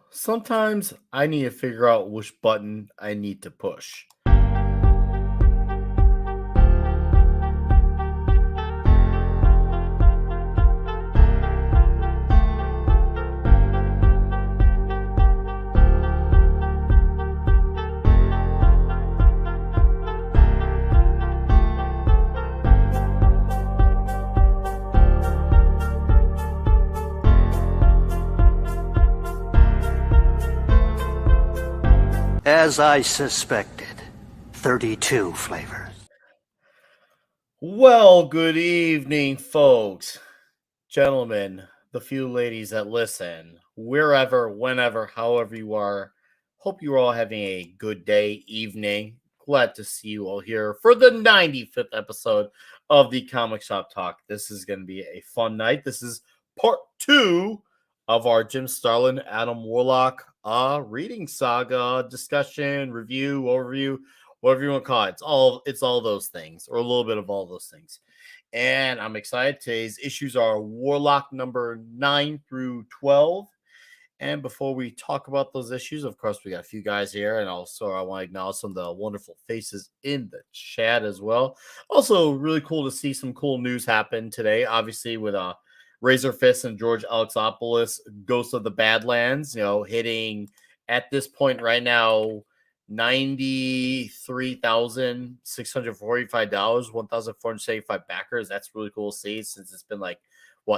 Sometimes I need to figure out which button I need to push. As I suspected, 32 flavors. Well, good evening, folks, gentlemen, the few ladies that listen, wherever, whenever, however you are. Hope you're all having a good day, evening. Glad to see you all here for the 95th episode of the Comic Shop Talk. This is going to be a fun night. This is part two of our Jim Starlin, Adam Warlock reading saga, discussion, review, overview, whatever you want to call it. It's all those things, or a little bit of all those things. And I'm excited. Today's issues are Warlock number 9 through 12. And before we talk about those issues, of course, we got a few guys here. And also, I want to acknowledge some of the wonderful faces in the chat as well. Also, really cool to see some cool news happen today. Obviously, with Razor Fist and George Alexopoulos, Ghost of the Badlands, hitting at this point right now $93,645, 1,475 backers. That's really cool to see since it's been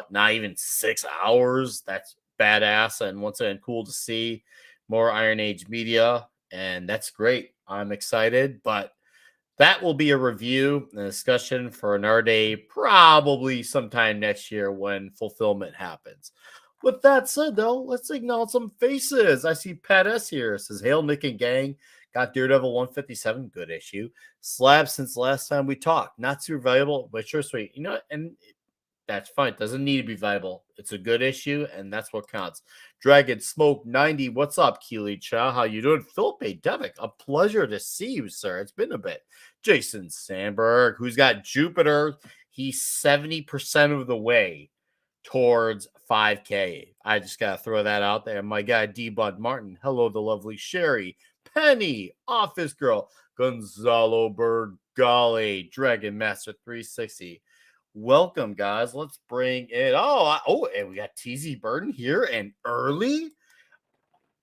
not even 6 hours. That's badass, and once again, cool to see more Iron Age media, and that's great. I'm excited, but that will be a review and a discussion for another day, probably sometime next year when fulfillment happens. With that said, though, let's acknowledge some faces. I see Pat S here. It says, "Hail, Nick and gang. Got Daredevil 157. Good issue. Slab since last time we talked. Not super valuable, but sure sweet. And that's fine. It doesn't need to be valuable. It's a good issue, and that's what counts." Dragon Smoke 90. What's up, Keely Cha? How you doing? Philippe Devick. A pleasure to see you, sir. It's been a bit. Jason Sandberg, who's got Jupiter. He's 70% of the way towards 5K. I just got to throw that out there. My guy, D. Bud Martin. Hello, the lovely Sherry. Penny, Office Girl. Gonzalo Bergali. Dragon Master 360. Welcome, guys. Let's bring it. And we got TZ Burton here and early.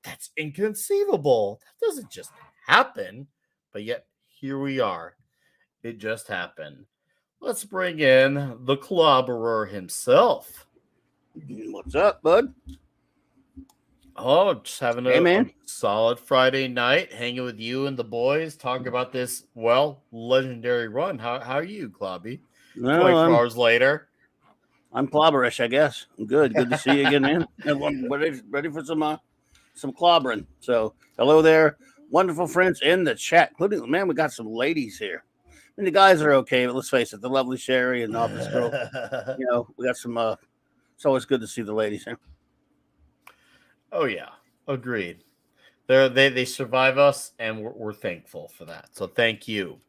That's inconceivable. That doesn't just happen. But yet, here we are. It just happened. Let's bring in the clobberer himself. What's up, bud? Oh, just having a solid Friday night, hanging with you and the boys, talking about this, legendary run. How are you, Clobby? 24 hours later. I'm clobberish, I guess. I'm good. Good to see you again, man. I'm ready for some clobbering. So, hello there. Wonderful friends in the chat, including, man, we got some ladies here. I mean, the guys are okay, but let's face it, the lovely Sherry and the Office Girl. We got some, it's always good to see the ladies here. Oh, yeah. Agreed. They survive us, and we're thankful for that. So, thank you.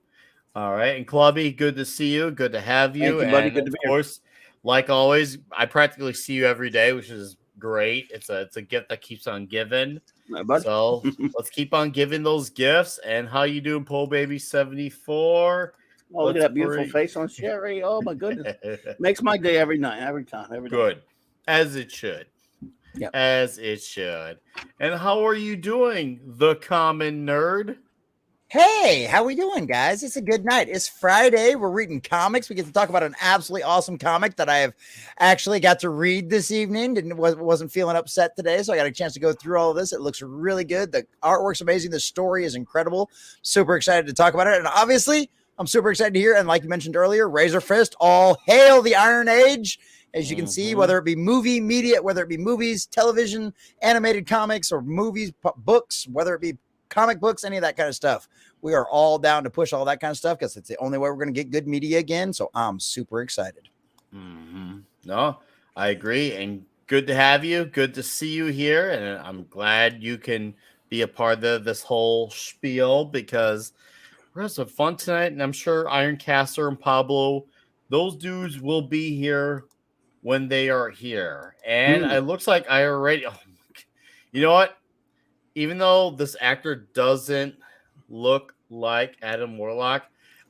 All right, and Clubby, good to see you. Good to have you. Thank you, buddy. And good to be here. Of course, like always, I practically see you every day, which is great. It's a gift that keeps on giving. So let's keep on giving those gifts. And how you doing, Pole Baby 74? Oh, look at that beautiful face on Sherry. Oh my goodness, makes my day every night, every time, every day. Good, as it should. Yeah, as it should. And how are you doing, the common nerd? Hey, how we doing, guys? It's a good night. It's Friday. We're reading comics. We get to talk about an absolutely awesome comic that I have actually got to read this evening. Wasn't feeling upset today, so I got a chance to go through all of this. It looks really good. The artwork's amazing. The story is incredible. Super excited to talk about it. And obviously, I'm super excited to hear, and like you mentioned earlier, Razor Fist, all hail the Iron Age. As you can see, whether it be movie, media, whether it be movies, television, animated comics, or movies, books, whether it be comic books, any of that kind of stuff. We are all down to push all that kind of stuff because it's the only way we're going to get good media again. So I'm super excited. No, I agree. And good to have you. Good to see you here. And I'm glad you can be a part of this whole spiel because we're having some fun tonight. And I'm sure Ironcaster and Pablo, those dudes will be here when they are here. And it looks like I already... You know what? Even though this actor doesn't look like Adam Warlock,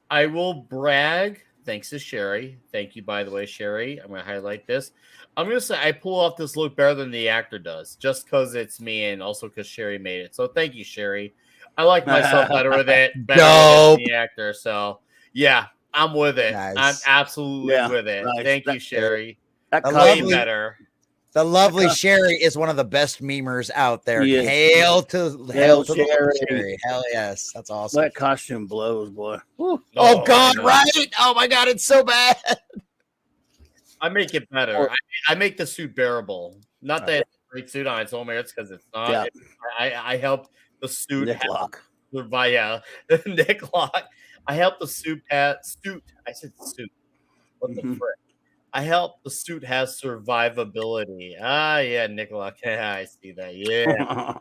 I will brag. Thanks to Sherry. Thank you, by the way, Sherry. I'm going to highlight this. I'm going to say I pull off this look better than the actor does, just because it's me and also because Sherry made it. So thank you, Sherry. I like myself better with it, better with it than the actor. So yeah, I'm with it. I'm Nice. absolutely with it. nice. Thank you, Sherry. That A Way lovely- better. The lovely Sherry is one of the best memers out there. He is. Hail to the lovely Sherry. Sherry. Hell yes. That's awesome. That costume blows, boy. Woo. Oh God, no. right? Oh my God, it's so bad. I make it better. I make the suit bearable. Not that it's a great suit on its own merits, because it's not. Yeah. I help the suit Nick Lock. survive. Nick Lock. I help the suit. I said suit. What the frick? I help the suit has survivability. Ah, yeah, Nick Lock. Yeah, I see that. Yeah.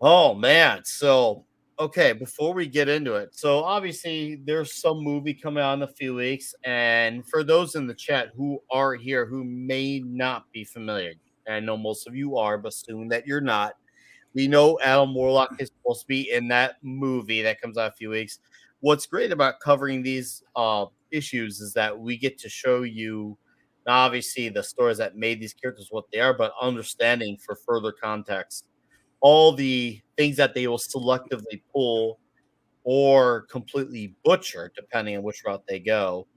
Oh man. So okay, before we get into it, so obviously there's some movie coming out in a few weeks, and for those in the chat who are here who may not be familiar, and I know most of you are, but assume that you're not. We know Adam Warlock is supposed to be in that movie that comes out in a few weeks. What's great about covering these issues is that we get to show you not obviously the stories that made these characters what they are, but understanding for further context all the things that they will selectively pull or completely butcher, depending on which route they go,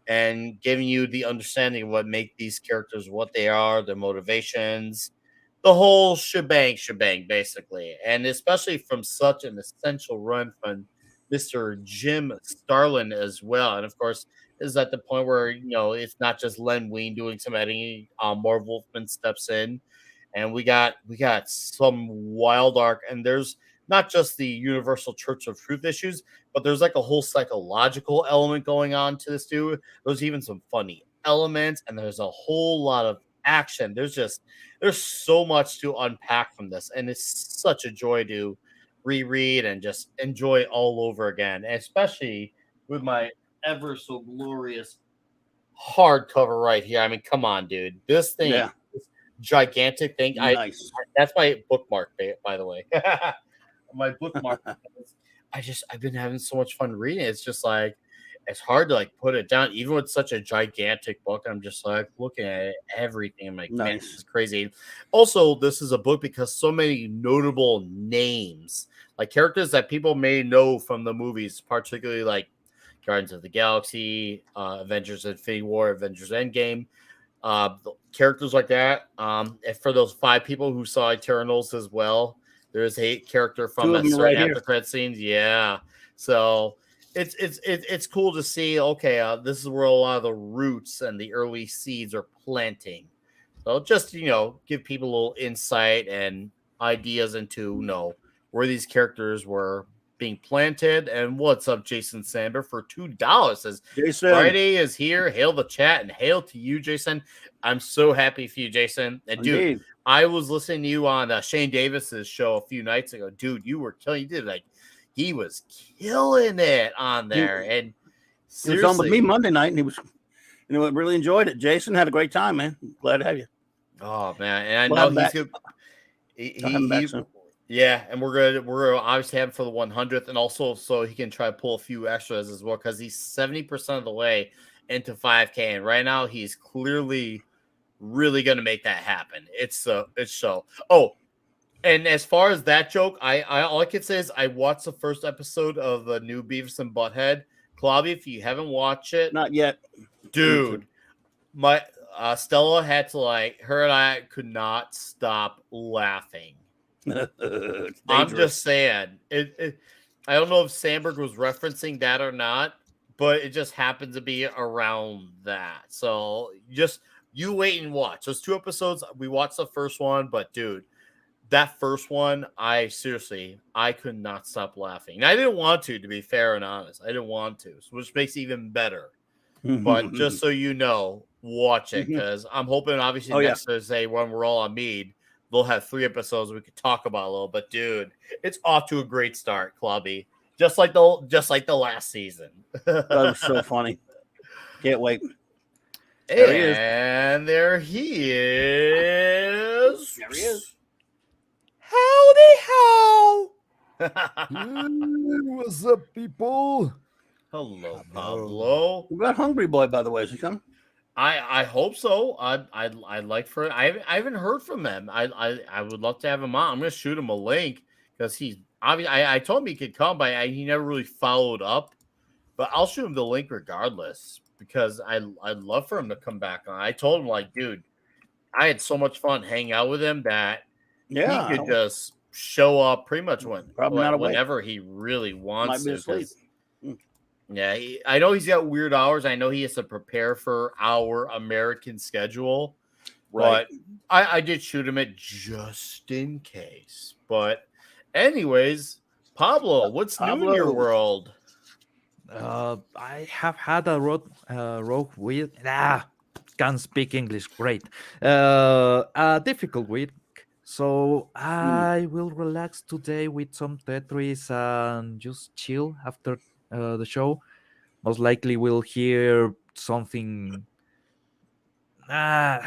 and giving you the understanding of what make these characters what they are, their motivations, the whole shebang, basically. And especially from such an essential run from Mr. Jim Starlin as well. And of course, this is at the point where, it's not just Len Wein doing some editing. Marv Wolfman steps in, and we got some wild arc. And there's not just the universal Church of Truth issues, but there's like a whole psychological element going on to this too. There's even some funny elements, and there's a whole lot of action. There's so much to unpack from this, and it's such a joy to reread and just enjoy all over again, especially with my ever so glorious hardcover right here. I mean, come on, dude. This thing, this gigantic thing. Nice. That's my bookmark, by the way. My bookmark. I've been having so much fun reading. It's just like it's hard to like put it down, even with such a gigantic book. I'm just like looking at it, everything. I'm like, man, this is crazy. Also, this is a book because so many notable names, like characters that people may know from the movies, particularly like Guardians of the Galaxy, Avengers Infinity War, Avengers Endgame, characters like that. And for those 5 people who saw Eternals as well, there's a character from that certain after credit scenes. Yeah, so it's cool to see. Okay, this is where a lot of the roots and the early seeds are planting. So just give people a little insight and ideas into where these characters were being planted. And what's up, Jason Sander for $2 says Jason. Friday is here. Hail the chat and hail to you, Jason. I'm so happy for you, Jason. And dude, I was listening to you on Shane Davis's show a few nights ago. Dude, you were killing. You did like he was killing it on there. And he was on with me Monday night, and he was, really enjoyed it. Jason had a great time, man. Glad to have you. Oh man, and I know he's good. Yeah, and we're gonna obviously have him for the 100th, and also so he can try to pull a few extras as well, because he's 70% of the way into 5K, and right now he's clearly really gonna make that happen. It's so. Oh, and as far as that joke, I all I can say is I watched the first episode of the new Beavis and Butthead. Claudia, if you haven't watched it, not yet, dude. My Stella had to her and I could not stop laughing. I'm just saying it. I don't know if Sandberg was referencing that or not, but it just happened to be around that. So just you wait and watch. Those 2 episodes, we watched the first one, but dude, that first one, I could not stop laughing. And I didn't want to be fair and honest. I didn't want to, which makes it even better. But just so you know, watch it, because I'm hoping obviously next Thursday when we're all on Mead, they'll have 3 episodes we could talk about a little. But dude, it's off to a great start, Clubby. Just like the last season. That was so funny. Can't wait. There he is. There he is. What's up, people? Hello, Pablo. Pablo. We got Hungry Boy, by the way. Is he coming? I hope so. I'd like for I haven't heard from him. I would love to have him on. I'm gonna shoot him a link because he's obviously I told him he could come, but he never really followed up. But I'll shoot him the link regardless because I'd love for him to come back on. I told him like, dude, I had so much fun hanging out with him that Yeah. he could just show up pretty much Probably not awake. whenever he really wants Might be to. asleep. 'Cause, yeah, I know he's got weird hours. I know he has to prepare for our American schedule, Right. but I did shoot him it just in case. But anyways, Pablo, what's new in your Pablo. world? I have had rogue week. Can't speak English. Great. A difficult week. So I will relax today with some Tetris and just chill after the show. Most likely we'll hear something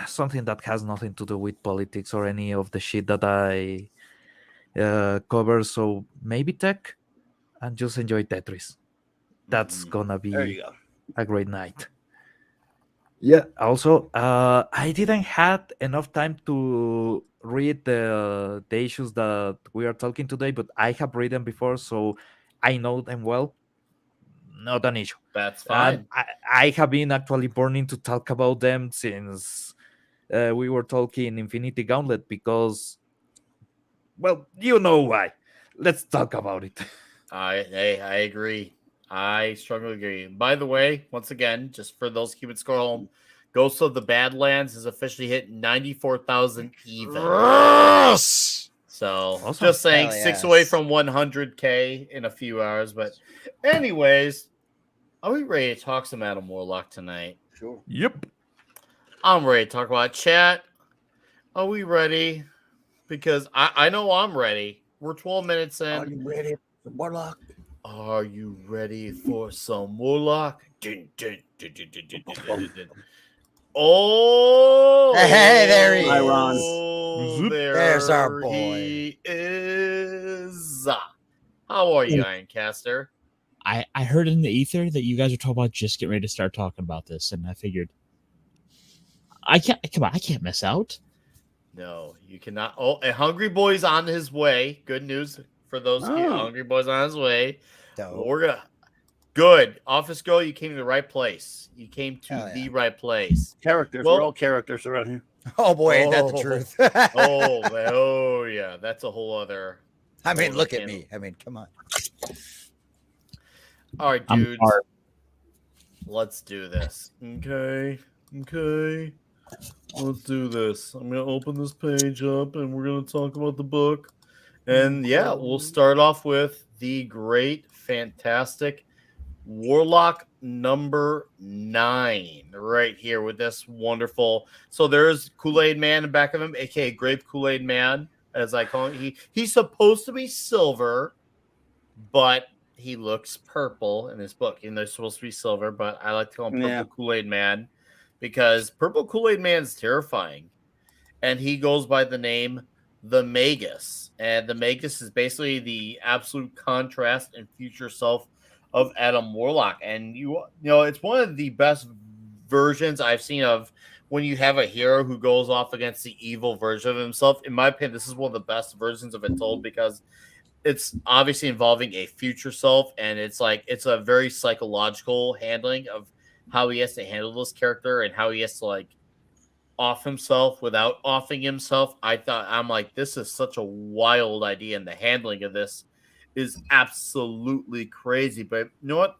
something that has nothing to do with politics or any of the shit that I cover. So maybe tech and just enjoy Tetris. That's gonna There be you go. a great night. Yeah. Also, I didn't had enough time to read the issues that we are talking today, but I have read them before, so I know them well. Not an issue. That's And fine. I have been actually burning to talk about them since we were talking Infinity Gauntlet because, well, you know why. Let's talk about it. I agree. I strongly agree. By the way, once again, just for those keeping score home, Ghost of the Badlands has officially hit 94,000 even. Yes! So Awesome. just saying, Hell 6 away yes. from 100K in a few hours. But anyways, are we ready to talk some Adam Warlock tonight? Sure. Yep. I'm ready to talk about chat. Are we ready? Because I know I'm ready. We're 12 minutes Are in. you ready? The Warlock. Are you ready for some Warlock? Dun, dun, dun, dun, dun, dun, dun, dun, dun. Oh, Hey, there he Hi, Ron. is. There's our boy. He is. How are you, Ironcaster? I heard in the ether that you guys are talking about just getting ready to start talking about this, and I figured I can't miss out. No, you cannot. Oh, a Hungry Boy's on his way. Good news for those Hungry Boys on his way. Dope. We're gonna good office girl. You came to the right place. You came to Hell the yeah. right place. Characters. Well- We're all characters around here. Oh boy, ain't that the Oh. truth? Oh yeah, that's a whole other. I mean, whole look other at can- me. I mean, come on. All right, I'm dudes. hard. Let's do this. Okay. Let's do this. I'm gonna open this page up, and we're gonna talk about the book. And yeah, we'll start off with the great, fantastic Warlock number 9 right here with this wonderful. So there's Kool-Aid Man in the back of him, aka Grape Kool-Aid Man, as I call him. He's supposed to be silver, but he looks purple in this book. And they're supposed to be silver, but I like to call him Purple Yeah. Kool-Aid Man because Purple Kool-Aid Man's terrifying. And he goes by the name the Magus. And the Magus is basically the absolute contrast and future self of Adam Warlock. And you know, it's one of the best versions I've seen of when you have a hero who goes off against the evil version of himself. In my opinion, this is one of the best versions of it told because it's obviously involving a future self, and it's a very psychological handling of how he has to handle this character and how he has to like off himself without offing himself. I'm like, this is such a wild idea, and the handling of this is absolutely crazy. But you know what?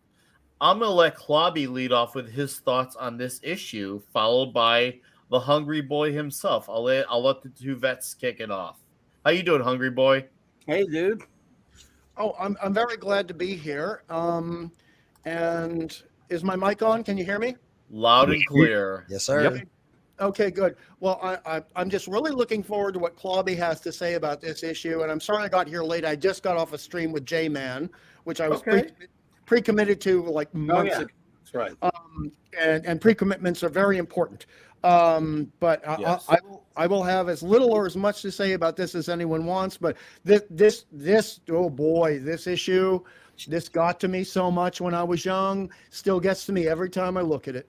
I'm gonna let Klobby lead off with his thoughts on this issue, followed by the Hungry Boy himself. I'll let the two vets kick it off. How you doing, Hungry Boy? Hey, dude. Oh, I'm very glad to be here. And is my mic on? Can you hear me? Loud and clear. Yes, sir. Yep. Okay, good. Well, I'm just really looking forward to what Klobby has to say about this issue. And I'm sorry I got here late. I just got off a stream with J-Man, which I was Okay. pre-committed to like Oh, months yeah. ago. That's right. And pre-commitments are very important. But Yes. I will have as little or as much to say about this as anyone wants. But this oh boy, this issue, this got to me so much when I was young. Still gets to me every time I look at it.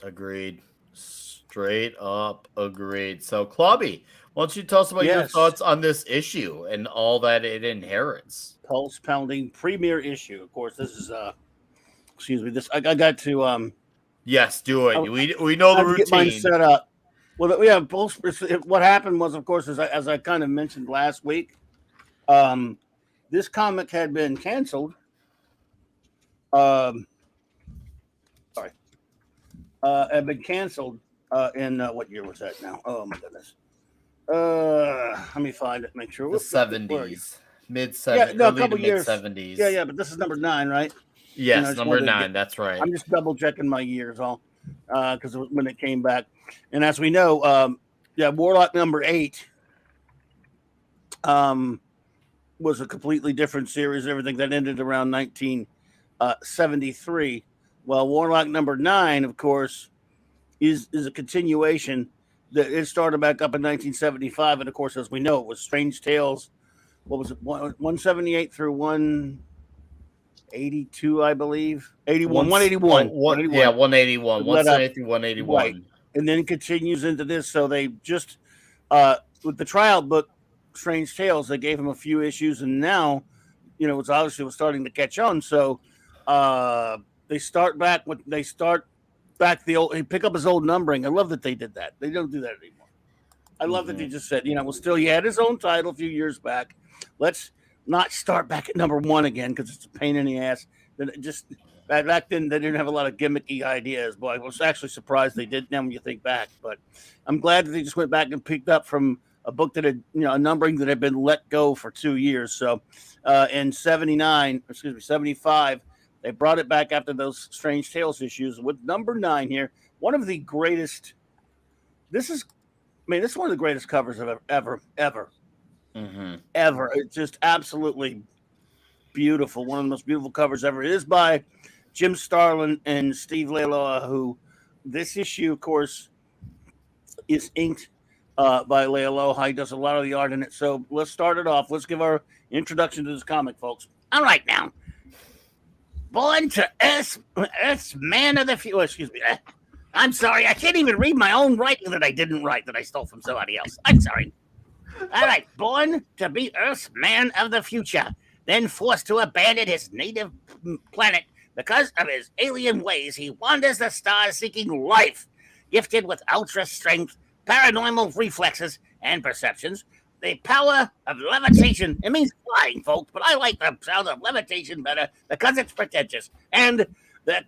Agreed. Straight up agreed. So, Clubby, why don't you tell us about your Yes. thoughts on this issue and all that it inherits? Pulse pounding premiere issue. Of course, this is excuse me. This I got to Yes, do it. I- We know I the have to get mine routine. set up. Well, yeah. Both. What happened was, of course, as I kind of mentioned last week, this comic had been canceled. Sorry, had been canceled. In what year was that now? Oh my goodness. Let me find it. Make sure. The Where are you? 70s, mid Yeah, 70s, no, a early to couple mid years. 70s. Yeah, but this is number 9, right? Yes, just number wanted to 9. That's right. I'm just double checking my years, all because when it came back, and as we know, Warlock number 8 was a completely different series. Everything that ended around 1973. Well, Warlock number 9, of course, is a continuation. That it started back up in 1975, and of course, as we know, it was Strange Tales. What was it? 178 through 182, I believe. 81, 181. Yeah, 181. Let up. 170 through 181. Right. And then continues into this. So they just with the trial book, Strange Tales, they gave him a few issues, and now, it's obviously was starting to catch on. So they start back the old. He pick up his old numbering. I love that they did that. They don't do that anymore. I love that they just said, he had his own title a few years back. Let's not start back at number 1 again because it's a pain in the ass. Back then they didn't have a lot of gimmicky ideas. Boy, I was actually surprised they did. Now when you think back, but I'm glad that they just went back and picked up from a book that had, a numbering that had been let go for 2 years. So in 75. They brought it back after those Strange Tales issues with number 9 here. One of the greatest. This is one of the greatest covers of ever. Mm-hmm. Ever. It's just absolutely beautiful. One of the most beautiful covers ever. It is by Jim Starlin and Steve Leialoha, who this issue, of course, is inked by Leialoha. He does a lot of the art in it. So let's start it off. Let's give our introduction to this comic, folks. All right, now. Born to Earth's man of the future. Excuse me. I'm sorry. I can't even read my own writing that I didn't write that I stole from somebody else. I'm sorry. All right. Born to be Earth's man of the future, then forced to abandon his native planet because of his alien ways, he wanders the stars seeking life. Gifted with ultra strength, paranormal reflexes, and perceptions, the power of levitation. It means flying, folks, but I like the sound of levitation better because it's pretentious. And the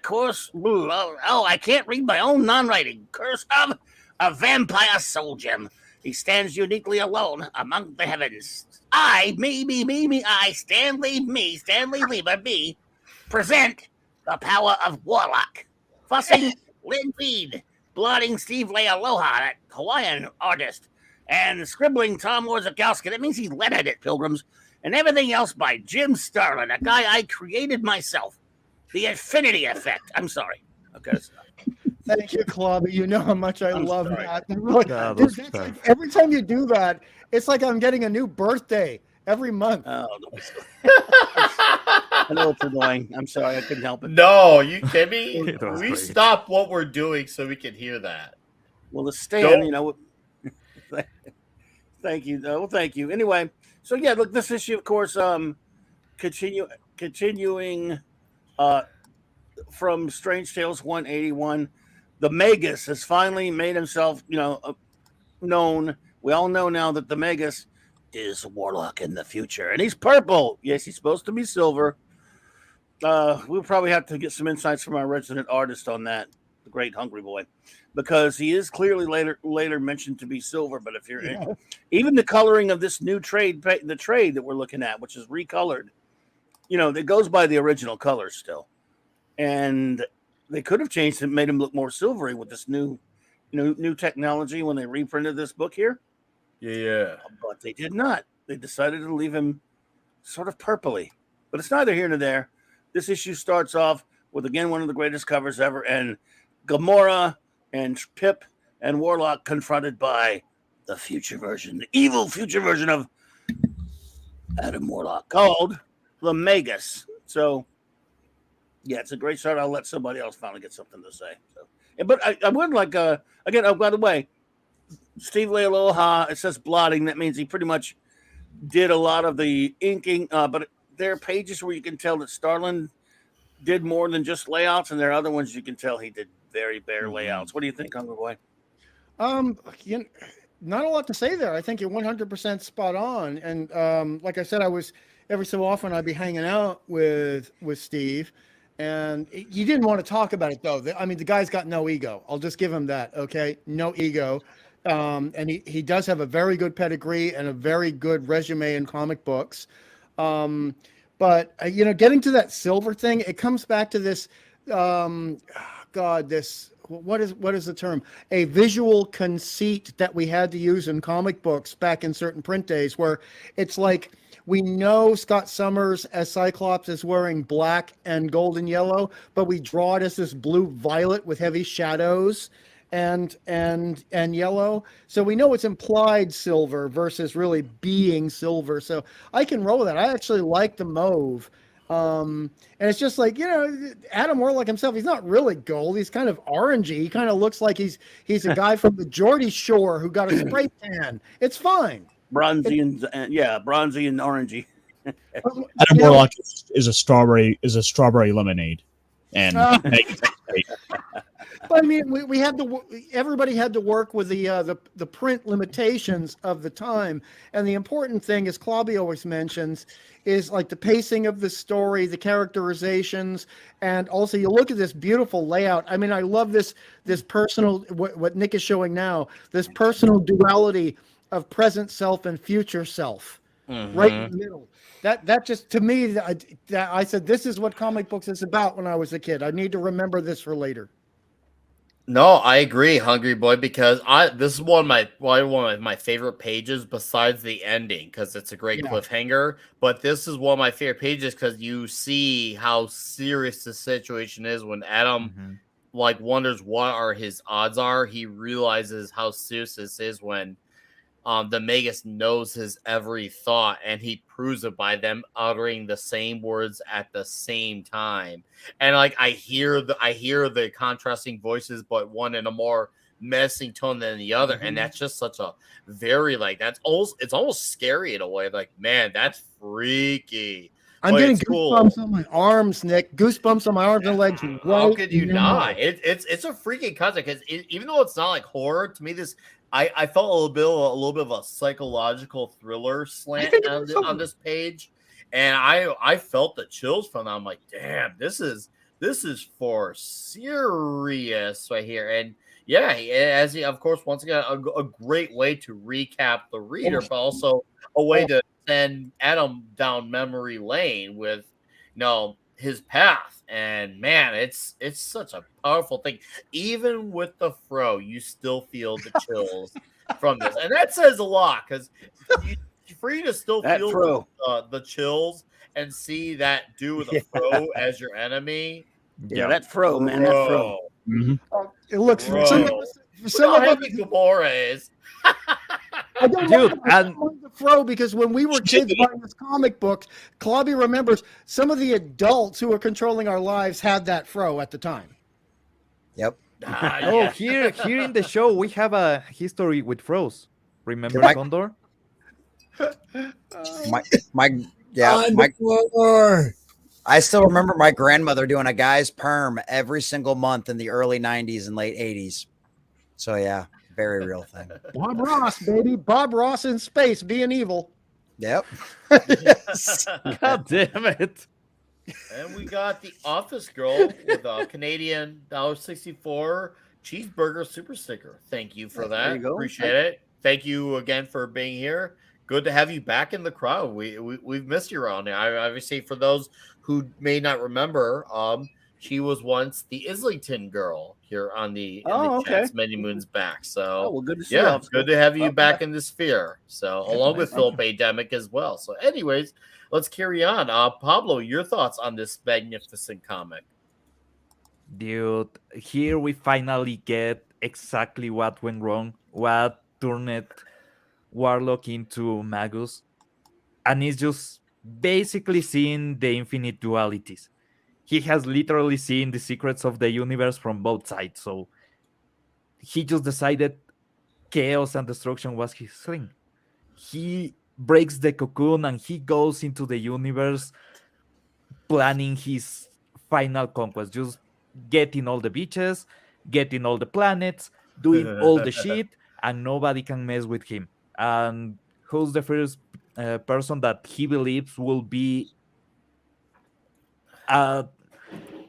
course. Oh, I can't read my own non-writing. Curse of a vampire soul gem. He stands uniquely alone among the heavens. I, Stanley Lieber, present the power of Warlock. Fussing Lynn Reed, blotting Steve Leialoha, that Hawaiian artist, and scribbling Tom Warzakowski. That means he lettered it, Pilgrims. And everything else by Jim Starlin, a guy I created myself. The Infinity Effect. I'm sorry. Okay. Thank you, Clubby. You know how much I love sorry. that. Yeah, Dude, that's that's fair. like, every time you do that, it's like I'm getting a new birthday every month. Oh, I know it's annoying. I'm sorry. I couldn't help it. No, you kidding me? It was We great. stopped what we're doing so we can hear that. Well, the stand, Don't- thank you. Well, thank you. Anyway, so yeah, look, this issue, of course, continuing from Strange Tales 181, the Magus has finally made himself, known. We all know now that the Magus is Warlock in the future, and he's purple. Yes, he's supposed to be silver. We'll probably have to get some insights from our resident artist on that, the great Hungry Boy, because he is clearly later mentioned to be silver. But if you're even the coloring of this new trade, the trade that we're looking at, which is recolored, it goes by the original colors still, and they could have changed it, made him look more silvery with this new technology when they reprinted this book here. Yeah. But they did not. They decided to leave him sort of purpley. But it's neither here nor there. This issue starts off with again one of the greatest covers ever, and Gamora and Pip and Warlock confronted by the future version, the evil future version of Adam Warlock, called the Magus. So, yeah, it's a great start. I'll let somebody else finally get something to say. So, but I would like again. Oh, by the way, Steve Lealoha. It says blotting. That means he pretty much did a lot of the inking. But there are pages where you can tell that Starlin did more than just layouts, and there are other ones you can tell he did very bare layouts. What do you think, Hungry Boy? You know, not a lot to say there. I think you're 100% spot on. And like I said, I was every so often I'd be hanging out with Steve, and he didn't want to talk about it though. I mean, the guy's got no ego. I'll just give him that. Okay, no ego. And he does have a very good pedigree and a very good resume in comic books. But you know, getting to that silver thing, it comes back to this. This what is the term? A visual conceit that we had to use in comic books back in certain print days, where it's like we know Scott Summers as Cyclops is wearing black and gold and yellow, but we draw it as this blue violet with heavy shadows and yellow. So we know it's implied silver versus really being silver. So I can roll with that. I actually like the mauve. And it's just like, you know, Adam Warlock himself, he's not really gold. He's kind of orangey. He kind of looks like he's a guy from the Geordie Shore who got a spray tan. It's fine. Bronzy and orangey. Adam Warlock is a strawberry lemonade, and But I mean, we had to. Everybody had to work with the print limitations of the time, and the important thing, as Claudia always mentions, is like the pacing of the story, the characterizations, and also you look at this beautiful layout. I mean, I love this personal what Nick is showing now. This personal duality of present self and future self, right in the middle. That just to me, that I said this is what comic books is about when I was a kid. I need to remember this for later. No, I agree, Hungry Boy, because this is one of my favorite pages besides the ending, because it's a great cliffhanger. But this is one of my favorite pages because you see how serious the situation is when Adam like wonders what are his odds are. He realizes how serious this is when the Magus knows his every thought, and he proves it by them uttering the same words at the same time. And like I hear the contrasting voices, but one in a more menacing tone than the other, and that's just such a very it's almost scary in a way. Like, man, that's freaky. I'm getting goosebumps on my arms, Nick. Goosebumps on my arms and legs. How could you not? It's a freaking concept because even though it's not like horror to me, I felt a little bit of a psychological thriller slant on this page, and I felt the chills from that. I'm like, damn, this is for serious right here. And yeah, as he, of course, once again, a great way to recap the reader, but also a way to send Adam down memory lane with, his path. And man, it's such a powerful thing. Even with the fro, you still feel the chills from this, and that says a lot because for you to still feel the chills and see that dude with a fro as your enemy. Yeah, that fro, man, that fro. It looks for some of Gamora is. I don't know the fro because when we were kids buying this comic book, Claudia remembers some of the adults who were controlling our lives had that fro at the time. Yep. Here in the show we have a history with froze. Remember Condor? I still remember my grandmother doing a guy's perm every single month in the early 90s and late 80s. So yeah. Very real thing. Bob Ross, baby. Bob Ross in space being evil. Yep. Yes. God damn it. And we got the Office Girl with a Canadian $1.64 cheeseburger super sticker. Thank you for that. Appreciate it. Thank you again for being here. Good to have you back in the crowd. We've missed you around here. Obviously, for those who may not remember, she was once the Islington girl here on the chats many moons back. So good to see you. It's good to have you back in the sphere. So along with Philip A. Demick as well. So anyways, let's carry on. Pablo, your thoughts on this magnificent comic? Dude, here we finally get exactly what went wrong, what turned Warlock into Magus, and he's just basically seeing the infinite dualities. He has literally seen the secrets of the universe from both sides, so he just decided chaos and destruction was his thing. He breaks the cocoon and he goes into the universe planning his final conquest, just getting all the beaches, getting all the planets, doing all the shit, and nobody can mess with him. And who's the first person that he believes will be a,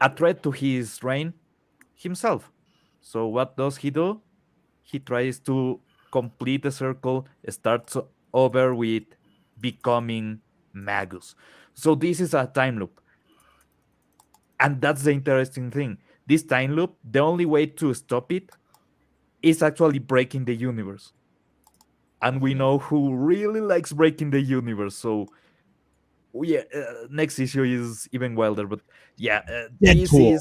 a threat to his reign? Himself. So what does he do? He tries to complete the circle, starts over with becoming Magus. So this is a time loop. And that's the interesting thing. This time loop, the only way to stop it is actually breaking the universe. And we know who really likes breaking the universe. So, yeah, next issue is even wilder. But yeah, Deadpool.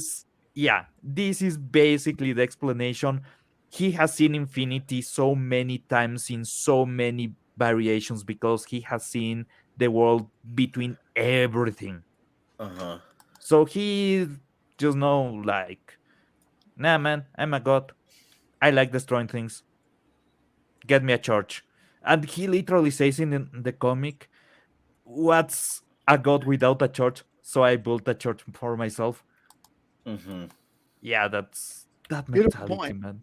this is basically the explanation. He has seen infinity so many times in so many variations because he has seen the world between everything. Uh-huh. So he just know like, nah, man, I'm a god. I like destroying things. Get me a church. And he literally says in the comic, what's a god without a church? So I built a church for myself. Mm-hmm. Yeah, that's that Beautiful mentality, point. man.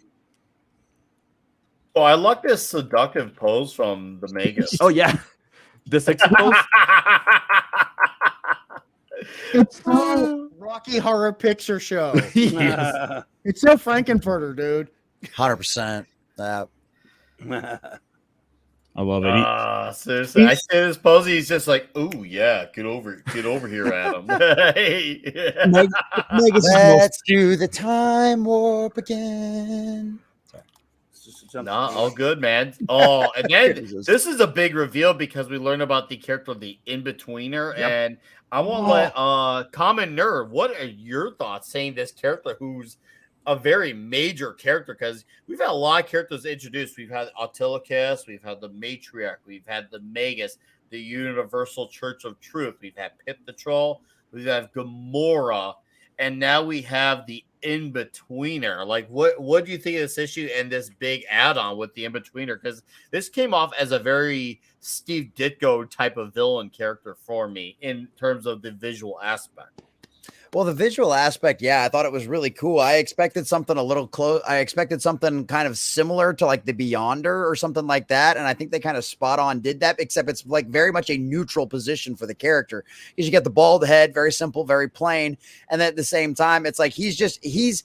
Oh, I like this seductive pose from the Magus. Oh yeah, the sexy pose. It's so Rocky Horror Picture Show. Yes. It's so Frankenfurter, dude. 100%. I love it. Seriously, I see this pose. He's just like, "Oh yeah, get over here, Adam." Meg- Megas is most- Let's do the time warp again. Nah, all good, man. Oh, and then Jesus. this is a big reveal because we learn about the character of the in-betweener, Yep. and I want to let Common Nerd, what are your thoughts saying this character who's a very major character? Because we've had a lot of characters introduced. We've had Autolycus, we've had the Matriarch, we've had the Magus, the Universal Church of Truth, we've had Pip the Troll, we've had Gamora, and now we have the in-betweener. Like, what do you think of this issue and this big add-on with the in-betweener? Because this came off as a very Steve Ditko type of villain character for me in terms of the visual aspect. Well, the visual aspect, yeah, I thought it was really cool. I expected something a little close. I expected something kind of similar to like the Beyonder or something like that. And I think they kind of spot on did that, except it's like very much a neutral position for the character because you get the bald head, very simple, very plain. And then at the same time, it's like he's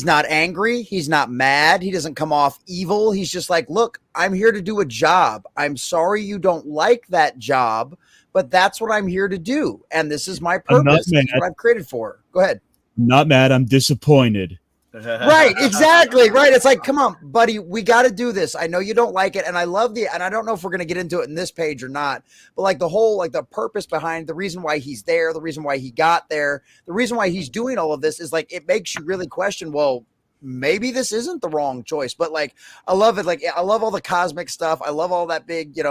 not angry. He's not mad. He doesn't come off evil. He's just like, look, I'm here to do a job. I'm sorry you don't like that job, but that's what I'm here to do. And this is my purpose. This is what I've created for. Go ahead. I'm not mad. I'm disappointed. Right, exactly. Right. It's like, come on, buddy, we got to do this. I know you don't like it. And I love and I don't know if we're going to get into it in this page or not, but like the whole, like the purpose behind the reason why he's there, the reason why he got there, the reason why he's doing all of this is like, it makes you really question, well, maybe this isn't the wrong choice, but like, I love it. Like, I love all the cosmic stuff. I love all that big, in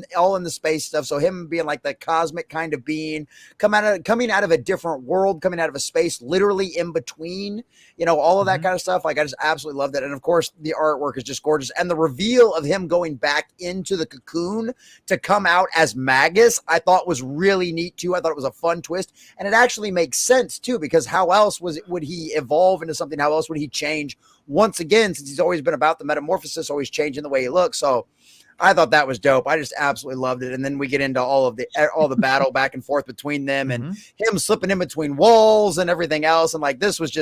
the space stuff. So him being like the cosmic kind of being coming out of a different world, coming out of a space, literally in between, all of that kind of stuff. Like, I just absolutely love that. And of course the artwork is just gorgeous. And the reveal of him going back into the cocoon to come out as Magus, I thought was really neat too. I thought it was a fun twist, and it actually makes sense too, because how else would he evolve into something? How else would he change once again, since he's always been about the metamorphosis, always changing the way he looks? So I thought that was dope. I just absolutely loved it. And then we get into all the battle back and forth between them and him slipping in between walls and everything else. And like, this was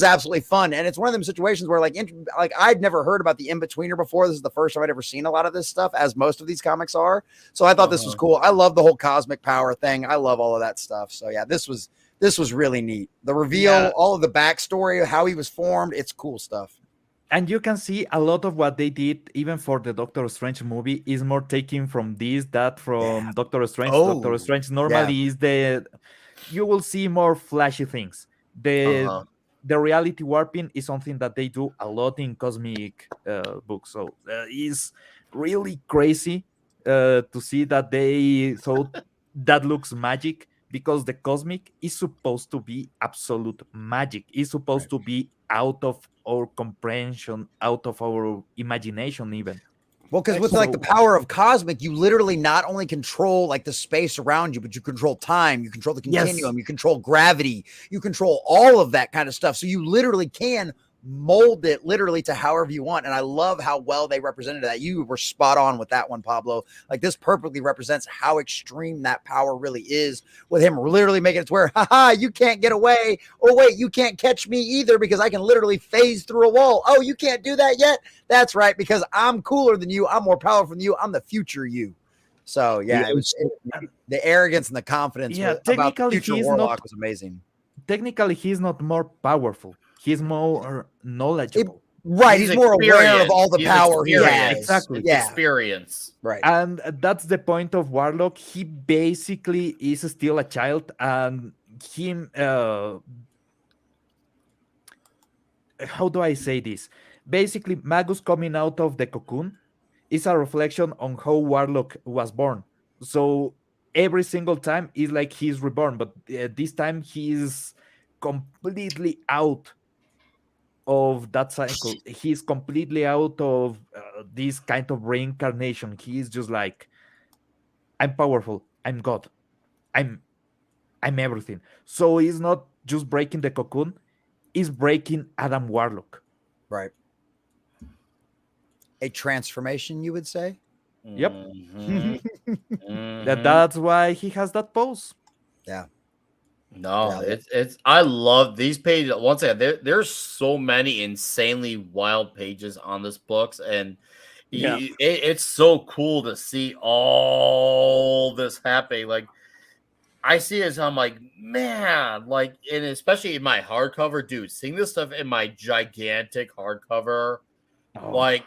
absolutely fun. And it's one of them situations where like I'd never heard about the in-betweener before. This is the first time I'd ever seen a lot of this stuff, as most of these comics are. So I thought this was cool. I love the whole cosmic power thing. I love all of that stuff. So yeah, this was really neat. The reveal, all of the backstory, how he was formed, it's cool stuff. And you can see a lot of what they did, even for the Doctor Strange movie, is more taken from that from Doctor Strange. Doctor Strange normally is you will see more flashy things. The Uh-huh. the reality warping is something that they do a lot in cosmic books. So it's really crazy to see that they thought that looks magic, because the cosmic is supposed to be absolute magic. It's supposed to be out of our comprehension, out of our imagination, even. Well, because with So like the power of cosmic, you literally not only control like the space around you, but you control time, you control the yes, continuum, you control gravity, you control all of that kind of stuff. So you literally can mold it literally to however you want. And I love how well they represented that. You were spot on with that one, Pablo. Like this perfectly represents how extreme that power really is, with him literally making it to where, haha, you can't get away. Oh, wait, you can't catch me either because I can literally phase through a wall. Oh, you can't do that yet? That's right, because I'm cooler than you. I'm more powerful than you. I'm the future you. So yeah, the arrogance and the confidence yeah, about technically future Warlock was amazing. he's not more powerful. He's more knowledgeable. Right, he's more aware of all the He's power he has. experienced. Exactly. It's Yeah, experience. right. And that's the point of Warlock. He basically is still a child, and him. How do I say this? Basically, Magus coming out of the cocoon is a reflection on how Warlock was born. So every single time is like he's reborn, but this time he's completely out of that cycle. He's completely out of this kind of reincarnation. He's just like, I'm powerful. I'm God. I'm I'm everything. So he's not just breaking the cocoon, he's breaking Adam Warlock. Right. A transformation, you would say? Yep. Mhm. Mhm. That's why he has that pose. Yeah. No, Yeah. it's I love these pages. Once again, there's so many insanely wild pages on this books, and Yeah. it's so cool to see all this happening. Like I see it as I'm like, man, like, and especially in my hardcover, dude, seeing this stuff in my gigantic hardcover, Oh, like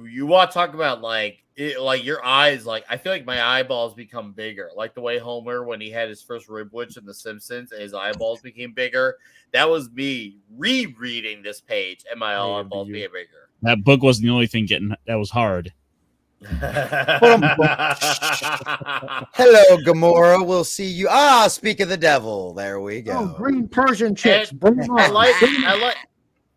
you want to talk about like your eyes, like I feel like my eyeballs become bigger, like the way Homer when he had his first rib witch in The Simpsons, and his eyeballs became bigger. That was me rereading this page, and my I envy eyeballs you. being bigger. That book wasn't the only thing that was hard. Hello, Gamora. We'll see you. Ah, speak of the devil. There we go. Oh, green Persian chicks. And Bring them I on. like Bring 'em I on. like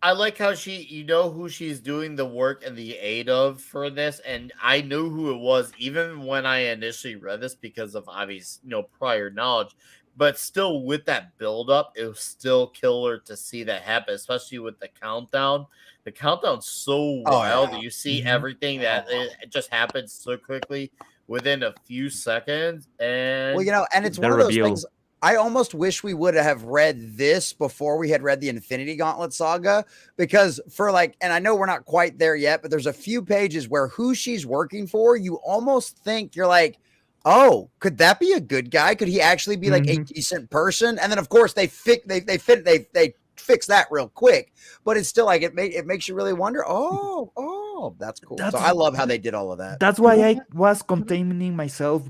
I like how you know who she's doing the work and the aid of for this, and I knew who it was even when I initially read this because of obvious, prior knowledge. But still, with that build up, it was still killer to see that happen, especially with the countdown. The countdown's so Oh, wild yeah. that you see Mhm. everything that it just happens so quickly within a few seconds, Well, and and it's The one of those reveal. things. I almost wish we would have read this before we had read the Infinity Gauntlet saga, because for and I know we're not quite there yet, but there's a few pages where who she's working for, you almost think you're like, oh, could that be a good guy? Could he actually be like a Mhm. decent person? And then of course they fix that real quick, but it's still like it makes you really wonder. Oh, that's cool. So I love how they did all of that. That's why I was containing myself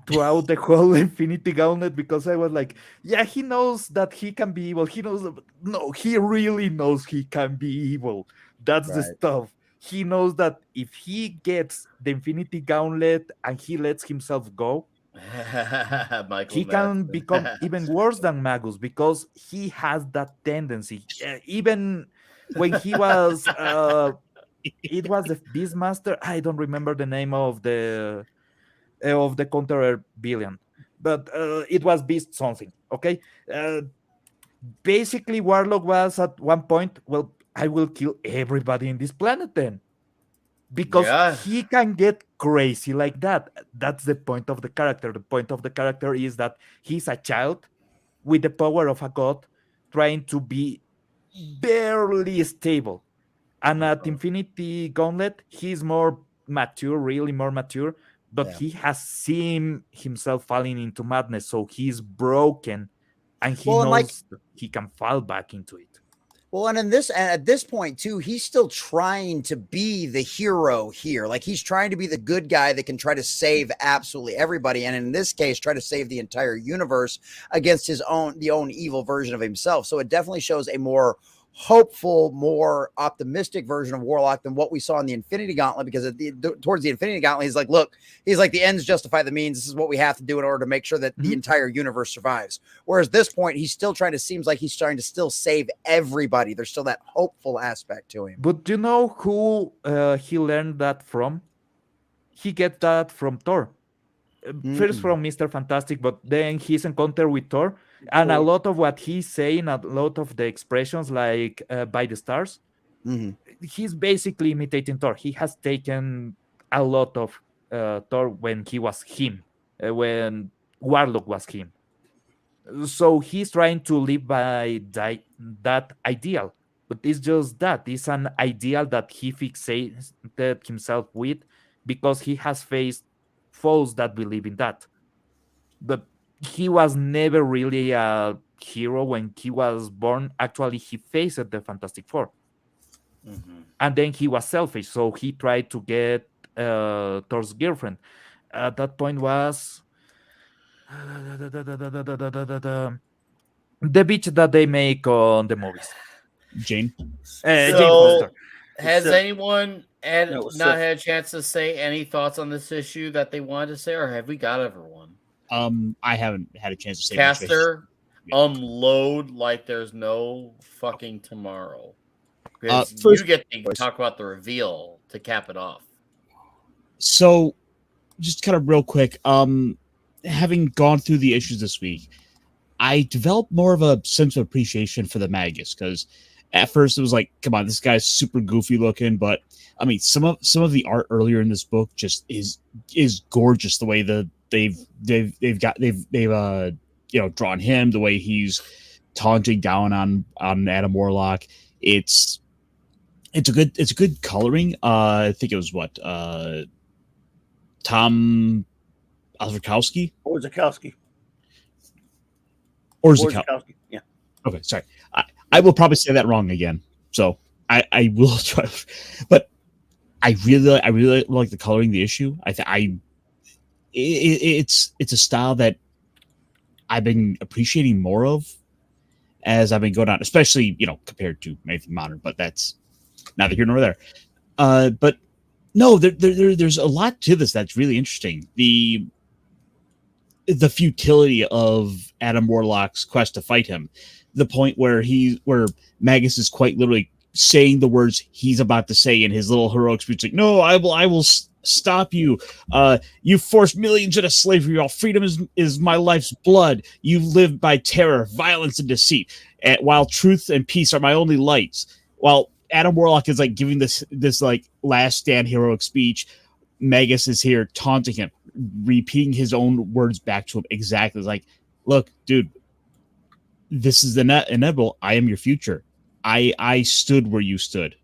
throughout the whole Infinity Gauntlet, because I was like, yeah, he knows that he can be evil. He knows, no, he really knows he can be evil. That's the Right. stuff. He knows that if he gets the Infinity Gauntlet and he lets himself go, Michael he can Madsen. become even worse than Magus, because he has that tendency. Even when he was, it was the Beastmaster. I don't remember the name of the counter billion, but it was Beast something. Okay, basically Warlock was at one point, well, I will kill everybody in this planet then, because Yeah. he can get crazy like that. That's the point of the character. The point of the character is that he's a child with the power of a god, trying to be barely stable. And at Infinity Gauntlet, he's more mature, really more mature, but Yeah. he has seen himself falling into madness, so he's broken, and he Well, and knows that he can fall back into it. Well, and at this point too, he's still trying to be the hero here. Like he's trying to be the good guy that can try to save absolutely everybody, and in this case, try to save the entire universe against the own evil version of himself. So it definitely shows a more hopeful, more optimistic version of Warlock than what we saw in the Infinity Gauntlet. Because towards the Infinity Gauntlet, he's like, look, the ends justify the means. This is what we have to do in order to make sure that the entire universe survives. Whereas this point, he's still seems like he's trying to still save everybody. There's still that hopeful aspect to him. But do you know who he learned that from? He get that from Thor. First from Mr. Fantastic, but then his encounter with Thor. And a lot of what he's saying, a lot of the expressions like by the stars, he's basically imitating Thor. He has taken a lot of Thor when he was him, when Warlock was him. So he's trying to live by that ideal. But it's just that. It's an ideal that he fixated himself with because he has faced foes that believe in that. But he was never really a hero when he was born. Actually, he faced the Fantastic Four. And then he was selfish, so he tried to get Thor's girlfriend. At that point was the bitch that they make on the movies. Jane. Jane So, Foster. has anyone No, not had a chance to say any thoughts on this issue that they wanted to say, or have we got everyone? I haven't had a chance to say much. Caster, unload like there's no fucking tomorrow. Because First, you get to talk about the reveal to cap it off. So, just kind of real quick, having gone through the issues this week, I developed more of a sense of appreciation for the Magus, because at first it was like, come on, this guy's super goofy looking, but I mean, some of the art earlier in this book just is gorgeous. The way that they've drawn him, the way he's taunting down on Adam Warlock. It's a good coloring. I think it was Tom Ozakowski Or Zakowski. or Or Zakowski. Zakowski. Yeah. Okay, sorry. I will probably say that wrong again. So I will try, but I really like the coloring of the issue. It's a style that I've been appreciating more of as I've been going on, especially compared to anything modern. But that's neither here nor there. But no, there's a lot to this that's really interesting. The futility of Adam Warlock's quest to fight him, the point where Magus is quite literally saying the words he's about to say in his little heroic speech, like, "No, I will stop you. You forced millions into slavery. While freedom is my life's blood. You live by terror, violence, and deceit. While truth and peace are my only lights." While Adam Warlock is like giving this like last stand heroic speech, Magus is here taunting him, repeating his own words back to him exactly. It's like, look, dude, this is the inevitable. I am your future. I stood where you stood.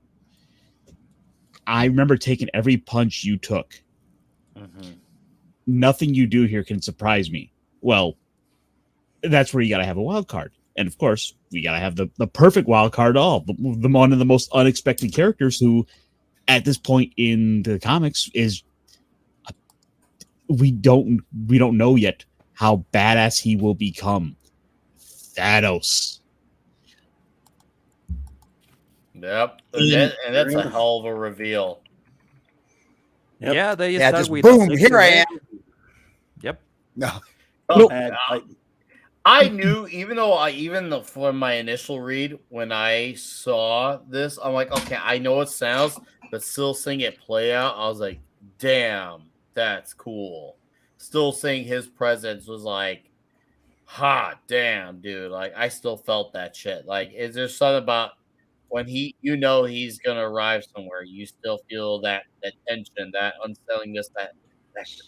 I remember taking every punch you took. Nothing you do here can surprise me. Well, that's where you got to have a wild card. And of course, we got to have the perfect wild card all. The one of the most unexpected characters who, at this point in the comics, is we don't know yet how badass he will become. Thanos. Yep, and that's a hell of a reveal. Yep. Yeah, they Yeah, start just with boom, here I am. Yep. No. I knew, even from my initial read, when I saw this, I'm like, okay, I know it sounds, but still seeing it play out, I was like, damn, that's cool. Still seeing his presence was like, hot damn, dude. Like, I still felt that shit. Like, is there something about when he's gonna arrive somewhere, you still feel that tension, that unsettlingness, that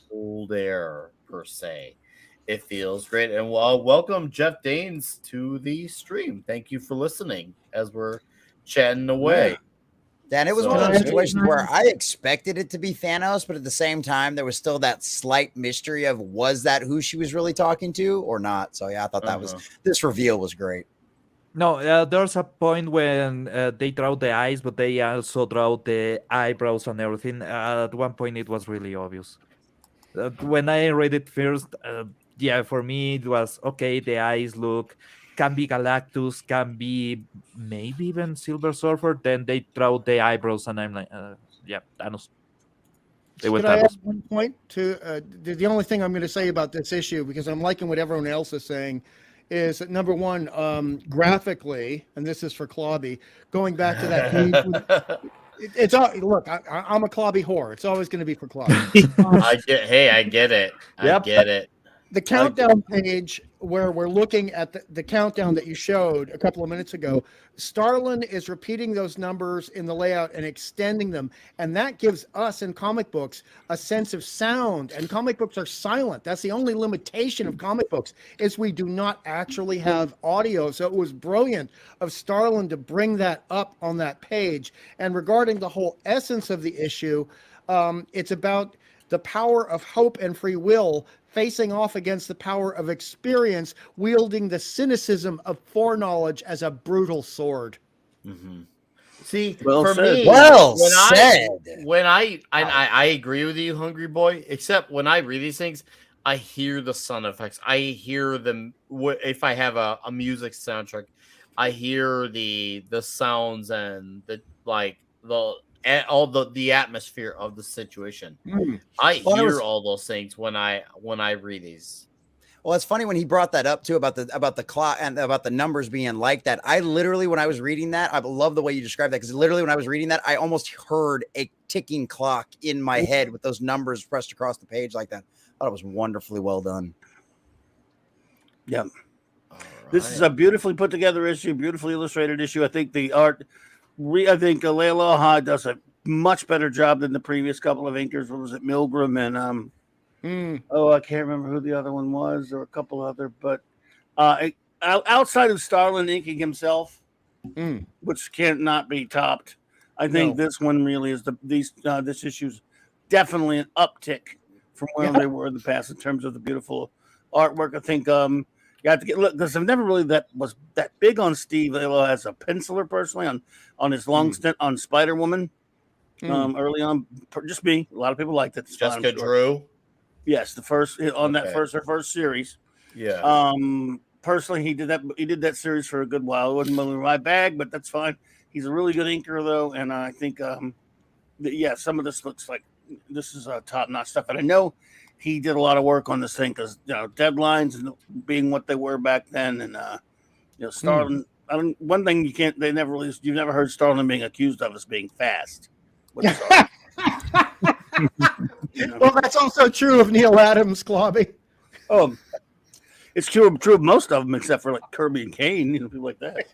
cold air per se. It feels great. And welcome Jeff Danes to the stream. Thank you for listening as we're chatting away. Dan, it was So- one of those situations where I expected it to be Thanos, but at the same time, there was still that slight mystery of was that who she was really talking to or not. So yeah, I thought that was this reveal was great. No, there's a point when they draw the eyes, but they also draw the eyebrows and everything. At one point, it was really obvious. When I read it first, yeah, for me it was okay. The eyes look can be Galactus, can be maybe even Silver Surfer. Then they draw the eyebrows, and I'm like, yeah, Thanos. They were Can I add Thanos. one point to the only thing I'm going to say about this issue, because I'm liking what everyone else is saying, is that number one, graphically, and this is for Clobby, going back to that page. It's all look. I'm a Clobby whore. It's always going to be for Clobby. I get it. Yep. I get it. The countdown page where we're looking at the countdown that you showed a couple of minutes ago, Starlin is repeating those numbers in the layout and extending them. And that gives us in comic books a sense of sound. And comic books are silent. That's the only limitation of comic books is we do not actually have audio. So it was brilliant of Starlin to bring that up on that page. And regarding the whole essence of the issue, it's about the power of hope and free will facing off against the power of experience, wielding the cynicism of foreknowledge as a brutal sword. Mm-hmm. See, Well for said. me, Well when said. I agree with you, Hungry Boy. Except when I read these things, I hear the sound effects. I hear them. If I have a music soundtrack, I hear the sounds and the all the atmosphere of the situation. I Well, it hear was- all those things when I read these. Well, it's funny when he brought that up too about the clock and about the numbers being like that. I literally, when I was reading that, I love the way you described that because literally when I was reading that, I almost heard a ticking clock in my head with those numbers pressed across the page like that. I thought it was wonderfully well done. Yeah. All This is right. a beautifully put together issue, beautifully illustrated issue. I think the art, I think Layla Ha does a much better job than the previous couple of inkers. What was it, Milgram and I can't remember who the other one was. There were a couple other, but outside of Starlin inking himself, which can't not be topped, I think this one really is this issue's definitely an uptick from where they were in the past in terms of the beautiful artwork. I think you have to get look because I've never really was that big on Steve Layla as a penciler personally on his long stint on Spider Woman. Early on, just me. A lot of people liked it. Jessica Drew. Yes, the first on that Okay. her first series. Yeah. Personally, he did that series for a good while. It wasn't really my bag, but that's fine. He's a really good inker though, and I think some of this looks like this is top notch stuff. And I know he did a lot of work on this thing because deadlines and being what they were back then, and Starlin. One thing you've never heard Starlin being accused of is being fast. Well, that's also true of Neil Adams, Clobby. It's true of most of them except for like Kirby and Kane, people like that.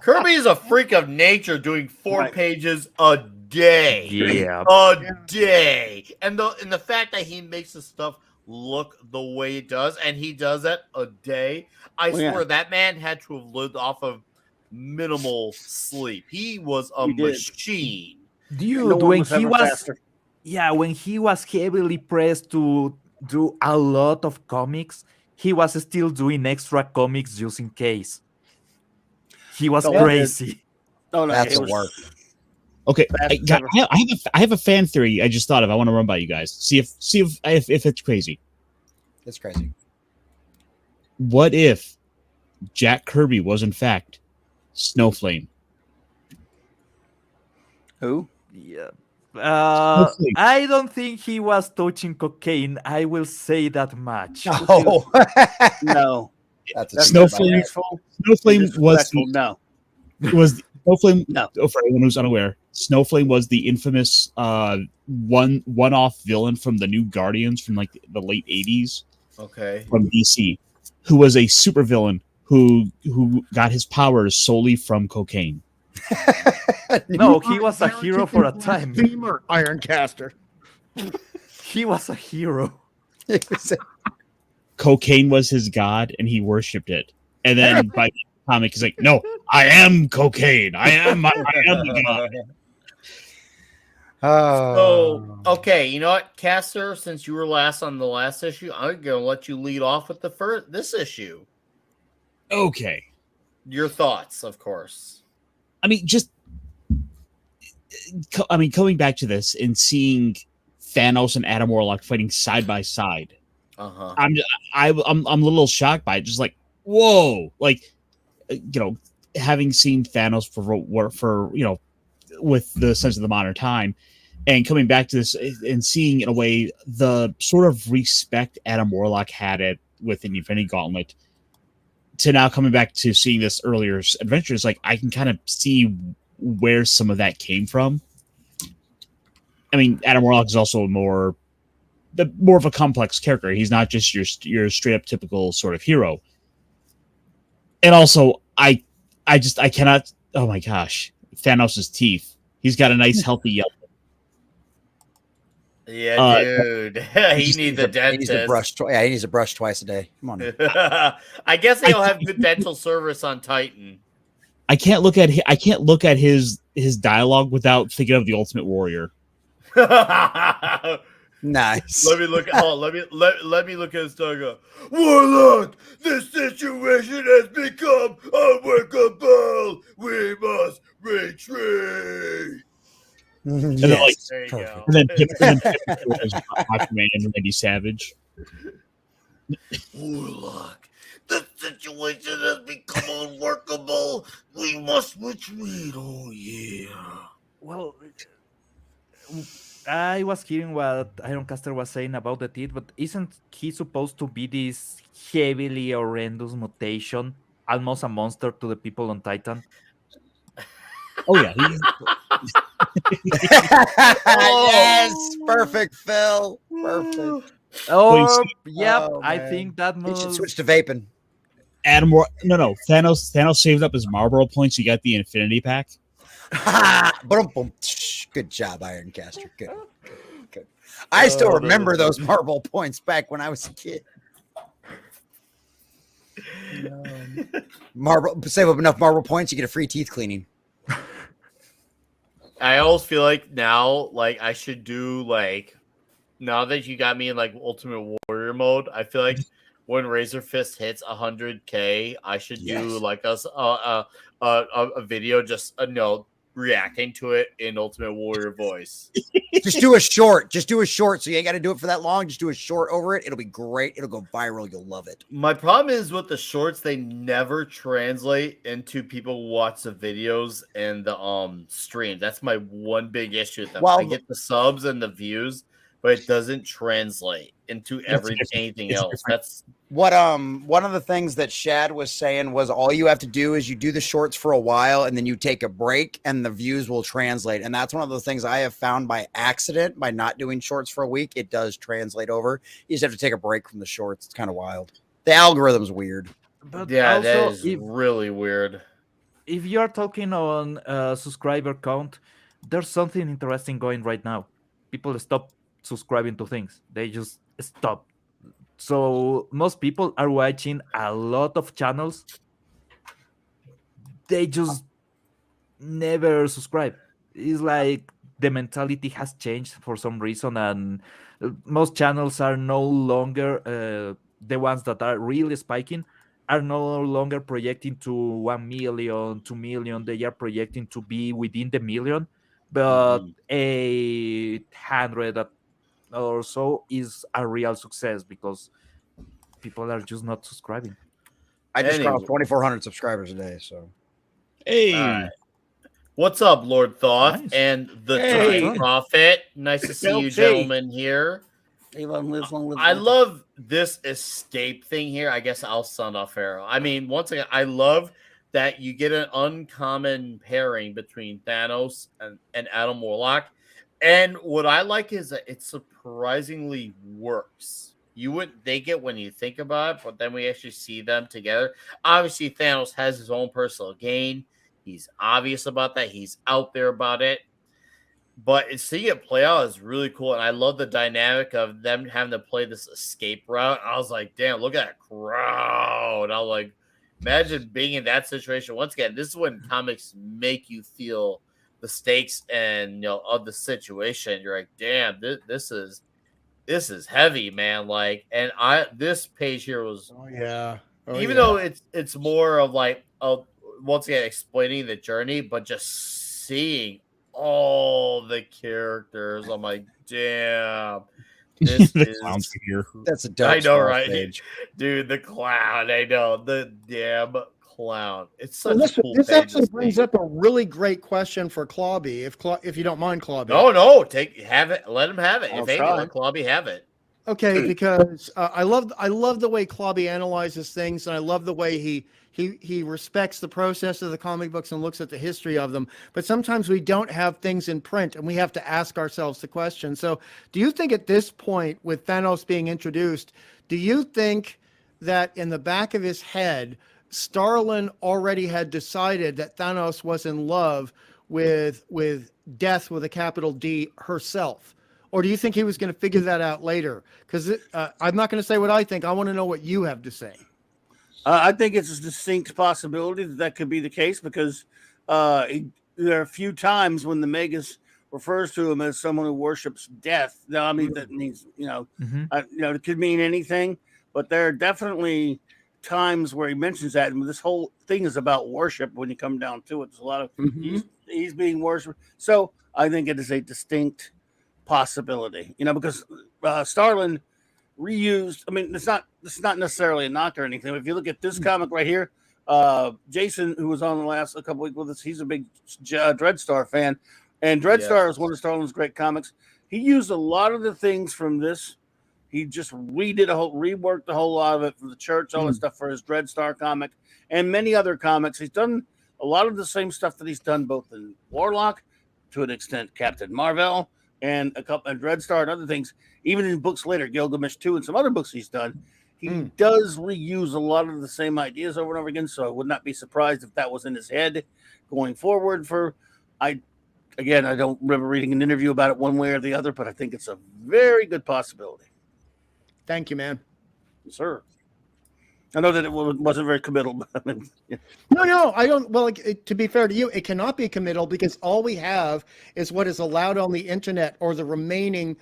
Kirby is a freak of nature doing 4 pages a day. Yeah. A day. And the fact that he makes the stuff look the way it does, and he does that a day. I swear that man had to have lived off of minimal sleep. He was a machine. Dude, when he was heavily pressed to do a lot of comics, he was still doing extra comics just in case. He was crazy. Oh, no, that's a work. Okay, I have a fan theory. I just thought of. I want to run by you guys. See if it's crazy. It's crazy. What if Jack Kirby was in fact Snowflame? Who? Yeah. I don't think he was touching cocaine. I will say that much. Oh, no. That's Snowflame. Snowflame was Snowflame. No. Oh, for anyone who's unaware, Snowflame was the infamous one-off villain from the New Guardians from like the late '80s. Okay. From DC, who was a supervillain who got his powers solely from cocaine. No, he was a hero for a time. Beamer Ironcaster. He was a hero. Cocaine was his god, and he worshipped it. And then by the comic, he's like, "No, I am cocaine. I am the god." So, okay, you know what, Caster? Since you were last on the last issue, I'm gonna let you lead off with this issue. Okay. Your thoughts, of course. I mean, coming back to this and seeing Thanos and Adam Warlock fighting side by side, Uh-huh. I'm a little shocked by it. Just like, whoa, like, having seen Thanos for with the sense of the modern time, and coming back to this and seeing in a way the sort of respect Adam Warlock had it with an Infinity Gauntlet, to now coming back to seeing this earlier adventures, like I can kind of see where some of that came from. I mean, Adam Warlock is also more of a complex character. He's not just your straight up typical sort of hero. And also, I cannot. Oh my gosh, Thanos' teeth. He's got a nice healthy yellow. Yeah, dude. He needs a He needs a dentist. brush. He needs a brush twice a day. Come on. I guess they'll have good dental service on Titan. I can't look at his dialogue without thinking of the Ultimate Warrior. Nice. Let me look. Let me look at his tongue. Warlock, this situation has become unworkable. We must retreat. And then, like, There you go. and then Aquaman and Randy Savage. Warlock, the situation has become unworkable. We must retreat. Oh yeah. Well, I was hearing what Ironcaster was saying about the teeth, but isn't he supposed to be this heavily horrendous mutation, almost a monster to the people on Titan? Oh yeah, Yes, perfect, Phil. Perfect. Oh, yep. Oh, I man. think that He moves. should switch to vaping. No. Thanos saved up his Marlboro points. You got the Infinity Pack. Boom. Good job, Ironcaster. Good. I still remember those marble points back when I was a kid. Save up enough marble points, you get a free teeth cleaning. I always feel like now, like I should do like now that you got me in like Ultimate Warrior mode. I feel like when Razor Fist hits 100K, I should do like a video just reacting to it in Ultimate Warrior voice. Just do a short. So you ain't got to do it for that long. Just do a short over it. It'll be great. It'll go viral. You'll love it. My problem is with the shorts, they never translate into people who watch the videos and the stream. That's my one big issue with them. Well, I get the subs and the views, but it doesn't translate into anything else. That's what one of the things that Shad was saying was all you have to do is you do the shorts for a while and then you take a break and the views will translate. And that's one of the things I have found by accident by not doing shorts for a week. It does translate over. You just have to take a break from the shorts. It's kind of wild. The algorithm's weird. But yeah, that also, is really weird. if you're talking on subscriber count, there's something interesting going right now. People stop subscribing to things. They just stop. So most people are watching a lot of channels. They just never subscribe. It's like the mentality has changed for some reason, and most channels are no longer the ones that are really spiking are no longer projecting to 1 million, 2 million. They are projecting to be within the million, but 800 or so is a real success because people are just not subscribing. I just crossed 2,400 subscribers a day. So, hey, all right. What's up, Lord Thoth Nice. and the Hey. Time Prophet? Nice to see you, gentlemen, here. I love this escape thing here. I guess I'll sound off Pharaoh. I mean, once again, I love that you get an uncommon pairing between Thanos and Adam Warlock. And what I like is that it surprisingly works. You wouldn't think it when you think about it, but then we actually see them together. Obviously, Thanos has his own personal gain. He's obvious about that. He's out there about it. But seeing it play out is really cool. And I love the dynamic of them having to play this escape route. I was like, damn, look at that crowd. I was like, imagine being in that situation. Once again, this is when comics make you feel the stakes and of the situation. You're like, damn, this is heavy, man. Like, and this page here was Oh yeah. even though it's more of like once again explaining the journey, but just seeing all the characters. I'm like, damn, this The is clown's here. That's a dope. I know, splash right? page. Dude, the clown. I know the damn clown. It's such Well, a cool this page. actually brings up a really great question for Clawby, if you don't mind, Clawby. No, have it. Let him have it. I'll If any, try. let Klobby have it. Okay, because I love the way Clawby analyzes things, and I love the way he respects the process of the comic books and looks at the history of them. But sometimes we don't have things in print, and we have to ask ourselves the question. So, do you think at this point, with Thanos being introduced, do you think that in the back of his head, Starlin already had decided that Thanos was in love with Death with a capital D herself? Or do you think he was going to figure that out later? Because I'm not going to say what I think. I want to know what you have to say. I think it's a distinct possibility that could be the case because there are a few times when the Magus refers to him as someone who worships death. Now, I mean, that means, it could mean anything, but there are definitely times where he mentions that. And this whole thing is about worship when you come down to it. There's a lot of, he's being worshipped. So I think it is a distinct possibility, because Starlin reused. I mean, it's not necessarily a knock or anything. But if you look at this comic right here, Jason, who was on the last a couple weeks with us, he's a big Dreadstar fan, and Dreadstar is one of Starlin's great comics. He used a lot of the things from this. He just reworked the whole lot of it for the church, all that stuff for his Dreadstar comic, and many other comics. He's done a lot of the same stuff that he's done both in Warlock, to an extent, Captain Marvel, and a couple of Dreadstar and other things. Even in books later, Gilgamesh 2 and some other books he's done, he does reuse a lot of the same ideas over and over again. So I would not be surprised if that was in his head going forward. I don't remember reading an interview about it one way or the other, but I think it's a very good possibility. Thank you, man. Yes, sir. I know that it wasn't very committal, but I mean, yeah. No, I don't. Well, to be fair to you, it cannot be committal because all we have is what is allowed on the internet or the remaining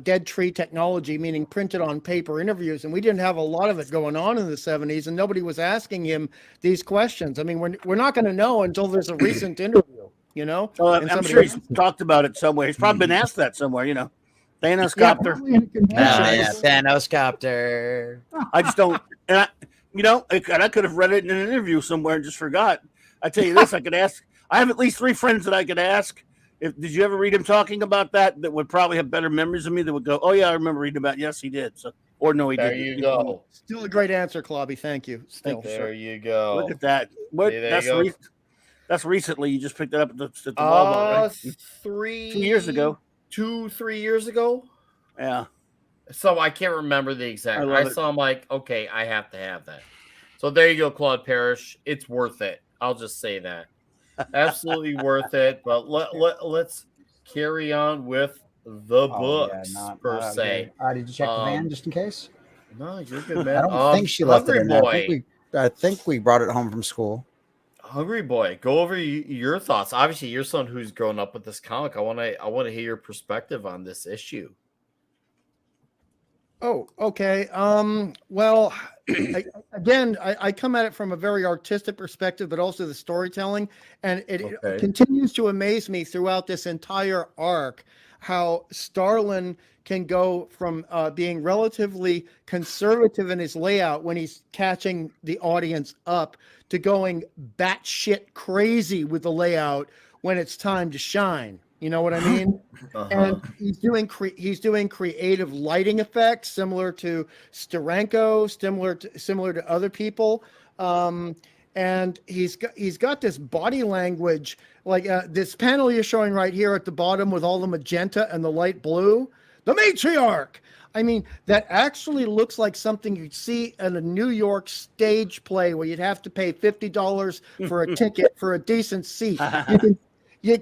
dead tree technology, meaning printed on paper interviews. And we didn't have a lot of it going on in the 70s, and nobody was asking him these questions. I mean, we're not going to know until there's a recent interview, I'm sure he's talked about it somewhere. He's probably been asked that somewhere, Thanos copter. Thanos copter. I just don't, and I could have read it in an interview somewhere and just forgot. I tell you this, I could ask. I have at least 3 friends that I could ask. Did you ever read him talking about that? That would probably have better memories of me. That would go, oh yeah, I remember reading about it. Yes, he did. So, or no, he didn't. There you go. Still a great answer, Clawby. Thank you. Still. There you go. Look at that. That's recently. You just picked it up at the Walmart, right? 2 years ago. 3 years ago. Yeah. So I can't remember the exact. I saw him like, okay, I have to have that. So there you go, Claude Parrish. It's worth it. I'll just say that. Absolutely worth it. But let's carry on with the books per se. Did you check the van just in case? No, you're good, man. I don't think she left it in there. Boy. I think we brought it home from school. Hungry Boy, go over your thoughts. Obviously, you're someone who's grown up with this comic. I want to hear your perspective on this issue. Oh, okay. Well, I come at it from a very artistic perspective, but also the storytelling, and it continues to amaze me throughout this entire arc how Starlin can go from being relatively conservative in his layout when he's catching the audience up to going batshit crazy with the layout when it's time to shine. You know what I mean? And he's doing creative lighting effects similar to Steranko, similar to other people. And he's got this body language, like this panel you're showing right here at the bottom with all the magenta and the light blue, the matriarch. I mean, that actually looks like something you'd see in a New York stage play where you'd have to pay $50 for a ticket for a decent seat.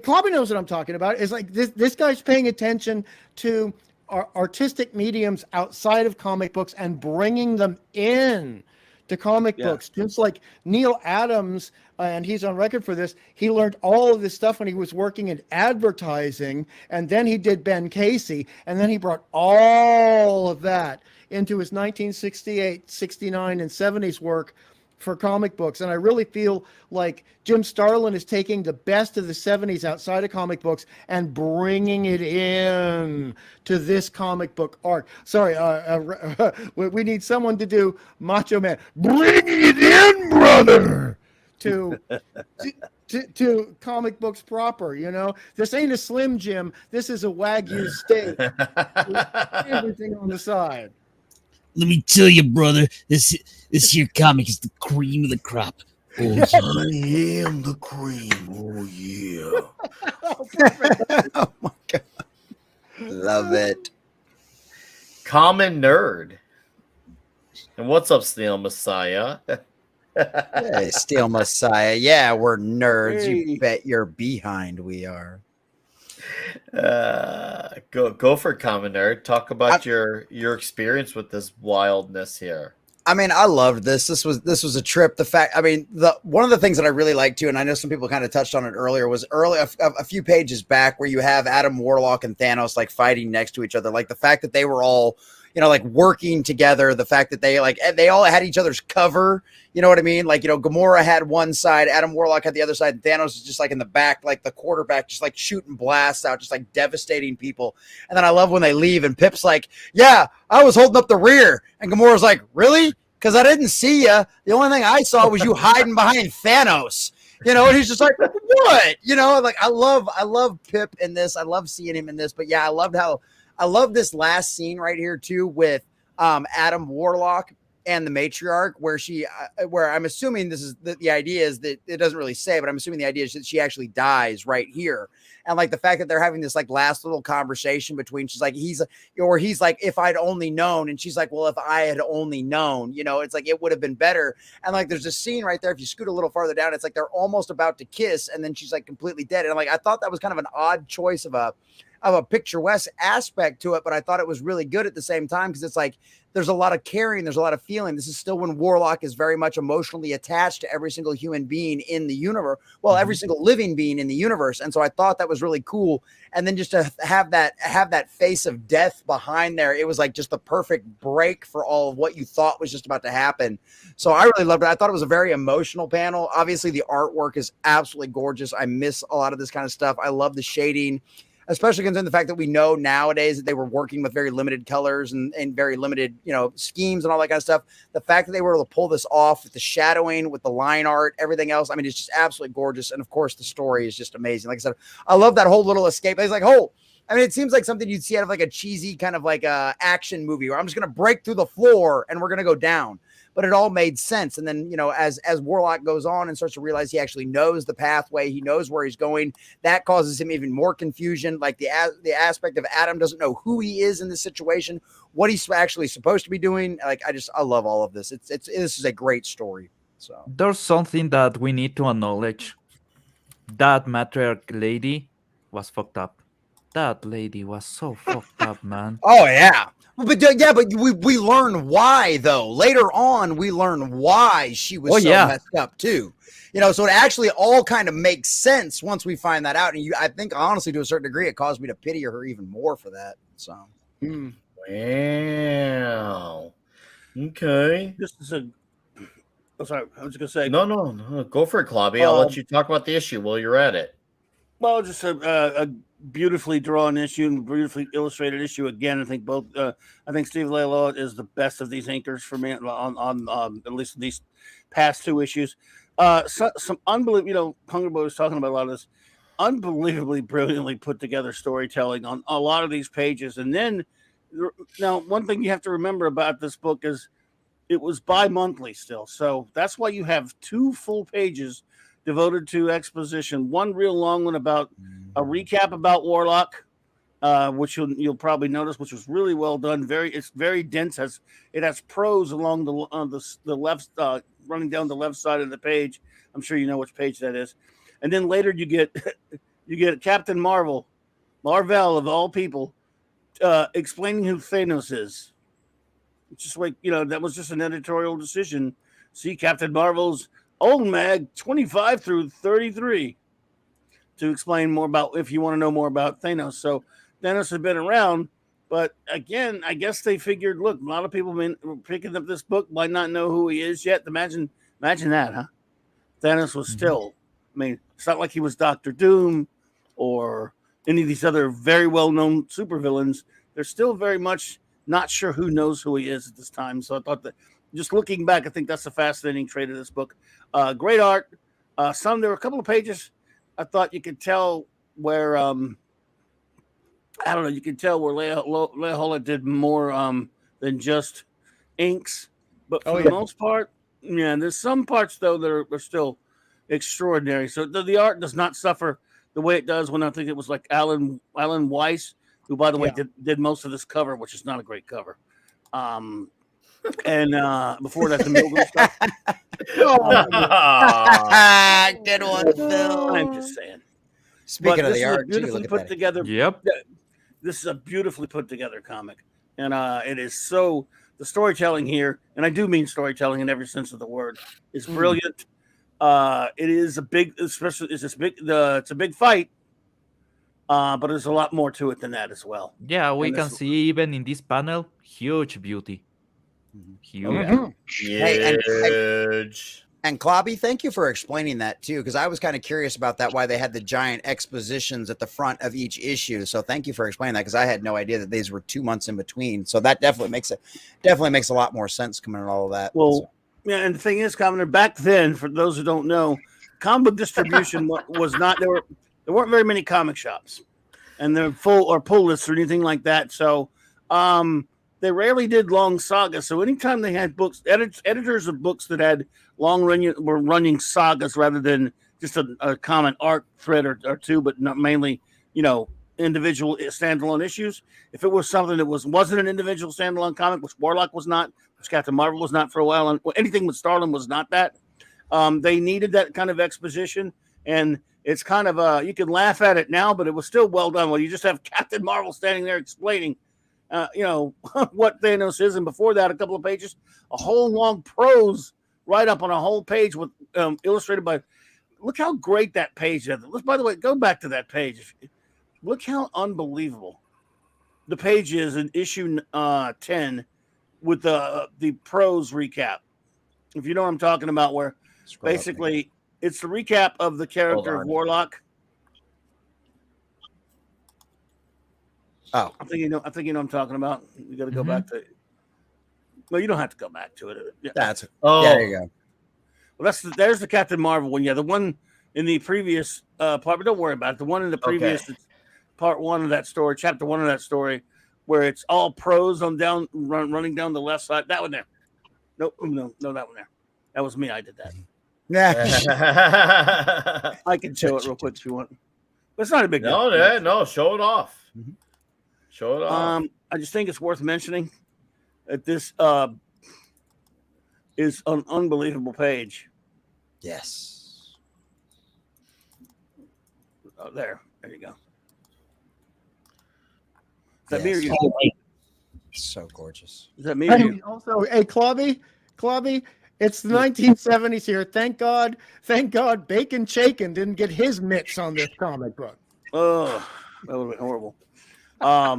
Clauby knows what I'm talking about. It's like this guy's paying attention to artistic mediums outside of comic books and bringing them in to comic books. Just like Neil Adams, and he's on record for this, he learned all of this stuff when he was working in advertising, and then he did Ben Casey, and then he brought all of that into his 1968, 69, and 70s work for comic books. And I really feel like Jim Starlin is taking the best of the 70s outside of comic books and bringing it in to this comic book arc. Sorry, we need someone to do Macho Man. Bring it in, brother, to comic books proper. You know, this ain't a Slim Jim. This is a Wagyu steak with everything on the side. Let me tell you, brother, this here comic is the cream of the crop. Oh, yeah. I am the cream. Oh yeah. Oh my god, love it. Common nerd. And what's up, Snail Messiah? Hey, Steel Messiah. Yeah, we're nerds. Hey. You bet your behind we are. Go for Common Nerd. Talk about your experience with this wildness here. I mean, I loved this. This was a trip. One of the things that I really liked too, and I know some people kind of touched on it earlier, was a few pages back where you have Adam Warlock and Thanos like fighting next to each other. Like the fact that they were all, you know, like working together, the fact that they all had each other's cover, you know what I mean? Like, you know, Gamora had one side, Adam Warlock had the other side, and Thanos is just like in the back, like the quarterback, just like shooting blasts out, just like devastating people. And then I love when they leave and Pip's like, yeah, I was holding up the rear. And Gamora's like, really? Because I didn't see you. The only thing I saw was you hiding behind Thanos. You know, and he's just like, what? You know, like I love Pip in this. I love seeing him in this. But yeah, I love this last scene right here too with Adam Warlock and the matriarch, where I'm assuming this is the idea is that it doesn't really say, but I'm assuming the idea is that she actually dies right here. And like the fact that they're having this like last little conversation between, she's like, he's like, if I'd only known. And she's like, well, if I had only known, you know, it's like, it would have been better. And like, there's a scene right there. If you scoot a little farther down, it's like, they're almost about to kiss. And then she's like completely dead. And like, I thought that was kind of an odd choice of a picturesque aspect to it, but I thought it was really good at the same time. Cause it's like, there's a lot of caring. There's a lot of feeling. This is still when Warlock is very much emotionally attached to every single human being in the universe. Well, every single living being in the universe. And so I thought that was really cool. And then just to have that face of death behind there, it was like just the perfect break for all of what you thought was just about to happen. So I really loved it. I thought it was a very emotional panel. Obviously the artwork is absolutely gorgeous. I miss a lot of this kind of stuff. I love the shading, especially considering the fact that we know nowadays that they were working with very limited colors and very limited, you know, schemes and all that kind of stuff. The fact that they were able to pull this off with the shadowing, with the line art, everything else. I mean, it's just absolutely gorgeous. And of course the story is just amazing. Like I said, I love that whole little escape. It's like, it seems like something you'd see out of like a cheesy kind of like a action movie where I'm just going to break through the floor and we're going to go down. But it all made sense. And then, you know, as Warlock goes on and starts to realize he actually knows the pathway, he knows where he's going, that causes him even more confusion. Like the aspect of Adam doesn't know who he is in this situation, what he's actually supposed to be doing. Like, I love all of this. This is a great story. So There's something that we need to acknowledge. That matriarch lady was fucked up. That lady was so fucked up, man. Oh yeah. But we learn why though. Later on, we learn why she was messed up too. You know, so it actually all kind of makes sense once we find that out. And I think honestly, to a certain degree, it caused me to pity her even more for that. So, wow, okay. This is sorry, I was going to say. No, go for it, Clobby. I'll let you talk about the issue while you're at it. Well, just a beautifully drawn issue and beautifully illustrated issue. Again, I think Steve Leiloa is the best of these inkers for me on at least these past two issues. Some unbelievable, you know, Hunger Boy was talking about a lot of this unbelievably brilliantly put together storytelling on a lot of these pages. And then now one thing you have to remember about this book is it was bi-monthly still. So that's why you have 2 full pages devoted to exposition, one real long one about a recap about Warlock, which you'll probably notice, which was really well done. It's very dense. It has prose along the left, running down the left side of the page. I'm sure you know which page that is. And then later you get Captain Marvel of all people, explaining who Thanos is. It's just like, you know, that was just an editorial decision. See Captain Marvel's Old Mag 25 through 33 to explain more about, if you want to know more about Thanos. So Thanos has been around, but again, I guess they figured, look, a lot of people picking up this book might not know who he is yet. Imagine Imagine that, huh? Thanos was still, I mean, it's not like he was Doctor Doom or any of these other very well-known supervillains. They're still very much not sure who knows who he is at this time. So I thought that, just looking back, I think that's a fascinating trait of this book. Great art. There were a couple of pages I thought you could tell where, I don't know, you could tell where Leah Holla did more than just inks. But for the most part, yeah, there's some parts, though, that are still extraordinary. So the art does not suffer the way it does when I think it was like Alan Weiss, who, by the way, did most of this cover, which is not a great cover. And before that, the Milgram stuff. Good one, Phil. I'm just saying. Speaking of the art, beautifully put together. Yep. This is a beautifully put together comic, and it is so. The storytelling here, and I do mean storytelling in every sense of the word, is brilliant. It is a big, especially it's a big fight, but there's a lot more to it than that as well. Yeah, we can see even in this panel, huge beauty. Huge. Huge. And Clobby, thank you for explaining that too, because I was kind of curious about that, why they had the giant expositions at the front of each issue. So thank you for explaining that, because I had no idea that these were 2 months in between. So that definitely makes a lot more sense coming in all of that. Well, yeah, and the thing is, Commoner, back then, for those who don't know, comic book distribution was not there weren't very many comic shops, and they're full or pull lists or anything like that. So they rarely did long sagas. So anytime they had books, editors of books that had were running sagas rather than just a common arc thread or two, but not mainly, individual standalone issues. If it was something that wasn't an individual standalone comic, which Warlock was not, which Captain Marvel was not for a while, and anything with Starlin was not that, they needed that kind of exposition. And it's kind of you can laugh at it now, but it was still well done. Well, you just have Captain Marvel standing there explaining what Thanos is, and before that, a couple of pages, a whole long prose right up on a whole page with illustrated by. Look how great that page is. By the way, go back to that page. Look how unbelievable the page is in issue 10 with the prose recap. If you know what I'm talking about, where basically it's the recap of the character of Warlock. Oh, I think you know what I'm talking about. You got to go back to. Well, you don't have to go back to it. Yeah. yeah, there you go. Well, there's the Captain Marvel one. Yeah, the one in the previous part, but don't worry about it. The one in the previous part one of that story, chapter one of that story, where it's all prose on running down the left side. That one there. Nope, no, that one there. That was me. I did that. Yeah. I can show it real quick if you want. But it's not a big deal. No, show it off. Show it off. I just think it's worth mentioning that this is an unbelievable page. Yes. Oh, there you go. Is that Yes. me or you? So gorgeous. Is that me or Hey, you? also, hey, Clubby, it's the 1970s here. Thank God, Bacon Chaikin didn't get his mitts on this comic book. Oh, that would have been horrible. I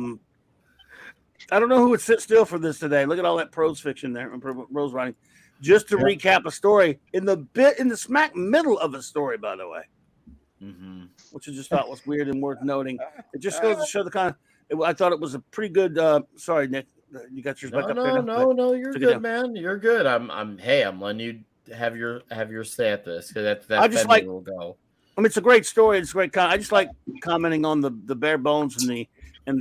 don't know who would sit still for this today. Look at all that prose fiction there, prose writing. Just to recap a story in the smack middle of a story, by the way, which I just thought was weird and worth noting. It just goes to show the kind of. I thought it was a pretty good. Sorry, Nick, you got yours back up there. No, you're good, man. You're good. I'm letting you have your say at this, because that I just will go. I mean, it's a great story. It's a great. I just like commenting on the bare bones and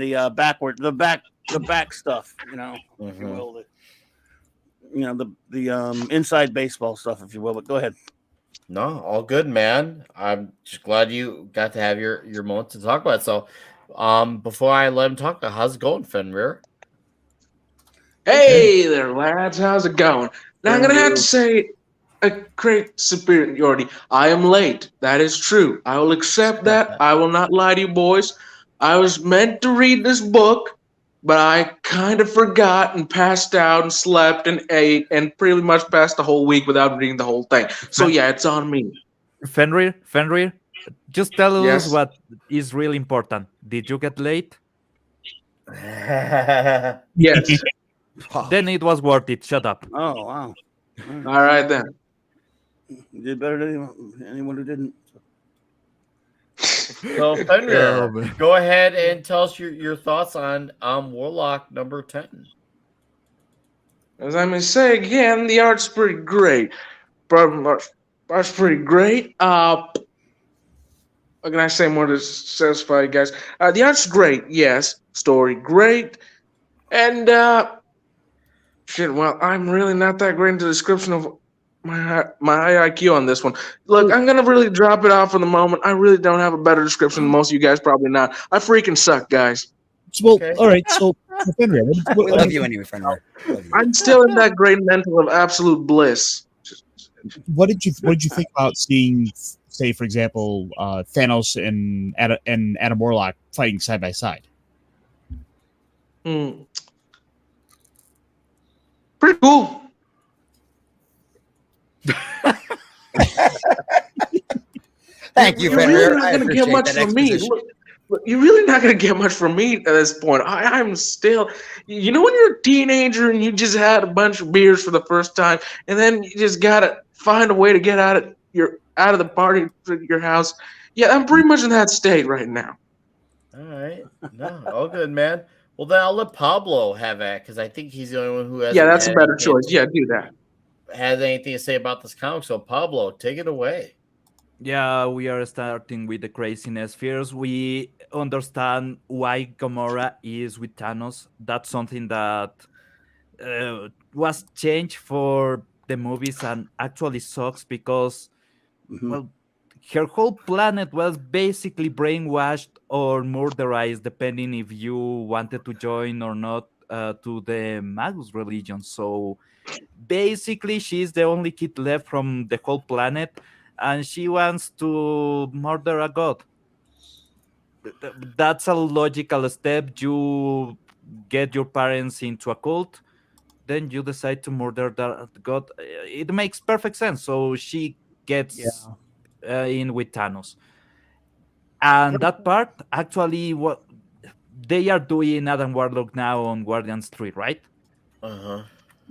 the back stuff. If you will, the inside baseball stuff, if you will. But go ahead. No, all good, man. I'm just glad you got to have your moment to talk about it. So, before I let him talk, how's it going, Fenrir? Hey there, lads. How's it going? Now, I'm going to have to say a great superiority. I am late. That is true. I will accept that. I will not lie to you, boys. I was meant to read this book, but I kind of forgot and passed out and slept and ate and pretty much passed the whole week without reading the whole thing. So, yeah, it's on me. Fenrir, just tell Yes? us what is really important. Did you get late? Yes. Then it was worth it. Shut up. Oh wow! All right, then. You did better than anyone who didn't. So Fenrir, man. go ahead and tell us your thoughts on Warlock number 10. As I may say again, the art's pretty great. Art's pretty great. What can I say more to satisfy you guys? The art's great, yes. Story great, and shit. Well, I'm really not that great into the description of my high IQ on this one. Look, I'm gonna really drop it off for the moment. I really don't have a better description than most of you guys. Probably not. I freaking suck, guys. Well, Okay. all right. So, Fenrir, We love you anyway, Fenrir. Love you. I'm still in that great mental of absolute bliss. what did you think about seeing, say, for example, Thanos and Adam Warlock fighting side by side? Hmm. Pretty cool. Thank you, You're Fenrir. really not I gonna get appreciate much that from me. exposition. Look, you're really not gonna get much from me at this point. I'm still, you know, when you're a teenager and you just had a bunch of beers for the first time, and then you just gotta find a way to get out of the party to your house. Yeah, I'm pretty much in that state right now. All right. No, all good, man. Well, then I'll let Pablo have that because I think he's the only one who hasn't Yeah, that's a had better anything- choice. Yeah, do that. has anything to say about this comic. So, Pablo, take it away. Yeah, we are starting with the craziness. First, we understand why Gamora is with Thanos. That's something that was changed for the movies and actually sucks because, Mhm. well, her whole planet was basically brainwashed or murderized, depending if you wanted to join or not to the Magus religion. So basically, she's the only kid left from the whole planet, and she wants to murder a god. That's a logical step. You get your parents into a cult, then you decide to murder that god. It makes perfect sense. So she gets in with Thanos. And that part, actually, what they are doing Adam Warlock now on Guardians 3, right? Uh-huh.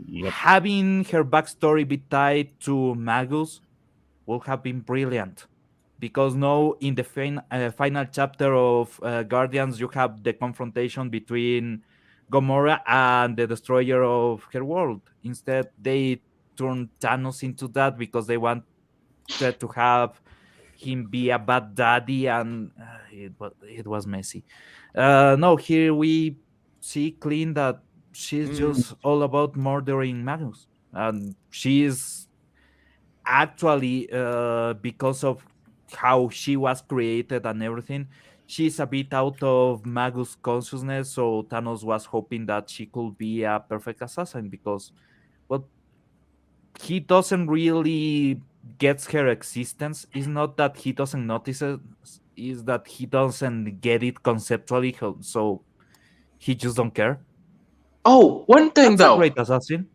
Yep. Having her backstory be tied to Magus would have been brilliant. Because now, in the final chapter of Guardians, you have the confrontation between Gamora and the destroyer of her world. Instead, they turn Thanos into that because they wanted to have him be a bad daddy, and it was messy. No, here we see clean that she's just all about murdering Magnus, and she's actually because of how she was created and everything, she's a bit out of Magus consciousness. So Thanos was hoping that she could be a perfect assassin because, well, he doesn't really gets her existence. It's not that he doesn't notice it, is that he doesn't get it conceptually, so he just don't care. Oh, one thing That's a though. great assassin.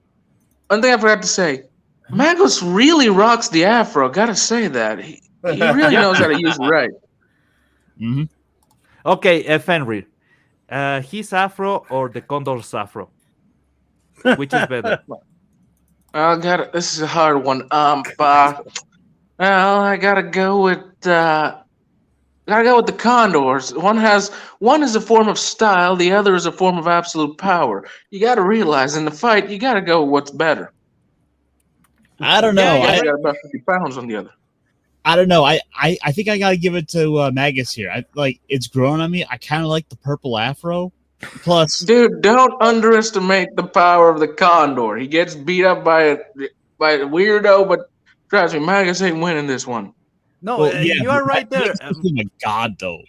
One thing I forgot to say. Magus really rocks the afro. Gotta say that. He really Yeah. knows how to use it right. Mm-hmm. Okay, Fenrir, his afro or the Condor's afro, which is better? I got it. This is a hard one. Well, I gotta go with the condors. One is a form of style, the other is a form of absolute power. You gotta realize in the fight, you gotta go with what's better. I don't Yeah, know. you're You right. got about 50 pounds on the other. I don't know. I think I gotta give it to Magus here. It's growing on me. I kind of like the purple afro. Plus, Dude, don't underestimate the power of the condor. He gets beat up by a weirdo, but trust me, Magus ain't winning this one. No, well, yeah, you are right there. Magus is a god though.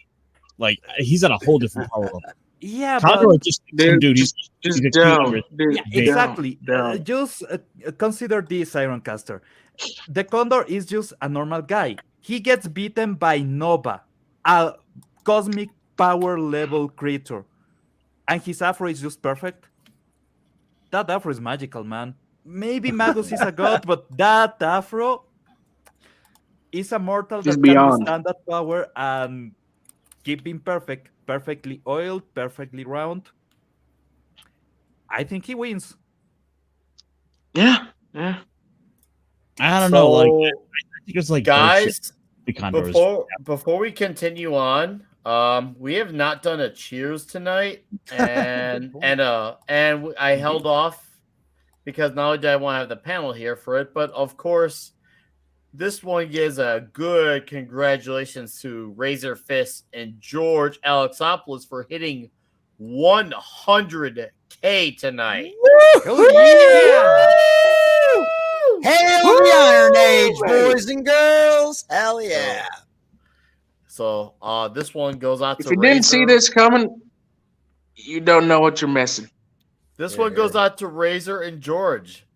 Like he's at a whole different power level. Yeah, Condor but is just some dude. Just He's a down. teenager. Dude, yeah, They- exactly. down. Just consider this, Ironcaster. The Condor is just a normal guy. He gets beaten by Nova, a cosmic power level creature, and his afro is just perfect. That afro is magical, man. Maybe Magus is a god, but that afro is a mortal Just that can beyond. withstand that power and keep being perfect, perfectly oiled, perfectly round. I think he wins. Yeah, yeah. I don't know. Like, So, I think it's like guys, the Condor is. before we continue on, we have not done a cheers tonight, and I held off because not only did I want to have the panel here for it, but of course, this one gives a good congratulations to Razor and George Alexopoulos for hitting 100K tonight. Yeah! Hail the Iron Age, boys and girls! Hell yeah! So this one goes out If to you didn't see Razor. this coming, you don't know what you're missing. This one goes out to Razor and George.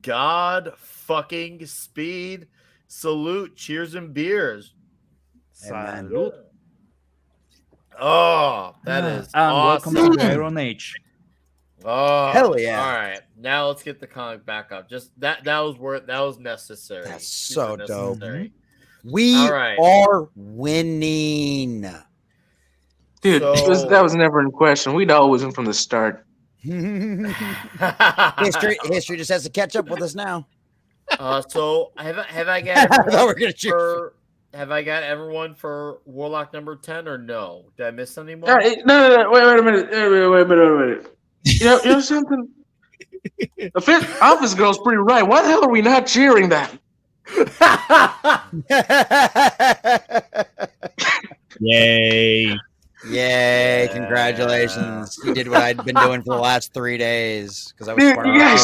God fucking speed. Salute, cheers, and beers. Amen. Salute. Oh, that is And awesome. welcome to the Iron Age. Oh, Hell yeah. All right. Now let's get the comic back up. Just that was necessary. That's Super so dope. necessary. We All right. are winning. Dude, So- that was never in question. We'd always win from the start. history just has to catch up with us now. So have I I got thought we were everyone gonna cheer. for have I got everyone for Warlock number 10 or no? Did I miss anyone? No. Wait a minute. Wait a minute. You know something? The office girl's pretty right. Why the hell are we not cheering that? Yay! Yay! Congratulations! You did what I'd been doing for the last 3 days because I was. Dude, you guys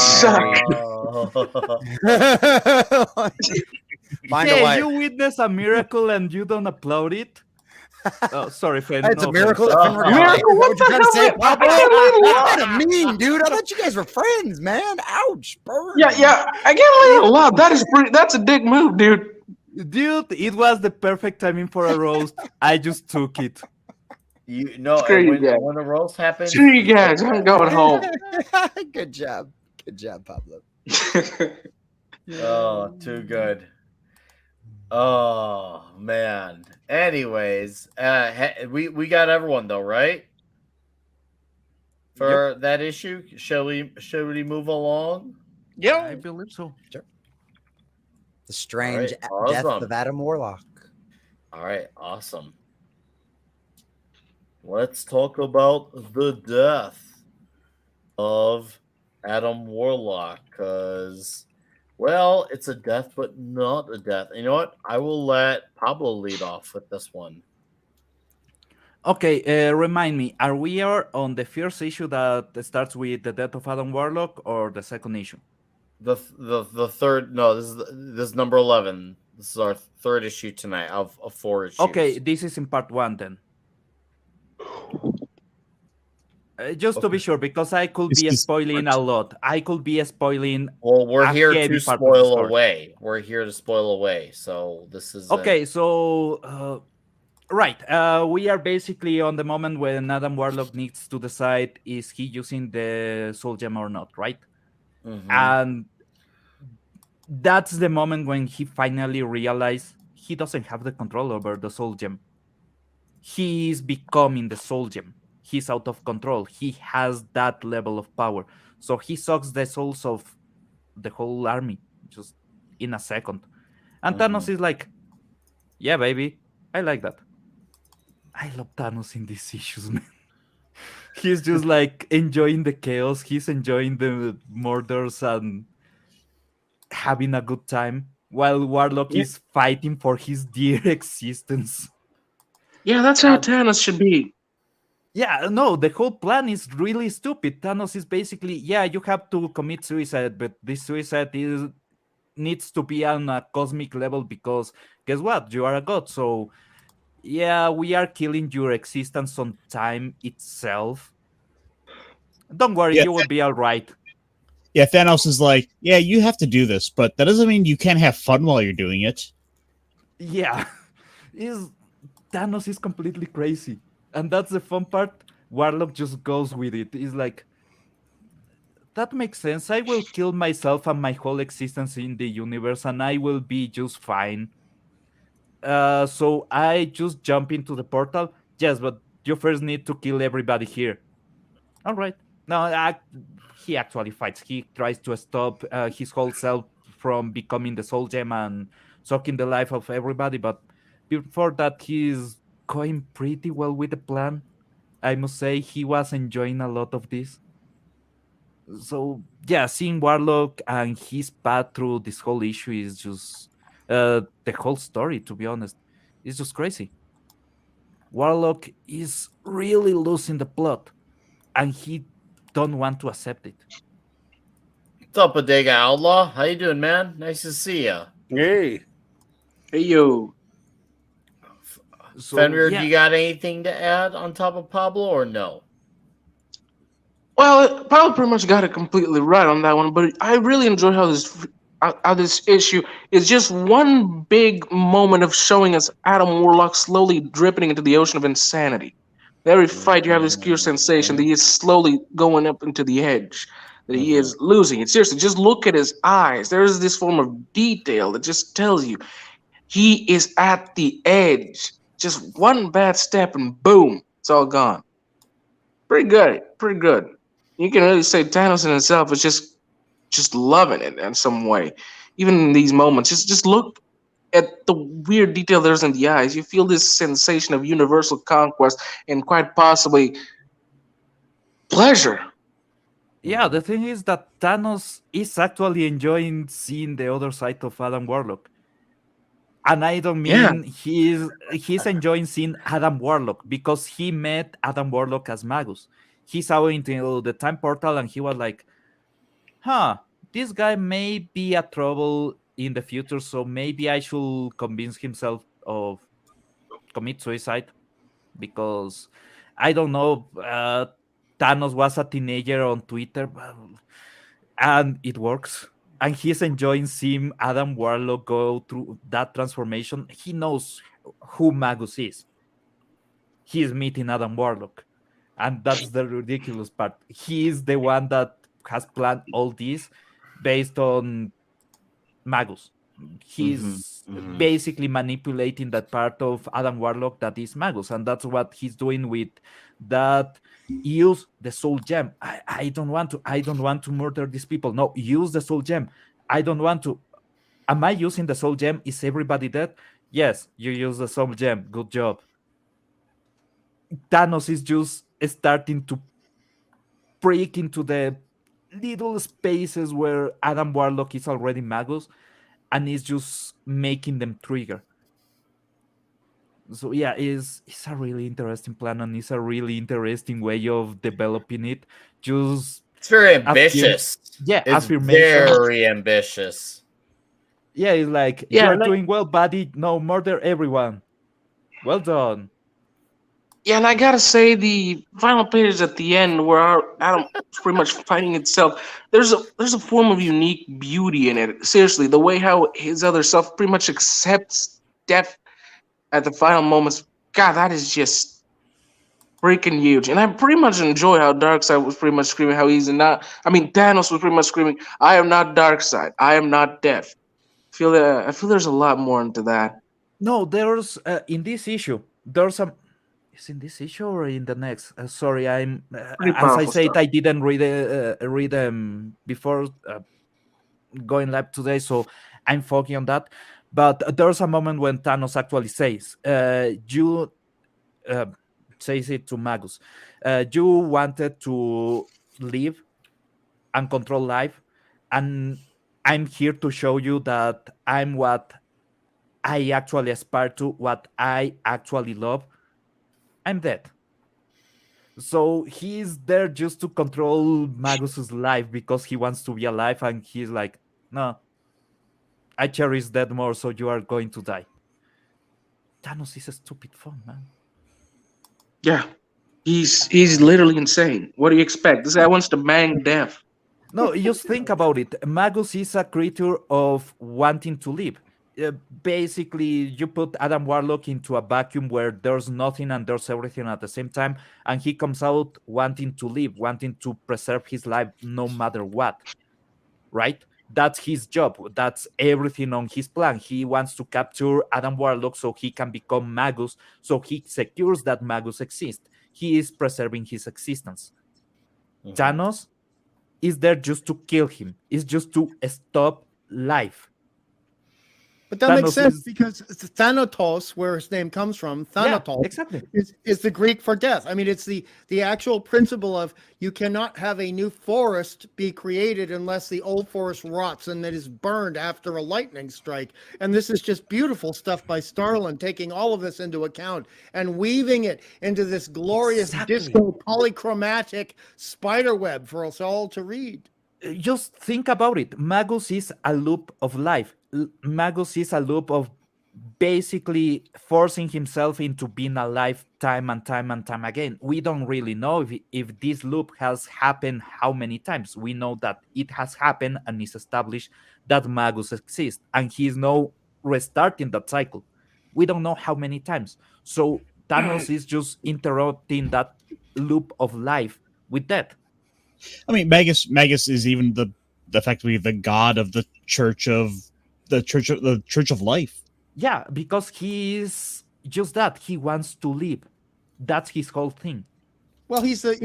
Oh. Find a Hey, way. you witness a miracle and you don't applaud it? Oh, sorry, Fen. It's no a miracle. offense. That Finn Miracle? Is that what you're trying to say, Pablo? What What a mean dude! I thought you guys were friends, man. Ouch! Burn. Yeah. I can't let it alone. That's a dick move, dude. Dude, it was the perfect timing for a roast. I just took it. You know, Screw you guys. when the roast happens, Screw you guys. I'm going home. Good job, Pablo. oh, too good. Oh man. Anyways, we got everyone though, right? For that issue, shall we move along? I believe so. The strange All right, death awesome. of Adam Warlock. All right, awesome. Let's talk about the death of Adam Warlock, because, well, it's a death, but not a death. You know what? I will let Pablo lead off with this one. Okay, remind me, are we on the first issue that starts with the death of Adam Warlock or the second issue? The third. No, this is number 11. This is our third issue tonight of 4 issues. Okay, this is in part 1 then. Just to be sure, because I could be spoiling a lot. I could be spoiling. Well, we're a here heavy to part of the spoil story. away. We're here to spoil away. So this is Okay, so right, we are basically on the moment when Adam Warlock needs to decide is he using the soul gem or not, right? And that's the moment when he finally realized he doesn't have the control over the soul gem. He is becoming the soul gem. He's out of control. He has that level of power. So he sucks the souls of the whole army just in a second. And Thanos is like, yeah, baby, I like that. I love Thanos in these issues, man. He's just like enjoying the chaos. He's enjoying the murders and having a good time while Warlock is fighting for his dear existence. Yeah, that's how Thanos should be. Yeah, no, the whole plan is really stupid. Thanos is basically, yeah, you have to commit suicide, but this suicide needs to be on a cosmic level because guess what? You are a god. So, yeah, we are killing your existence on time itself. Don't worry, Yeah, you will be all right. Yeah, Thanos is like, yeah, you have to do this, but that doesn't mean you can't have fun while you're doing it. Yeah, Thanos is completely crazy. And that's the fun part. Warlock just goes with it. He's like, that makes sense. I will kill myself and my whole existence in the universe, and I will be just fine. So I just jump into the portal. Yes, but you first need to kill everybody here. All right. No, he actually fights. He tries to stop his whole self from becoming the soul gem and sucking the life of everybody. But before that, he's going pretty well with the plan. I must say he was enjoying a lot of this. So yeah, seeing Warlock and his path through this whole issue is just the whole story. To be honest, it's just crazy. Warlock is really losing the plot, and he don't want to accept it. What's up, Bodega Outlaw? How you doing, man? Nice to see you. Hey, Hey yo. So Fenrir, do yeah, you got anything to add on top of Pablo or no? Well, Pablo pretty much got it completely right on that one, but I really enjoy how this issue is just one big moment of showing us Adam Warlock slowly dripping into the ocean of insanity. Every fight, you have this clear sensation that he is slowly going up into the edge, that he is losing it. Seriously, just look at his eyes. There is this form of detail that just tells you he is at the edge. Just one bad step and boom, it's all gone. Pretty good, pretty good. You can really say Thanos in himself is just loving it in some way. Even in these moments, just look at the weird detail there's in the eyes. You feel this sensation of universal conquest and quite possibly pleasure. yeah. The thing is that Thanos is actually enjoying seeing the other side of Adam Warlock. And I don't Yeah. mean he's enjoying seeing Adam Warlock because he met Adam Warlock as Magus. He saw into the time portal and he was like, huh, this guy may be a trouble in the future, so maybe I should convince himself of commit suicide because I don't know. Thanos was a teenager on Twitter, and it works. And he's enjoying seeing Adam Warlock go through that transformation. He knows who Magus is. He's meeting Adam Warlock. And that's the ridiculous part. He is the one that has planned all this based on Magus. He's basically manipulating that part of Adam Warlock that is Magus, and that's what he's doing with that. Use the soul gem. I don't want to. I don't want to murder these people. No, use the soul gem. I don't want to. Am I using the soul gem? Is everybody dead? Yes, you use the soul gem. Good job. Thanos is just starting to break into the little spaces where Adam Warlock is already Magus, and is just making them trigger. So yeah, it's a really interesting plan, and it's a really interesting way of developing it. Just It's very affirm- ambitious. yeah, It's affirmation. very ambitious. Yeah, it's like Yeah, you're and I- doing well, buddy. No, murder everyone. Well done. Yeah, and I gotta say, the final pages at the end, where our Adam is pretty much fighting itself, there's a form of unique beauty in it. Seriously, the way how his other self pretty much accepts death at the final moments. God, that is just freaking huge. And I pretty much enjoy how Darkseid was pretty much screaming how he's not. I mean, Thanos was pretty much screaming, "I am not Darkseid. I am not death." I feel there's a lot more into that. No, there's in this issue. There's some. Is in this issue or in the next? Sorry, I'm Pretty as I powerful said, stuff. I didn't read them before going live today, so I'm foggy on that. But there's a moment when Thanos actually says, "You," uh, says it to Magus. You wanted to live and control life, and I'm here to show you that I'm what I actually aspire to, what I actually love. I'm dead. So he's there just to control Magus's life because he wants to be alive, and he's like, no, I cherish that more, so you are going to die. Thanos is a stupid fun, man. Yeah, he's literally insane. What do you expect? This guy wants to bang death. No, just think about it. Magus is a creature of wanting to live. Basically, you put Adam Warlock into a vacuum where there's nothing and there's everything at the same time, and he comes out wanting to live, wanting to preserve his life no matter what, right? That's his job. That's everything on his plan. He wants to capture Adam Warlock so he can become Magus, so he secures that Magus exists. He is preserving his existence. Thanos is there just to kill him. Is just to stop life. But that makes Thanos sense is- because it's Thanatos, where his name comes from, Yeah, Thanatos, exactly. is the Greek for death. I mean, it's the actual principle of you cannot have a new forest be created unless the old forest rots and it is burned after a lightning strike. And this is just beautiful stuff by Starlin, taking all of this into account and weaving it into this glorious Exactly. disco polychromatic spider web for us all to read. Just think about it. Magus is a loop of life. Magus is a loop of basically forcing himself into being alive time and time and time again. We don't really know if this loop has happened how many times. We know that it has happened and it's established that Magus exists, and he's now restarting that cycle. We don't know how many times. So Thanos is just interrupting that loop of life with death. I mean, Magus is even the effectively the god of the church of life. Yeah, because he is just that. He wants to live. That's his whole thing. Well, he's the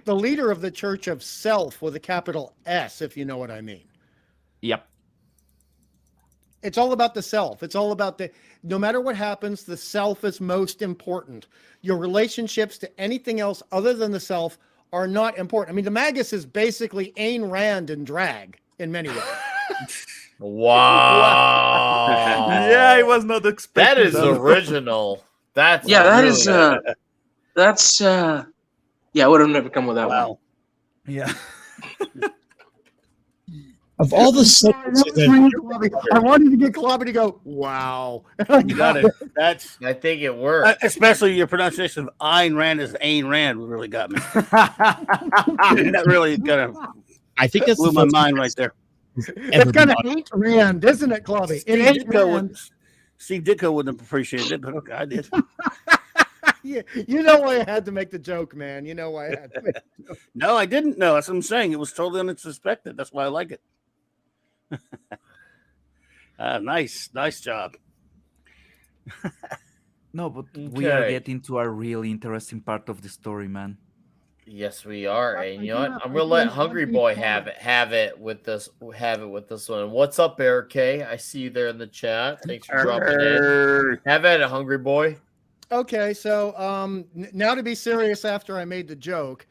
leader of the Church of Self with a capital S, if you know what I mean. Yep. It's all about the self. It's all about no matter what happens, the self is most important. Your relationships to anything else other than the self are not important. I mean, the Magus is basically Ayn Rand in drag in many ways. Wow. Yeah, I was not expecting That is original. That's Yeah, that really is that's yeah, I would have never come with that one. Wow. Yeah. Of all the I wanted to get Kalabby to go, wow. You got it. That's I think it worked. especially your pronunciation of Ayn Rand as Ayn Rand really got me. That really kind of I think that's blew the my first mind right there. It's kind of ain't Rand, isn't it, Kalabby? It ain't Rand. Steve Ditko wouldn't have appreciated it, but okay, I did. Yeah, you know why I had to make the joke, man. You know why I had to make No, I didn't know. That's what I'm saying. It was totally unsuspected. That's why I like it. Nice job. No, but we are Okay. getting to a really interesting part of the story, man. Yes, we are. And you know what? I'm I gonna let do Hungry have Boy these have it with this one. What's up, Eric K? I see you there in the chat. Thanks for dropping in. Have at it, Hungry Boy. Okay, so now to be serious after I made the joke.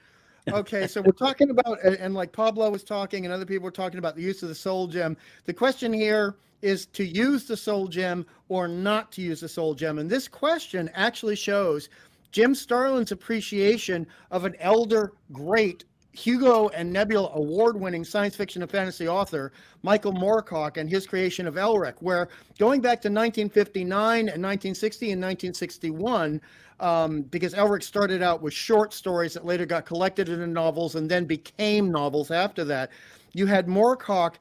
Okay, so we're talking about, and like Pablo was talking and other people were talking about the use of the soul gem. The question here is to use the soul gem or not to use the soul gem. And this question actually shows Jim Starlin's appreciation of an elder great Hugo and Nebula award-winning science fiction and fantasy author, Michael Moorcock, and his creation of Elric, where going back to 1959 and 1960 and 1961, because Elric started out with short stories that later got collected into novels and then became novels after that. You had Moorcock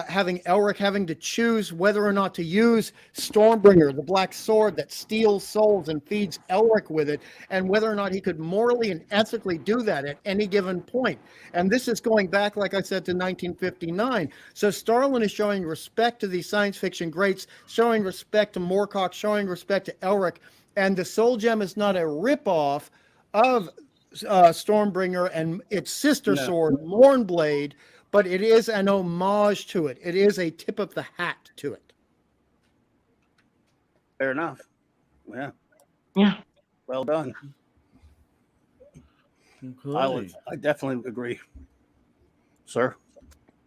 having Elric having to choose whether or not to use Stormbringer, the black sword that steals souls and feeds Elric with it, and whether or not he could morally and ethically do that at any given point. And this is going back, like I said, to 1959. So Starlin is showing respect to these science fiction greats, showing respect to Moorcock, showing respect to Elric, and the Soul Gem is not a ripoff of Stormbringer and its sister sword, Mournblade, but it is an homage to it. It is a tip of the hat to it. Fair enough. Yeah. Yeah. Well done. I definitely agree, sir.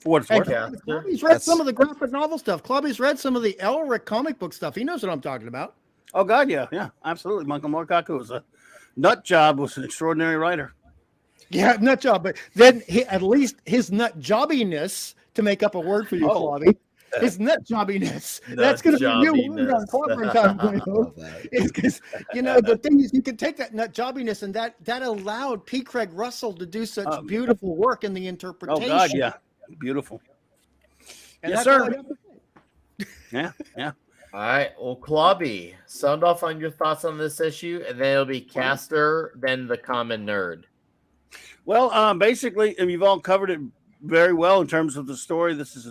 For what it's And worth. Clubby's read some of the graphic novel stuff. Clubby's read some of the Elric comic book stuff. He knows what I'm talking about. Oh God, yeah, absolutely. Michael Moorcock was a nut job. Was an extraordinary writer. Yeah, nut job. But then at least his nut jobbiness, to make up a word for you, Clubby, his nut jobbiness. That's going to be a new word on Clobbering Time. Because the thing is, you can take that nut jobbiness, and that allowed P. Craig Russell to do such beautiful work in the interpretation. Oh God, yeah, beautiful. And yes, that's all I sir. got to say. Yeah. All right. Well, Clubby, sound off on your thoughts on this issue, and then it'll be Caster, then the common nerd. Well, basically, you've all covered it very well in terms of the story. This is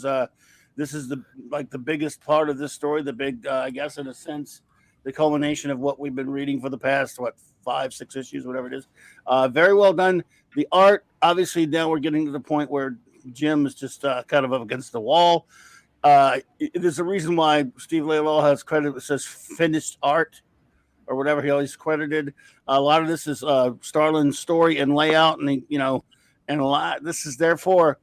the biggest part of this story. The big, I guess, in a sense, the culmination of what we've been reading for the past 5-6 issues, whatever it is. Very well done. The art, obviously, now we're getting to the point where Jim is just kind of up against the wall. There's a reason why Steve Laylaw has credit that says finished art or whatever he always credited. A lot of this is Starlin's story and layout, and and a lot. This is therefore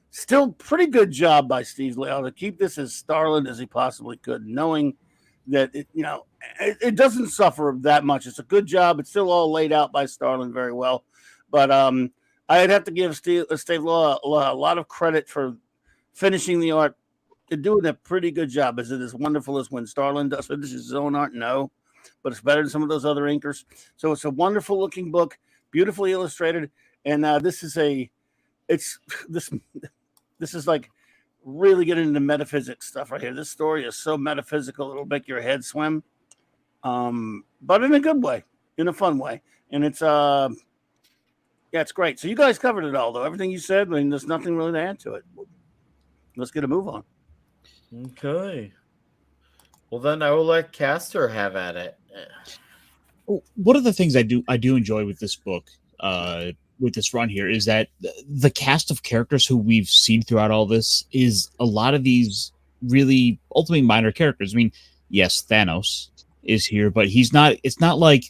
still pretty good job by Steve Laylaw to keep this as Starlin as he possibly could, knowing that it doesn't suffer that much. It's a good job. It's still all laid out by Starlin very well, but I'd have to give Steve Law a lot of credit for finishing the art and doing a pretty good job. Is it as wonderful as when Starlin does finish his own art? No, but it's better than some of those other inkers. So it's a wonderful looking book, beautifully illustrated, and this is this is like really getting into metaphysics stuff right here. This story is so metaphysical it'll make your head swim, but in a good way, in a fun way, and it's it's great. So you guys covered it all, though. Everything you said. I mean, there's nothing really to add to it. Let's get a move on. Okay. Well, then I will let Caster have at it. One of the things I do enjoy with this book, with this run here, is that the cast of characters who we've seen throughout all this is a lot of these really ultimately minor characters. I mean, yes, Thanos is here, but he's not. It's not like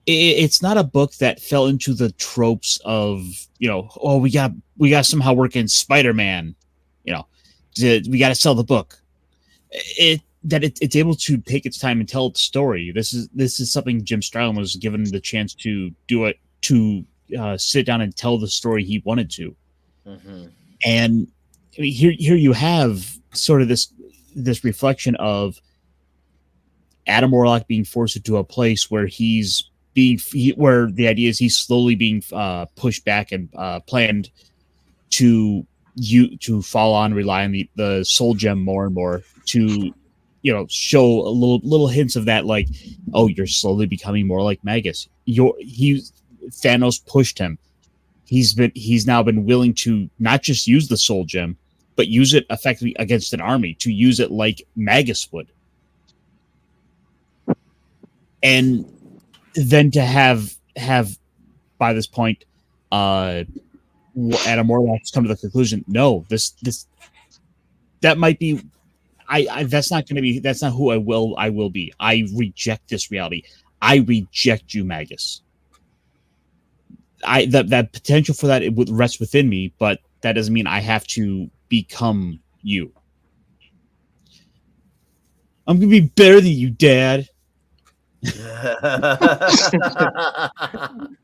it's not a book that fell into the tropes of oh, we got to somehow work in Spider-Man, we got to sell the book. It's able to take its time and tell its story. This is something Jim Starlin was given the chance to do it, to sit down and tell the story he wanted to. Mm-hmm. And I mean, here you have sort of this reflection of Adam Warlock being forced into a place where where the idea is he's slowly being pushed back and planned to fall on, rely on the soul gem more and more to show a little hints of that, like, oh, you're slowly becoming more like Magus. Thanos pushed him. He's now been willing to not just use the soul gem, but use it effectively against an army, to use it like Magus would. And then to have by this point, Adam Warlock's come to the conclusion, no, that might be, that's not who I will be. I reject this reality. I reject you, Magus. That potential for that, it would rest within me, but that doesn't mean I have to become you. I'm gonna be better than you, Dad.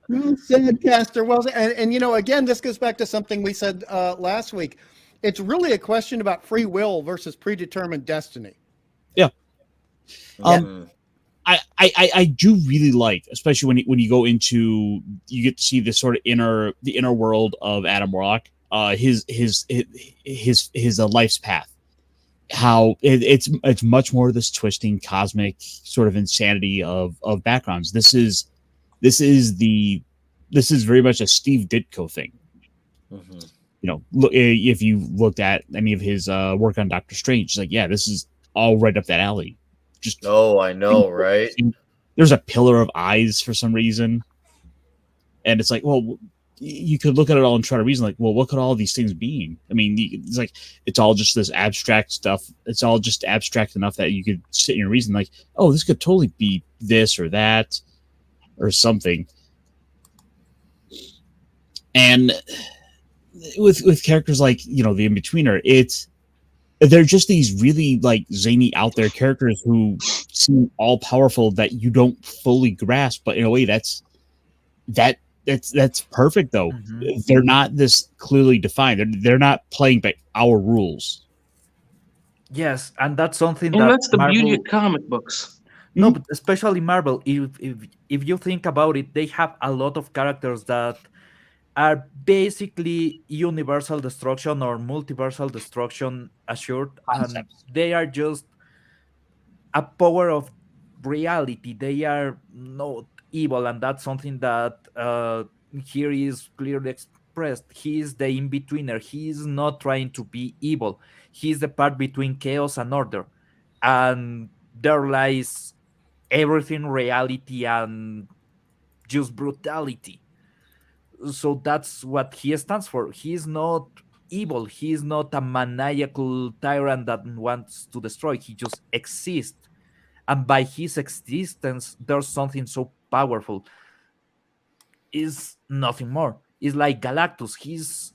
Well said, Caster. Well, and again, this goes back to something we said last week. It's really a question about free will versus predetermined destiny. Yeah. I do really like, especially when you go into, you get to see this sort of the inner world of Adam Warlock, his life's path. How it's much more this twisting cosmic sort of insanity of backgrounds. This is very much a Steve Ditko thing. Mm-hmm. Look, if you looked at any of his work on Doctor Strange, like, yeah, this is all right up that alley. Just I know, right? There's a pillar of eyes for some reason, and it's like, well, you could look at it all and try to reason, like, well, what could all these things mean? I mean, it's like, it's all just this abstract stuff. It's all just abstract enough that you could sit in your reason, like, oh, this could totally be this or that or something. And with characters like, the In-Betweener, they're just these really like zany out there characters who seem all powerful that you don't fully grasp, but in a way that's perfect though. Mm-hmm. They're not this clearly defined. They're not playing by our rules. Yes, and that's something and that's the beauty of comic books. No, but especially Marvel, if you think about it, they have a lot of characters that are basically universal destruction or multiversal destruction assured, and they are just a power of reality. They are not evil, and that's something that here is clearly expressed. He is the in-betweener. He is not trying to be evil. He is the part between chaos and order, and there lies everything, reality and just brutality. So that's what he stands for. He's not evil. He is not a maniacal tyrant that wants to destroy. He just exists. And by his existence, there's something so powerful. Is nothing more. It's like Galactus. He's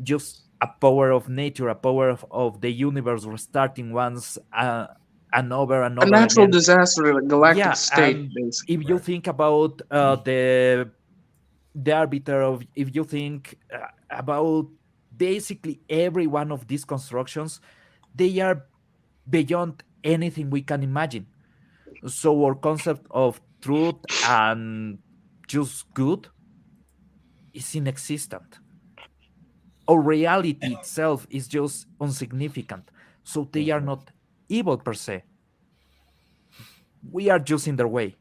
just a power of nature, a power of the universe restarting once and over and A over natural again. disaster, a galactic Yeah, state, and basically. if you think about the arbiter of, if you think about basically every one of these constructions, they are beyond anything we can imagine. So our concept of truth and just good is inexistent. Our reality itself is just insignificant. So they are not evil per se. We are just in their way.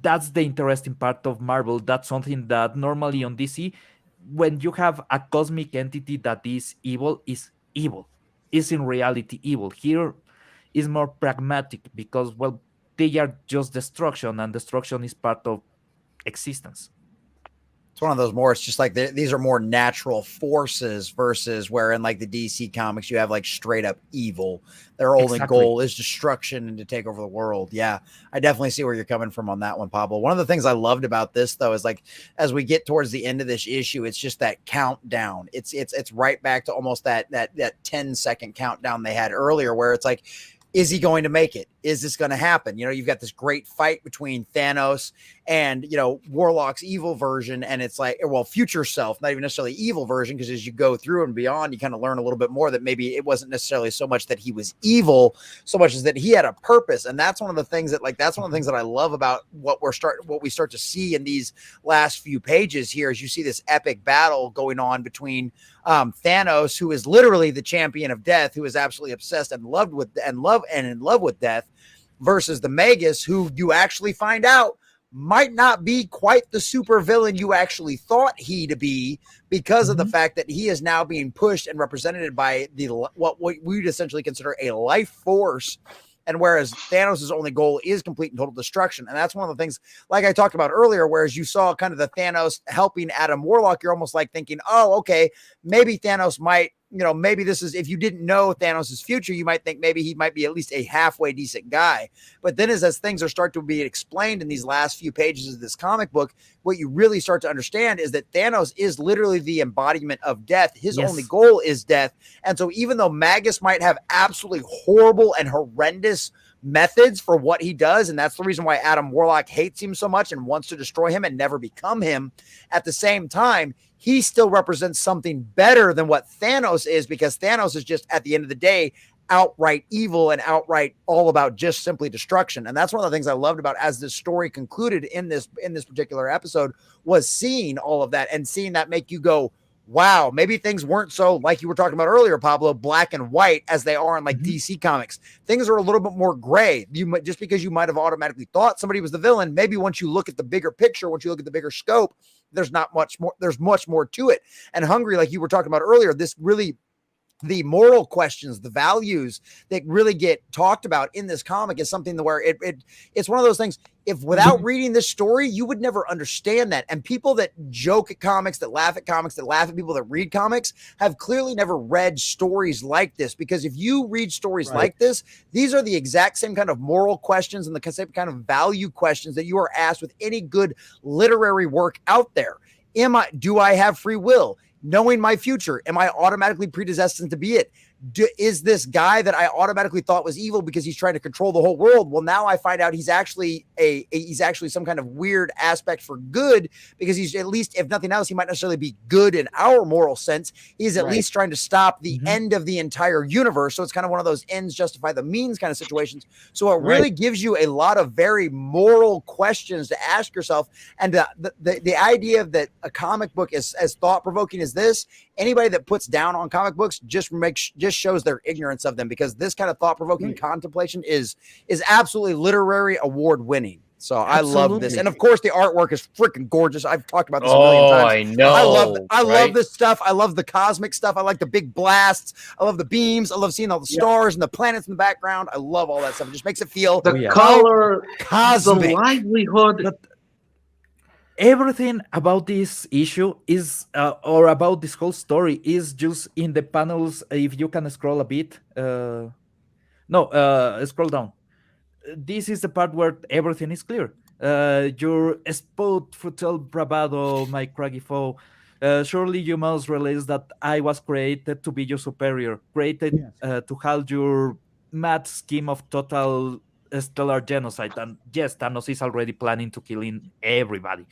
That's the interesting part of Marvel. That's something that normally on DC, when you have a cosmic entity that is evil, is in reality evil. Here is more pragmatic because, well, they are just destruction, and destruction is part of existence. It's one of those more, it's just like these are more natural forces versus where in like the DC comics, you have like straight up evil. Their only Exactly. goal is destruction and to take over the world. Yeah, I definitely see where you're coming from on that one, Pablo. One of the things I loved about this though is like as we get towards the end of this issue, it's just that countdown. It's right back to almost that 10-second countdown they had earlier where it's like, is he going to make it? Is this going to happen? You know, you've got this great fight between Thanos and, you know, Warlock's evil version. And it's like, well, future self, not even necessarily evil version. Because as you go through and beyond, you kind of learn a little bit more that maybe it wasn't necessarily so much that he was evil, so much as that he had a purpose. And that's one of the things that, like, that's one of the things that I love about what we start to see in these last few pages here, is you see this epic battle going on between Thanos, who is literally the champion of death, who is absolutely obsessed and in love with death, versus the Magus, who you actually find out might not be quite the super villain you actually thought he to be, because of the fact that he is now being pushed and represented by what we'd essentially consider a life force. And whereas Thanos' only goal is complete and total destruction. And that's one of the things, like I talked about earlier, whereas you saw kind of the Thanos helping Adam Warlock, you're almost like thinking, oh, okay, maybe Thanos might, you know, maybe this is, if you didn't know Thanos' future, you might think maybe he might be at least a halfway decent guy. But then as things are start to be explained in these last few pages of this comic book, what you really start to understand is that Thanos is literally the embodiment of death. His only goal is death. And so even though Magus might have absolutely horrible and horrendous methods for what he does, and that's the reason why Adam Warlock hates him so much and wants to destroy him and never become him, at the same time, he still represents something better than what Thanos is, because Thanos is just, at the end of the day, outright evil and outright all about just simply destruction. And that's one of the things I loved about as this story concluded in this particular episode, was seeing all of that and seeing that make you go, wow, maybe things weren't so, like you were talking about earlier, Pablo, black and white as they are in like DC Comics. Things are a little bit more gray. You might, just because you might have automatically thought somebody was the villain, maybe once you look at the bigger picture, once you look at the bigger scope, there's not much more. There's much more to it. And Hungry, like you were talking about earlier, this really, the moral questions, the values that really get talked about in this comic is something where it's one of those things. If without reading this story, you would never understand that. And people that joke at comics, that laugh at comics, that laugh at people that read comics, have clearly never read stories like this. Because if you read stories like this, these are the exact same kind of moral questions and the same kind of value questions that you are asked with any good literary work out there. Do I have free will? Knowing my future, am I automatically predestined to be it? Is this guy that I automatically thought was evil because he's trying to control the whole world? Well, now I find out he's actually he's actually some kind of weird aspect for good, because he's, at least if nothing else, he might necessarily be good in our moral sense. He's at least trying to stop the end of the entire universe. So it's kind of one of those ends justify the means kind of situations. So it really gives you a lot of very moral questions to ask yourself. And the idea that a comic book is as thought-provoking as this, anybody that puts down on comic books just shows their ignorance of them, because this kind of thought-provoking contemplation is absolutely literary award winning. So I love this. And of course the artwork is freaking gorgeous. I've talked about this a million times. I know. I love this stuff. I love the cosmic stuff. I like the big blasts. I love the beams. I love seeing all the stars and the planets in the background. I love all that stuff. It just makes it feel the color, cosmic. the livelihood. everything about this issue is, or about this whole story, is just in the panels. If you can scroll a bit, no, scroll down. This is the part where everything is clear. Your spout futal bravado, my craggy foe. Surely you must realize that I was created to be your superior, created to halt your mad scheme of total stellar genocide. And yes, Thanos is already planning to killing everybody.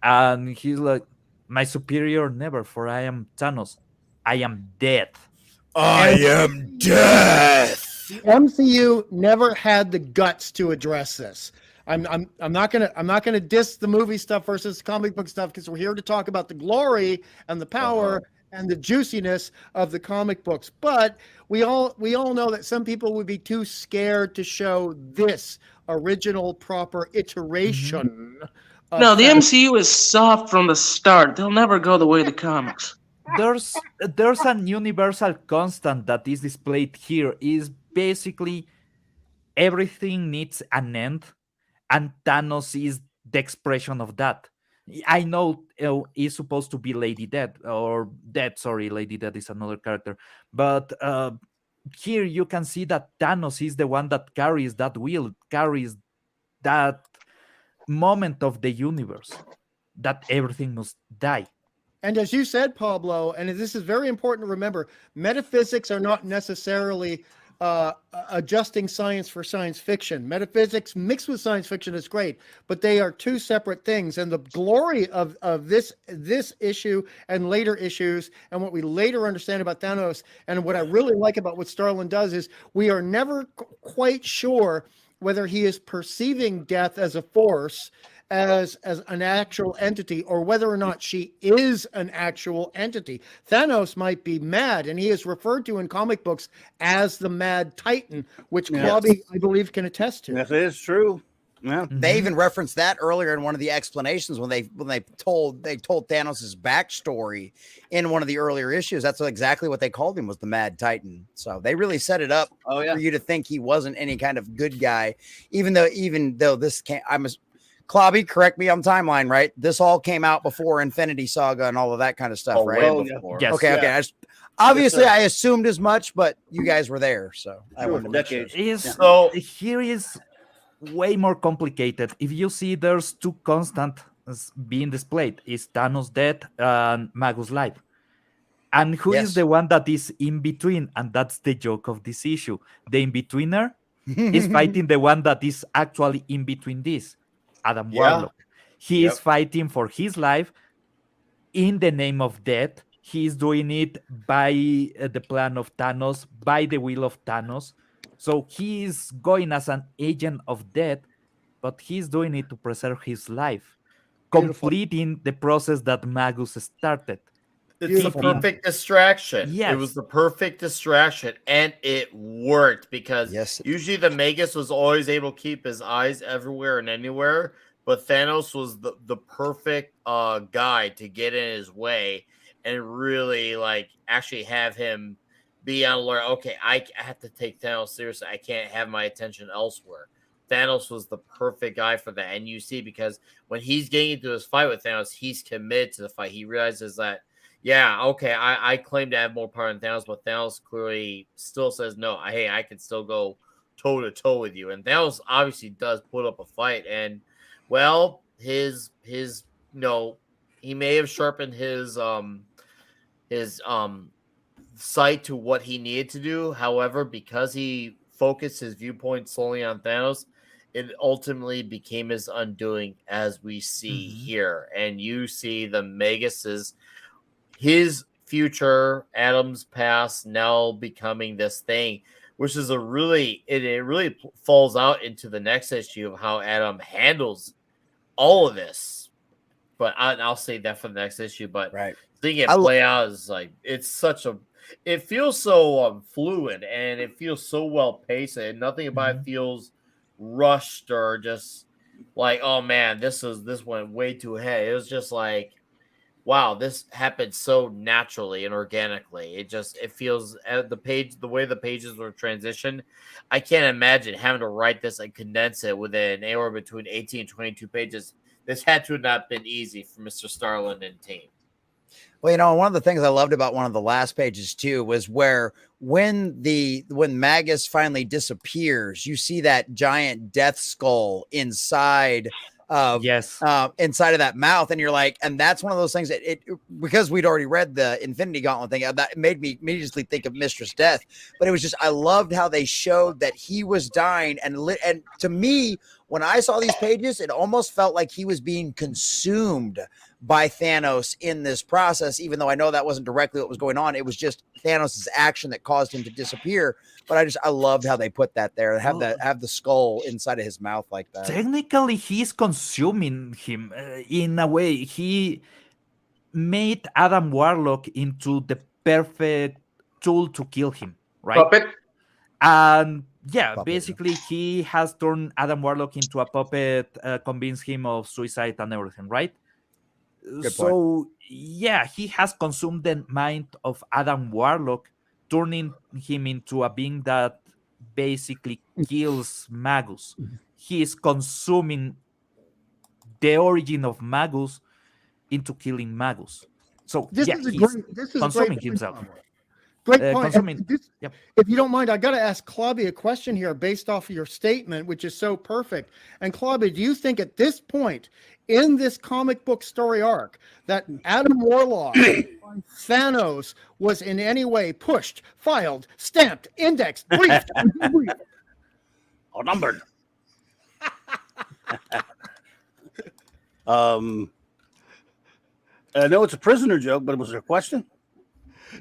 And he's like, my superior never, for I am Thanos. I am dead. I am death. The MCU never had the guts to address this. I'm not gonna diss the movie stuff versus comic book stuff, because we're here to talk about the glory and the power and the juiciness of the comic books. But we all know that some people would be too scared to show this original proper iteration. No, the MCU is soft from the start. They'll never go the way of the comics. There's an universal constant that is displayed here. Is basically everything needs an end, and Thanos is the expression of that. I know it's supposed to be Lady Death, or Death. Sorry, Lady Death is another character, but here you can see that Thanos is the one that carries that wheel, carries that moment of the universe, that everything must die. And as you said, Pablo, and this is very important to remember, metaphysics are not necessarily adjusting science for science fiction. Metaphysics mixed with science fiction is great, but they are two separate things. And the glory of this issue and later issues, and what we later understand about Thanos, and what I really like about what Starlin does, is we are never quite sure whether he is perceiving death as a force, as an actual entity, or whether or not she is an actual entity. Thanos might be mad, and he is referred to in comic books as the Mad Titan, which Claudia, I believe, can attest to. Yes, it is true. Yeah. They even referenced that earlier in one of the explanations when they told Thanos' backstory in one of the earlier issues. That's exactly what they called him, was the Mad Titan. So they really set it up for you to think he wasn't any kind of good guy, even though this can't. Clobby, correct me on timeline, right? This all came out before Infinity Saga and all of that kind of stuff, right? Yes. Okay. I assumed as much, but you guys were there, so I wanted to make sure. So here is way more complicated. If you see, there's two constants being displayed: is Thanos dead and Magus life, and who is the one that is in between? And that's the joke of this issue. The in-betweener is fighting the one that is actually in between this. Adam Warlock. He is fighting for his life in the name of death. He is doing it by the plan of Thanos, by the will of Thanos. So he is going as an agent of death, but he's doing it to preserve his life, completing the process that Magus started. It's the perfect distraction. Yes. It was the perfect distraction, and it worked, because usually the Magus was always able to keep his eyes everywhere and anywhere, but Thanos was the perfect guy to get in his way and really actually have him be on alert. Okay, I have to take Thanos seriously. I can't have my attention elsewhere. Thanos was the perfect guy for that, and you see, because when he's getting into his fight with Thanos, he's committed to the fight. He realizes that, I claim to have more power than Thanos, but Thanos clearly still says, no, I can still go toe-to-toe with you. And Thanos obviously does put up a fight. And, well, his he may have sharpened his sight to what he needed to do. However, because he focused his viewpoint solely on Thanos, it ultimately became his undoing, as we see here. And you see the Magus's, his future, Adam's past, now becoming this thing, which is it really falls out into the next issue of how Adam handles all of this. But I'll say that for the next issue. But seeing it play out is it feels so fluid, and it feels so well paced, and nothing about it feels rushed or just like, oh man, this went way too ahead. It was just like, wow, this happened so naturally and organically. It feels the way the pages were transitioned. I can't imagine having to write this and condense it within anywhere between 18 and 22 pages. this had to have not been easy for Mr. Starlin and team. Well, you know, one of the things I loved about one of the last pages too was where when Magus finally disappears, you see that giant death skull inside of inside of that mouth, and you're like, and that's one of those things that because we'd already read the Infinity Gauntlet thing, that made me immediately think of Mistress Death. But it was just, I loved how they showed that he was dying, and to me, when I saw these pages, it almost felt like he was being consumed by Thanos in this process, even though I know that wasn't directly what was going on. It was just Thanos' action that caused him to disappear. But I loved how they put that there, have the skull inside of his mouth like that. Technically, he's consuming him in a way. He made Adam Warlock into the perfect tool to kill him, right? Puppet. And yeah, Puppet, basically he has turned Adam Warlock into a puppet, convinced him of suicide and everything, right? So yeah, he has consumed the mind of Adam Warlock, turning him into a being that basically kills Magus. He is consuming the origin of Magus into killing Magus. So This yeah, is a he's great consuming point, himself. Pablo. Great point. Consuming, yep. If you don't mind, I got to ask Claudia a question here based off of your statement, which is so perfect. And Claudia, do you think at this point in this comic book story arc that Adam Warlock on Thanos was in any way pushed, filed, stamped, indexed, briefed, and debriefed? Or numbered? I know it's a prisoner joke, but was there a question?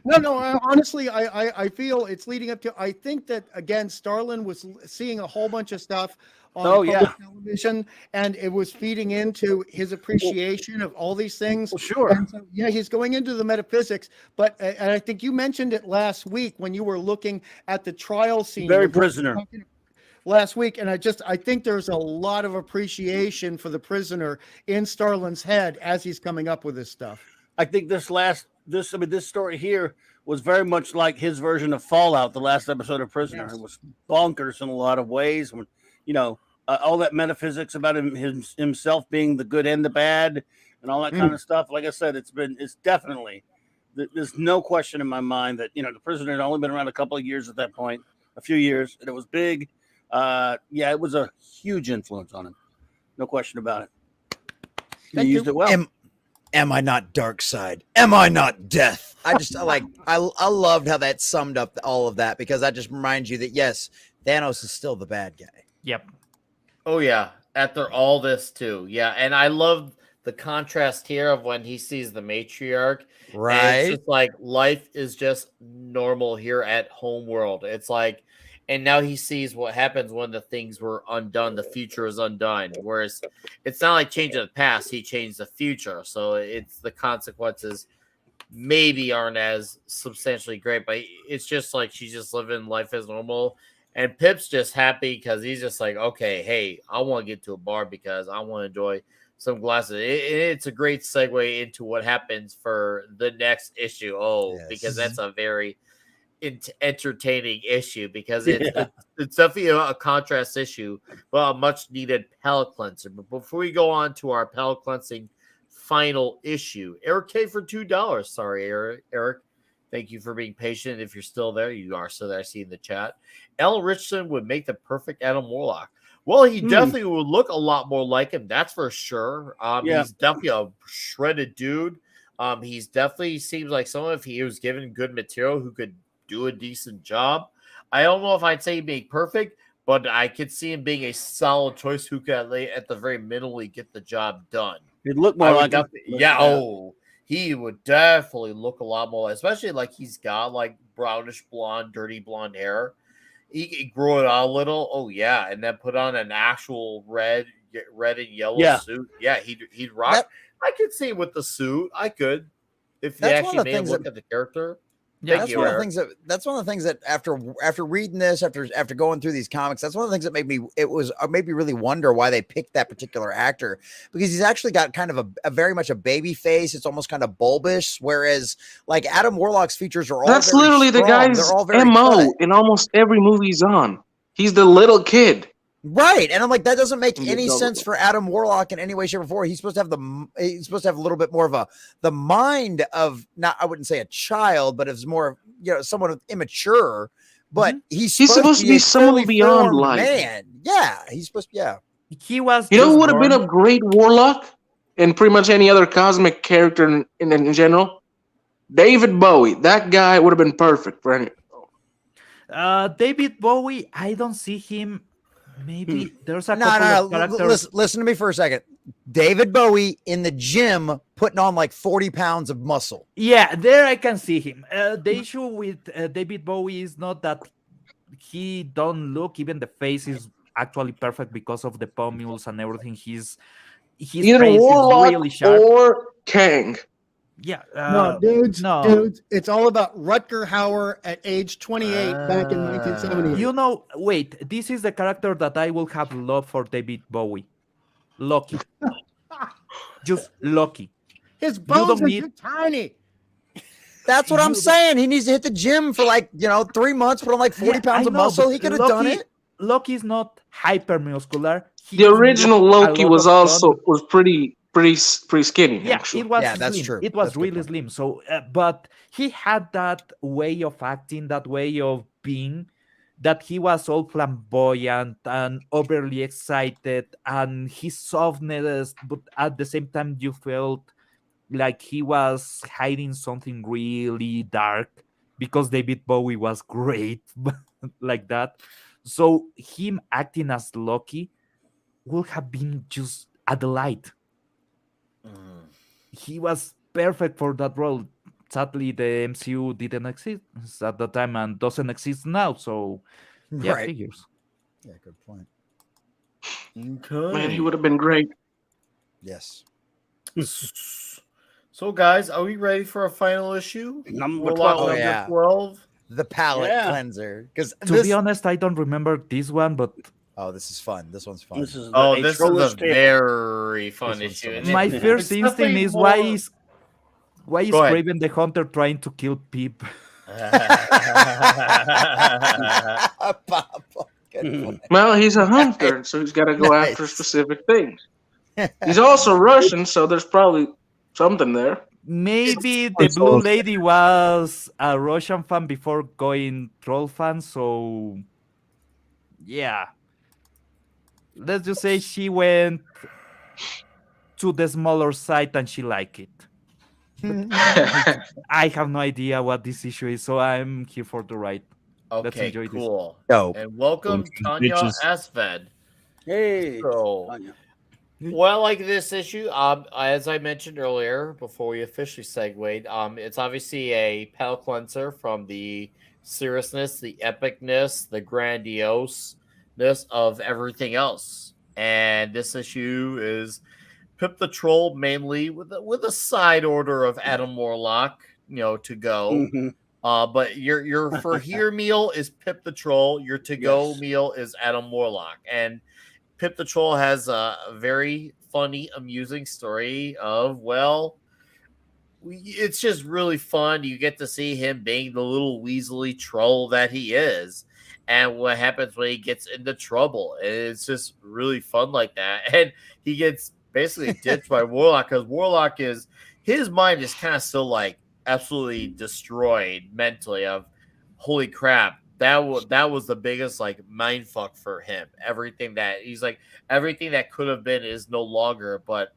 No. Honestly, I feel it's leading up to. I think that again, Starlin was seeing a whole bunch of stuff on public television, and it was feeding into his appreciation of all these things. Well, sure. And so, yeah, he's going into the metaphysics. But and I think you mentioned it last week when you were looking at the trial scene. Very prisoner. Last week, and I think there's a lot of appreciation for the prisoner in Starlin's head as he's coming up with this stuff. I think this story here was very much like his version of Fallout, the last episode of Prisoner. Yes. It was bonkers in a lot of ways. You know, all that metaphysics about himself being the good and the bad and all that kind of stuff. Like I said, it's definitely, there's no question in my mind that, you know, the Prisoner had only been around a couple of years at that point, a few years, and it was big. Yeah, it was a huge influence on him. No question about it. He used it well. Am I not dark side? Am I not death? I loved how that summed up all of that, because that just reminds you that yes, Thanos is still the bad guy. Yep. Oh yeah, after all this too. Yeah, and I love the contrast here of when he sees the matriarch. Right. And it's just like life is just normal here at Homeworld. It's like, and now he sees what happens when the things were undone. The future is undone. Whereas it's not like changing the past. He changed the future. So it's the consequences maybe aren't as substantially great, but it's just like she's just living life as normal. And Pip's just happy because he's just like, okay, hey, I want to get to a bar because I want to enjoy some glasses. It's a great segue into what happens for the next issue. Oh, yes. Because that's a very entertaining issue, because it's definitely a contrast issue, but a much needed palate cleanser. But before we go on to our palate cleansing final issue, Eric K for $2. Sorry, Eric. Thank you for being patient. If you're still there, you are still there. I see in the chat. Ellen Richardson would make the perfect Adam Warlock. Well, he definitely would look a lot more like him. That's for sure. He's definitely a shredded dude. He's definitely seems like someone, if he was given good material, who could do a decent job. I don't know if I'd say he'd be perfect, but I could see him being a solid choice who could at the very minimally get the job done. He'd look more like him. He would definitely look a lot more, especially like he's got like brownish blonde, dirty blonde hair. He could grow it out a little. Oh yeah, and then put on an actual red and yellow suit. Yeah, he'd rock. I could see him with the suit. I could, if they actually made him look at the character. Yeah, that's one of the things that after reading this, after going through these comics, that's one of the things that made me really wonder why they picked that particular actor, because he's actually got kind of a very much a baby face. It's almost kind of bulbish, whereas like Adam Warlock's features are all that's literally strong. the guy's MO in almost every movie he's on. He's the little kid. Right, and I'm like, that doesn't make From the any sense government. for Adam Warlock in any way, shape, or form. He's supposed to have a little bit more of the mind of, not, I wouldn't say a child, but it's more, someone immature. But he's supposed to be a someone fully beyond formed life. man. Yeah, he's supposed to. Yeah, He was. You know who just would have been born- a great Warlock? And pretty much any other cosmic character in general? David Bowie. That guy would have been perfect for any. David Bowie. I don't see him. Maybe there's a no. couple of characters. Listen to me for a second. David Bowie in the gym putting on like 40 pounds of muscle. Yeah, there I can see him. The issue with David Bowie is not that he don't look. Even the face is actually perfect because of the pomules and everything. His Either face is Warlock really sharp. or Kang. Yeah, No, dudes, no. it's all about Rutger Hauer at age 28 back in 1978. You know, wait. This is the character that I will have love for David Bowie. Loki. Just Loki. His bones don't are need- too tiny. That's what I'm saying. He needs to hit the gym for 3 months, put on like 40 pounds I of know, muscle. but He could have done Loki- it. Loki is not hyper muscular. The original Loki was pretty skinny. Yeah, actually. it was. Yeah, that's slim. true. It was That's a good really point. slim. So, but he had that way of acting, that way of being, that he was all flamboyant and overly excited, and his softness, but at the same time, you felt like he was hiding something really dark, because David Bowie was great like that. So him acting as Loki would have been just a delight. He was perfect for that role. Sadly, the MCU didn't exist at the time and doesn't exist now. So, yeah, Right. figures. Yeah, good point. Man, he would have been great. Yes. So, guys, are we ready for a final issue? Number Warlock 12. Oh, yeah. number 12. The palate Yeah. cleanser. Because To be honest, I don't remember this one, but this is fun. This one's fun. This is Oh, a this is Troller's a Tale. very fun This one's issue. so and much my it- fun. first it's instinct definitely is more- why is Go ahead. Craven the Hunter trying to kill Pip? Pablo, good point. Well, he's a hunter, so he's got to go Nice. after specific things. He's also Russian, so there's probably something there. Maybe the Blue Lady was a Russian fan before going Troll fan, so yeah. Let's just say she went to the smaller side and she liked it. I have no idea what this issue is, so I'm here for the ride. Let's Okay, enjoy this. cool. Dope. And welcome, Bunch of Tanya bitches. Asved. Hey. So, Tanya. well, like this issue, as I mentioned earlier, before we officially segued, it's obviously a palate cleanser from the seriousness, the epicness, the grandioseness of everything else. And this issue is Pip the Troll mainly with a side order of Adam Warlock, to go. Mhm. But your for here meal is Pip the Troll. Your to go Yes. meal is Adam Warlock, and Pip the Troll has a very funny, amusing story of it's just really fun. You get to see him being the little weaselly troll that he is, and what happens when he gets into trouble. It's just really fun like that, and he gets basically ditched by Warlock because Warlock his mind is kind of still like absolutely destroyed mentally of holy crap, that was the biggest like mind fuck for him. Everything that could have been is no longer, but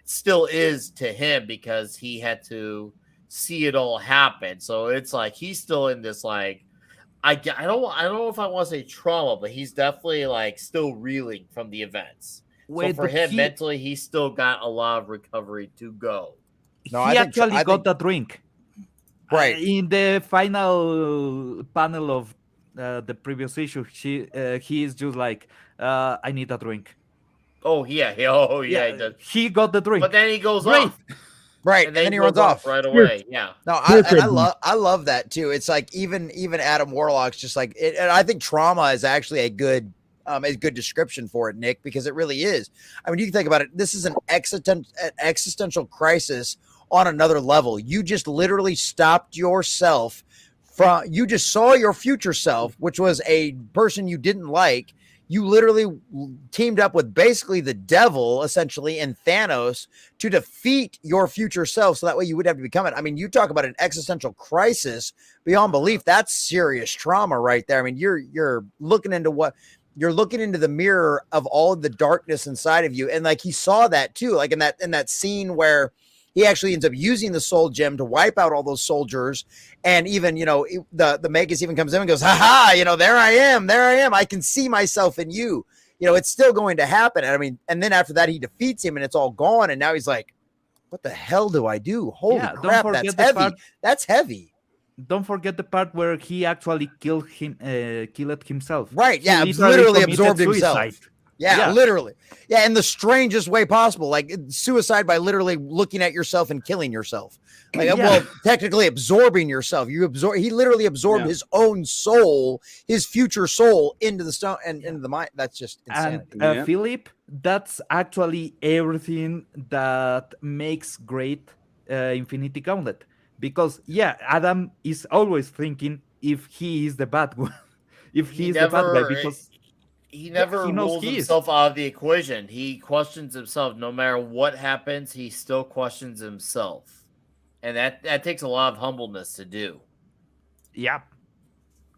still is to him because he had to see it all happen. So it's like he's still in this like I don't know if I want to say trauma, but he's definitely like still reeling from the events. Wait, so for but him he- mentally, he's still got a lot of recovery to go. No, he I think- actually I got think- the drink. Right. In the final panel of the previous issue, he is just like, I need a drink. Oh yeah, he does. He got the drink. But then he goes Great. off, Right. And then he goes runs off. right away. Yeah. No, Here, I love that too. It's like even Adam Warlock's just like it, and I think trauma is actually a good description for it, Nick, because it really is. I mean, you can think about it. This is an existential crisis on another level. You just literally stopped yourself you just saw your future self, which was a person you didn't like. you literally teamed up with basically the devil, essentially, and Thanos to defeat your future self. So that way you would have to become it. I mean, you talk about an existential crisis beyond belief. That's serious trauma right there. I mean, you're looking into the mirror of all of the darkness inside of you. And like he saw that too, like in that scene where he actually ends up using the soul gem to wipe out all those soldiers. And even, the Magus even comes in and goes, ha, there I am. I can see myself in you. It's still going to happen. And I mean, and then after that, he defeats him and it's all gone. And now he's like, what the hell do I do? Holy crap, that's heavy. That's heavy. Don't forget the part where he actually killed himself. Right. Yeah. He Literally absorbed suicide. himself. Yeah, literally. Yeah, in the strangest way possible, like suicide by literally looking at yourself and killing yourself. Like, well, technically absorbing yourself. He literally absorbed his own soul, his future soul, into the stone and into the mind. That's just insanity. And Philip, that's actually everything that makes great Infinity Gauntlet. Because Adam is always thinking if he is the bad one, if he is the bad guy, because he never rules himself out of the equation. He questions himself. No matter what happens, he still questions himself. And that takes a lot of humbleness to do. Yeah.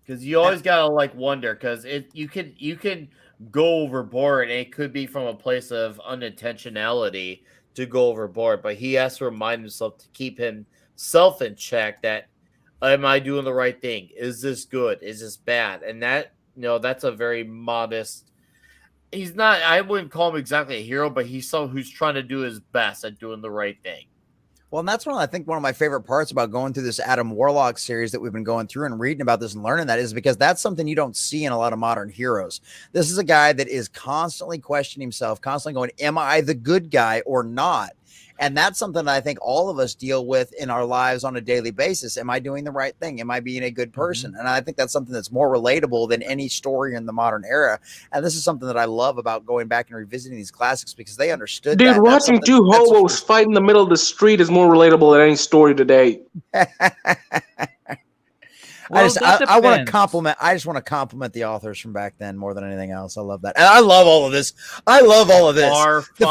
Because you always gotta wonder, because you can go overboard, and it could be from a place of unintentionality to go overboard, but he has to remind himself to keep himself in check. That, am I doing the right thing? Is this good? Is this bad? And that, that's a very modest. He's not. I wouldn't call him exactly a hero, but he's someone who's trying to do his best at doing the right thing. Well, and that's one of my favorite parts about going through this Adam Warlock series that we've been going through and reading about this and learning that is because that's something you don't see in a lot of modern heroes. This is a guy that is constantly questioning himself, constantly going, am I the good guy or not? And that's something that I think all of us deal with in our lives on a daily basis. Am I doing the right thing? Am I being a good person? And I think that's something that's more relatable than any story in the modern era. And this is something that I love about going back and revisiting these classics because they understood Dude, that. watching two hobos fight in the middle of the street is more relatable than any story today. I just want to compliment. I just want to compliment the authors from back then more than anything else. I love that, and I love all of this. The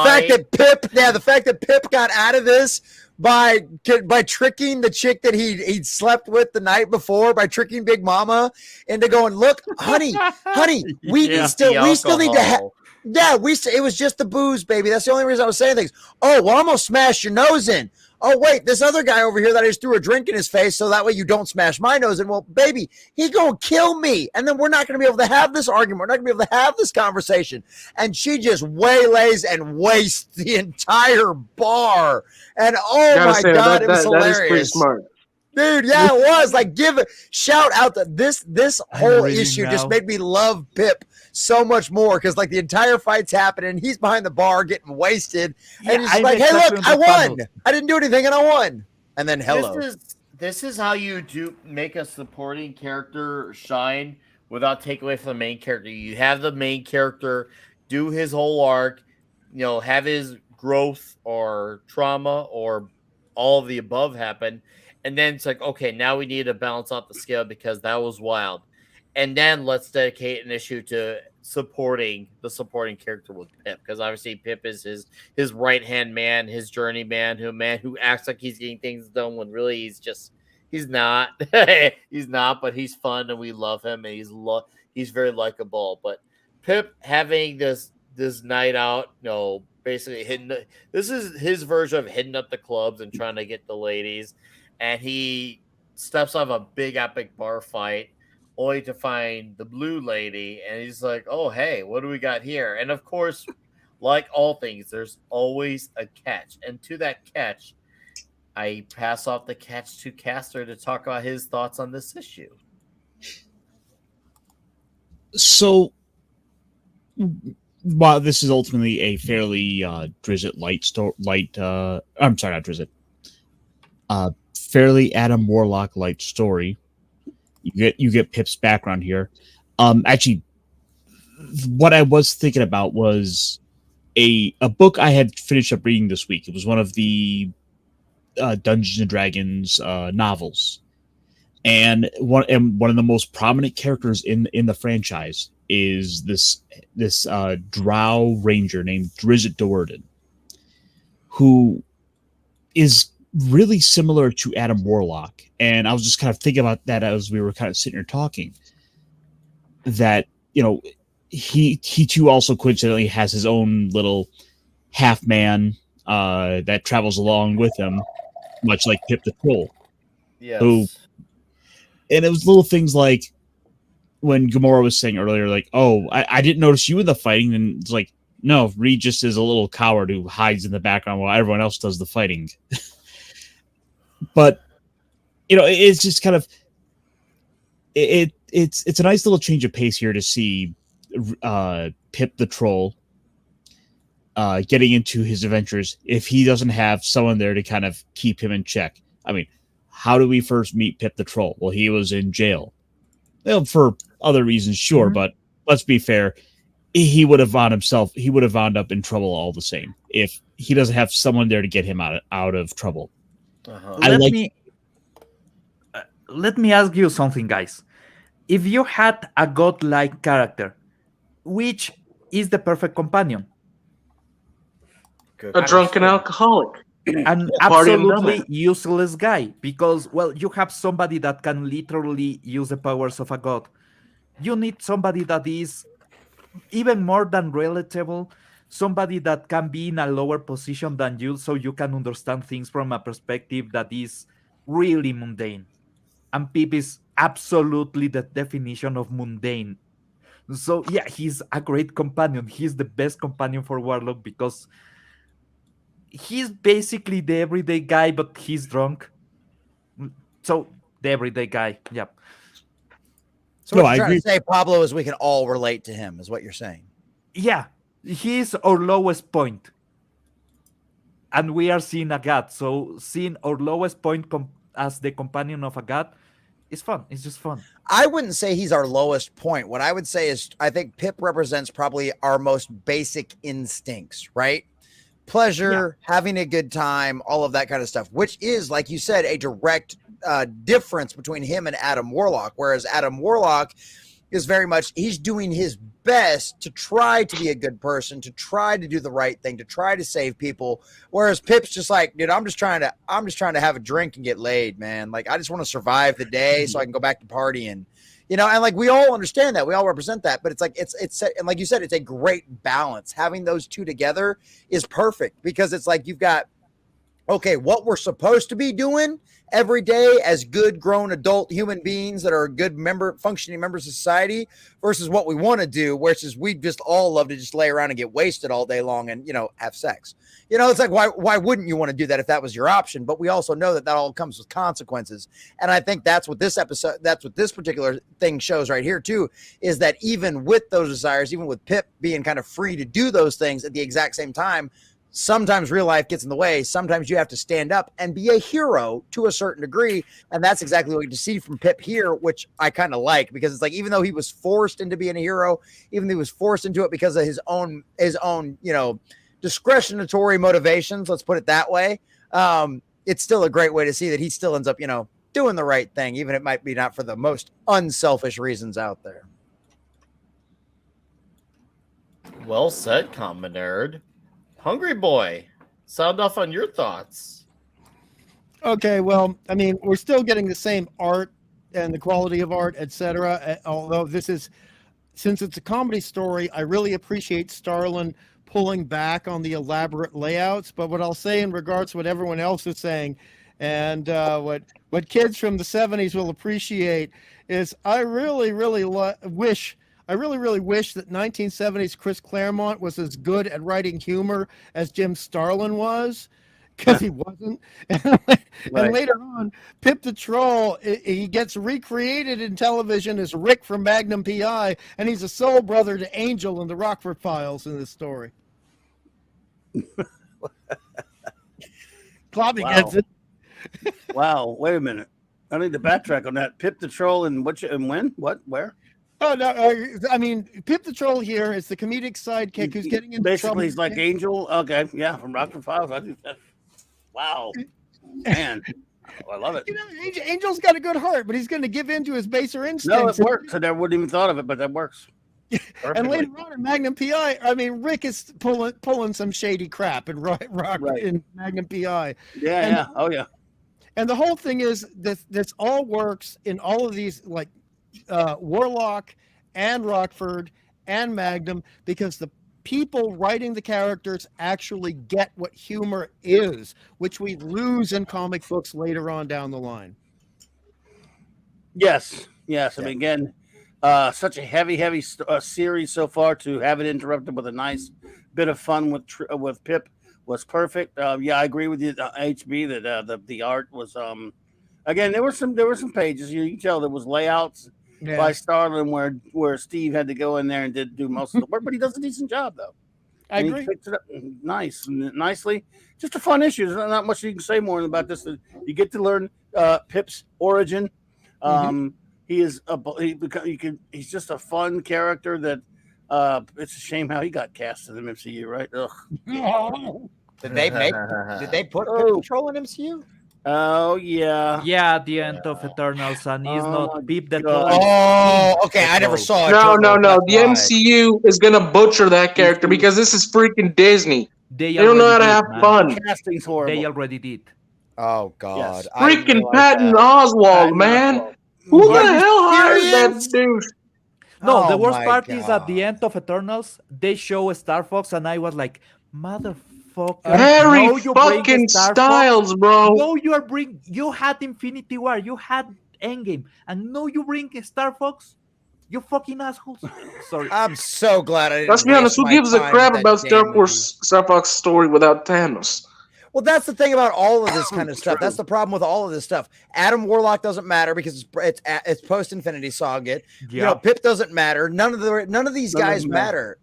fact that Pip got out of this by tricking the chick that he'd slept with the night before, by tricking Big Mama into going, look, honey, we still need to have. Yeah, it was just the booze, baby. That's the only reason I was saying things. Oh, well, I'm gonna smash your nose in. Oh, wait, this other guy over here that I just threw a drink in his face so that way you don't smash my nose in. Well, baby, he gonna kill me. And then we're not going to be able to have this argument. We're not going to be able to have this conversation. And she just waylays and wastes the entire bar. And oh my God, it was hilarious. That is pretty smart. Dude, yeah, it was. Shout out that this whole issue just made me love Pip so much more because the entire fight's happening and he's behind the bar getting wasted and he's like, hey, look, I won. I didn't do anything and I won. And then hello. This is how you do make a supporting character shine without taking away from the main character. You have the main character do his whole arc, have his growth or trauma or all of the above happen. And then it's like, okay, now we need to balance out the scale because that was wild. And then let's dedicate an issue to supporting character with Pip, because obviously Pip is his right hand man, his journeyman, who acts like he's getting things done when really he's not. He's not, but he's fun and we love him and he's very likable. But Pip having this night out, basically this is his version of hitting up the clubs and trying to get the ladies, and he steps off a big epic bar fight only to find the blue lady, and he's like, oh, hey, what do we got here? And of course, like all things, there's always a catch. And to that catch, I pass off the catch to Caster to talk about his thoughts on this issue. So, while this is ultimately a fairly fairly Adam Warlock light story, you get Pip's background here. Actually, what I was thinking about was a book I had finished up reading this week. It was one of the Dungeons and Dragons novels, and one of the most prominent characters in the franchise is this drow ranger named Drizzt Do'Urden, who is really similar to Adam Warlock. And I was just kind of thinking about that as we were kind of sitting here talking, that, you know, he too also coincidentally has his own little half man that travels along with him, much like Pip the Troll. Yes. Who, and it was little things like when Gamora was saying earlier, like, oh, I didn't notice you in the fighting. And it's like, no, Reed just is a little coward who hides in the background while everyone else does the fighting. But, you know, it's just kind of, it's a nice little change of pace here to see Pip the Troll getting into his adventures if he doesn't have someone there to kind of keep him in check. I mean, how do we first meet Pip the Troll? Well, he was in jail. Well, for other reasons, sure, but let's be fair. He would have wound up in trouble all the same if he doesn't have someone there to get him out of trouble. Let me ask you something, guys. If you had a godlike character, which is the perfect companion? A drunken alcoholic. An Party and absolutely dumbass. useless guy, because, well, you have somebody that can literally use the powers of a god. You need somebody that is even more than relatable, somebody that can be in a lower position than you, so you can understand things from a perspective that is really mundane. And Pip is absolutely the definition of mundane. So yeah, he's a great companion. He's the best companion for Warlock because he's basically the everyday guy, but he's drunk. So the everyday guy, yep. So what you're trying to say, Pablo, is we can all relate to him, is what you're saying. Yeah, he's our lowest point. And we are seeing a god. So seeing our lowest point as the companion of a god is fun. It's just fun. I wouldn't say he's our lowest point. What I would say is I think Pip represents probably our most basic instincts, right? Pleasure, having a good time, all of that kind of stuff, which is, like you said, a direct difference between him and Adam Warlock. Whereas Adam Warlock is very much, he's doing his best to try to be a good person, to try to do the right thing, to try to save people. Whereas Pip's just like, dude, I'm just trying to have a drink and get laid, man. Like, I just want to survive the day so I can go back to partying. You know, and like we all understand that, we all represent that, but it's like it's and like you said, it's a great balance. Having those two together is perfect because it's like you've got, okay, what we're supposed to be doing every day as good grown adult human beings that are good functioning members of society versus what we want to do, which is we just all love to just lay around and get wasted all day long and, you know, have sex. You know, it's like, why wouldn't you want to do that if that was your option? But we also know that all comes with consequences. And I think that's what this particular thing shows right here too, is that even with those desires, even with Pip being kind of free to do those things at the exact same time, sometimes real life gets in the way. Sometimes you have to stand up and be a hero to a certain degree. And that's exactly what you see from Pip here, which I kind of like, because it's like, even though he was forced into being a hero, even though he was forced into it because of his own, you know, discretionary motivations, let's put it that way. It's still a great way to see that he still ends up, you know, doing the right thing, even if it might be not for the most unselfish reasons out there. Well said, Common Nerd. Hungry Boy, sound off on your thoughts. Okay, well, I mean, we're still getting the same art and the quality of art, etc. Although since it's a comedy story, I really appreciate Starlin pulling back on the elaborate layouts. But what I'll say in regards to what everyone else is saying, and what kids from the 70s will appreciate, is I really wish that 1970s Chris Claremont was as good at writing humor as Jim Starlin was, because he wasn't. And later on, Pip the Troll, he gets recreated in television as Rick from Magnum P.I., and he's a soul brother to Angel in the Rockford Files in this story. Clobby gets it. Wow, wait a minute. I need to backtrack on that. Pip the Troll and when? What? Where? Oh no! I mean, Pip the Troll here is the comedic sidekick who's getting into basically trouble. He's like Angel. Okay, yeah, from Rockford Files. Wow, man, I love it. You know, Angel's got a good heart, but he's going to give in to his baser instincts. No, it works. I never wouldn't even thought of it, but that works. And later on in Magnum PI, I mean, Rick is pulling some shady crap in Rock Right. in Magnum PI. Yeah, And- yeah. Oh, yeah. And the whole thing is that this all works in all of these, like Warlock and Rockford and Magnum, because the people writing the characters actually get what humor is, which we lose in comic books later on down the line. Yes, yes. I mean, again, such a heavy series so far. To have it interrupted with a nice bit of fun with Pip was perfect. Yeah, I agree with you, HB, that the art was again, there were some pages you can tell there was layouts by Starlin where Steve had to go in there and do most of the work, but he does a decent job though. I And agree. he fixed it up nicely. Just a fun issue. There's not much you can say more about this. You get to learn Pip's origin. He is he's just a fun character that it's a shame how he got cast in the MCU, right? Ugh. Did they put Pip Patrol in MCU? Oh yeah. Yeah, the end of Eternals, and he's Oh, not Pip the God. Troll. Oh, okay. I never saw it. No. The MCU is gonna butcher that character because this is freaking Disney. They don't know how to have fun. Casting's horrible. They already did. Oh God! Yes. I didn't Freaking realize Patton that. Oswald, man. Who the hell hired that serious? douche? No, Oh the worst my part is at the God. end of Eternals, they show Star Fox, and I was like, motherfucker. Harry no, you bring fucking Star Fox. Styles, bro. No, you had Infinity War, you had Endgame, and no, you bring Star Fox. You fucking assholes. Sorry. I'm so glad I didn't. Let's be honest, waste who my gives a time crap with about that damn movie. Star Fox story without Thanos? Well, that's the thing about all of this kind of stuff. That's the problem with all of this stuff. Adam Warlock doesn't matter because it's post Infinity Saga. You know, Pip doesn't matter. None of these guys matter.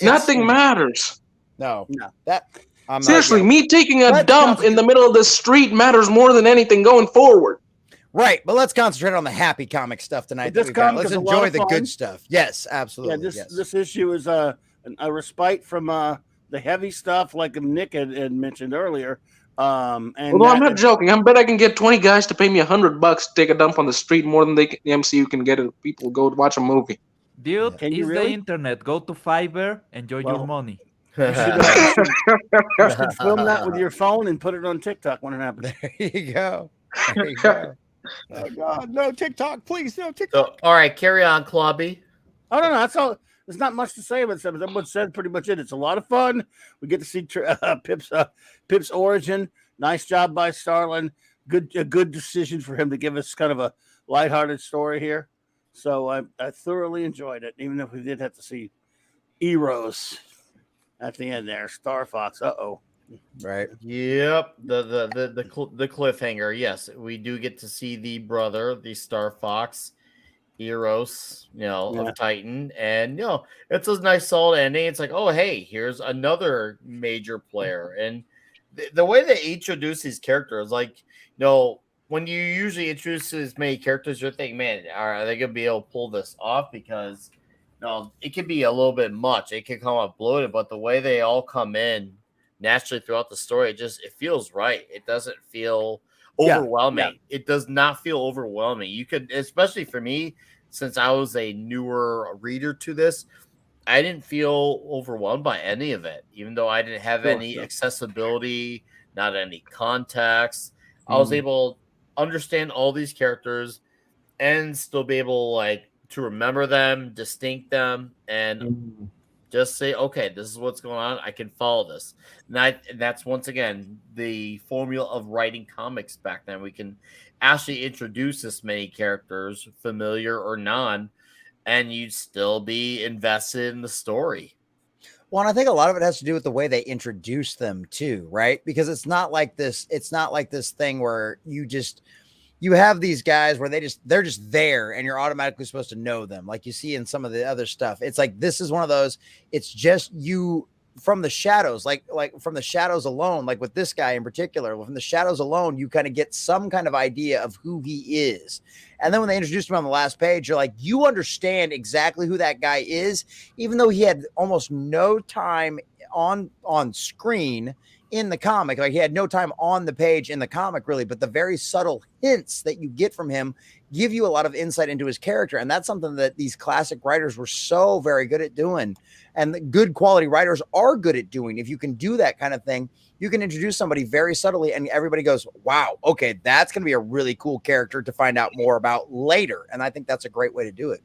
Nothing matters. No. I'm Seriously, not, me taking a Let's dump in the middle of the street matters more than anything going forward. Right, but let's concentrate on the happy comic stuff tonight. This comic Let's is a lot enjoy of the fun. good stuff. Yes, absolutely. Yeah, this issue is a respite from the heavy stuff, like Nick had mentioned earlier. And Although I'm not joking, I bet I can get 20 guys to pay me $100 to take a dump on the street more than the MCU can get if people go watch a movie. Dude, Can you it's really? the internet. Go to Fiverr, enjoy your money. You should film that with your phone and put it on TikTok when it happens. There you go. There you go. Oh God, no TikTok, please, no TikTok. So, all right, carry on, Clubby. Oh no, that's all. There's not much to say about it. Everyone said pretty much it. It's a lot of fun. We get to see Pip's origin. Nice job by Starlin. A good decision for him to give us kind of a lighthearted story here. So I thoroughly enjoyed it, even if we did have to see Eros at the end there. Star Fox. Right. Yep. The cliffhanger. Yes, we do get to see the brother, the Star Fox, Eros, of Titan, and it's a nice solid ending. It's like, oh hey, here's another major player, and the way they introduce these characters, like when you usually introduce as many characters, you're thinking, man, are they gonna be able to pull this off? Because it can be a little bit much. It can come out bloated, but the way they all come in naturally throughout the story, it feels right. It doesn't feel overwhelming. Yeah. It does not feel overwhelming. You could, especially for me, since I was a newer reader to this, I didn't feel overwhelmed by any of it, even though I didn't have any accessibility, not any context. I was able to understand all these characters and still be able to remember them, distinct them, and just say, okay, this is what's going on. I can follow this. And that's once again the formula of writing comics back then. We can actually introduce this many characters, familiar or non, and you'd still be invested in the story. Well, and I think a lot of it has to do with the way they introduce them too, right? Because it's not like this thing where you have these guys where they're just there and you're automatically supposed to know them. Like you see in some of the other stuff. It's like, this is one of those, it's just you from the shadows, like from the shadows alone, like with this guy in particular, from the shadows alone, you kind of get some kind of idea of who he is. And then when they introduced him on the last page, you're like, you understand exactly who that guy is, even though he had almost no time on screen in the comic. Like he had no time on the page in the comic, really, but the very subtle hints that you get from him give you a lot of insight into his character. And that's something that these classic writers were so very good at doing. And the good quality writers are good at doing. If you can do that kind of thing, you can introduce somebody very subtly and everybody goes, wow, okay, that's going to be a really cool character to find out more about later. And I think that's a great way to do it.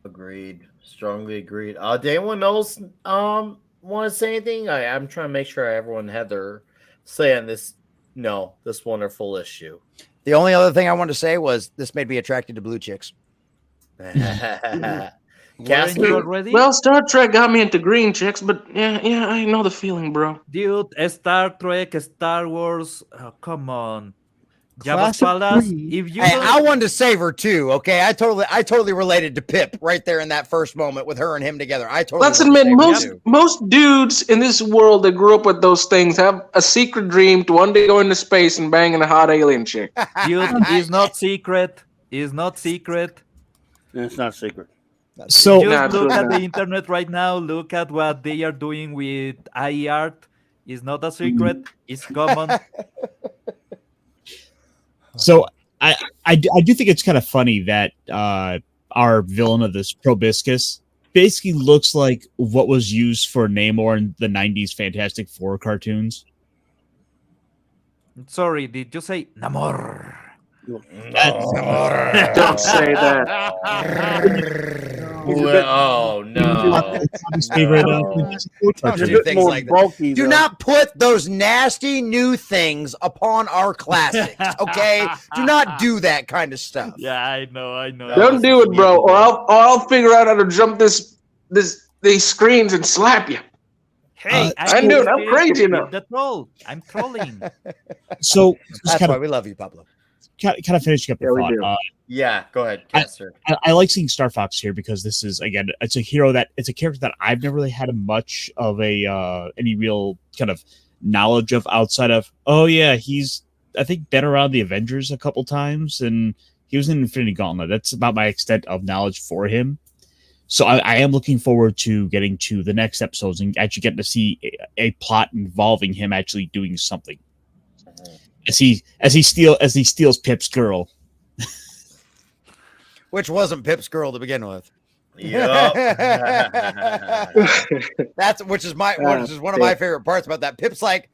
Agreed. Strongly agreed. Did anyone else want to say anything? I'm trying to make sure everyone had their say on this wonderful issue. The only other thing I wanted to say was this made me attracted to blue chicks. Weren't you already? Well, Star Trek got me into green chicks, but yeah, I know the feeling, bro. Dude, Star Trek, Star Wars. Oh, come on. Jabba's Classic Palace. breed. If you Hey, don't- I wanted to save her too. Okay, I totally related to Pip right there in that first moment with her and him together. I totally. Let's wanted to admit, save her, too. most dudes in this world that grew up with those things have a secret dream to one day go into space and bang in a hot alien chick. dude, it's not secret. It's not secret. It's not a secret. So Just No, look absolutely at not. the internet right now. Look at what they are doing with AI art. It's not a secret. It's common. So I do think it's kind of funny that our villain of this Proboscis basically looks like what was used for Namor in the 90s Fantastic Four cartoons. Sorry, did you say Namor? Don't say that. Oh no! His favorite Fantastic Four Don't cartoon. do things like that. bulky, Do though. not put those nasty new things upon our classics, okay? Do not do that kind of stuff. Yeah, I know. Don't do it, bro, or I'll figure out how to jump these screens and slap you. Hey, I knew it. I'm crazy with enough. the troll. I'm trolling. So just That's kind why of we love you, Pablo. finishing up the Yeah, we thought. do. Yeah, go ahead, Caster. I like seeing Star Fox here because this is again, it's a character that I've never really had much of any real kind of knowledge of outside of. Oh yeah, he's I think been around the Avengers a couple times and he was in Infinity Gauntlet. That's about my extent of knowledge for him. So I am looking forward to getting to the next episodes and actually getting to see a plot involving him actually doing something. As he steals Pip's girl. Which wasn't Pip's girl to begin with. Yep. That's which is one of my favorite parts about that. Pip's like,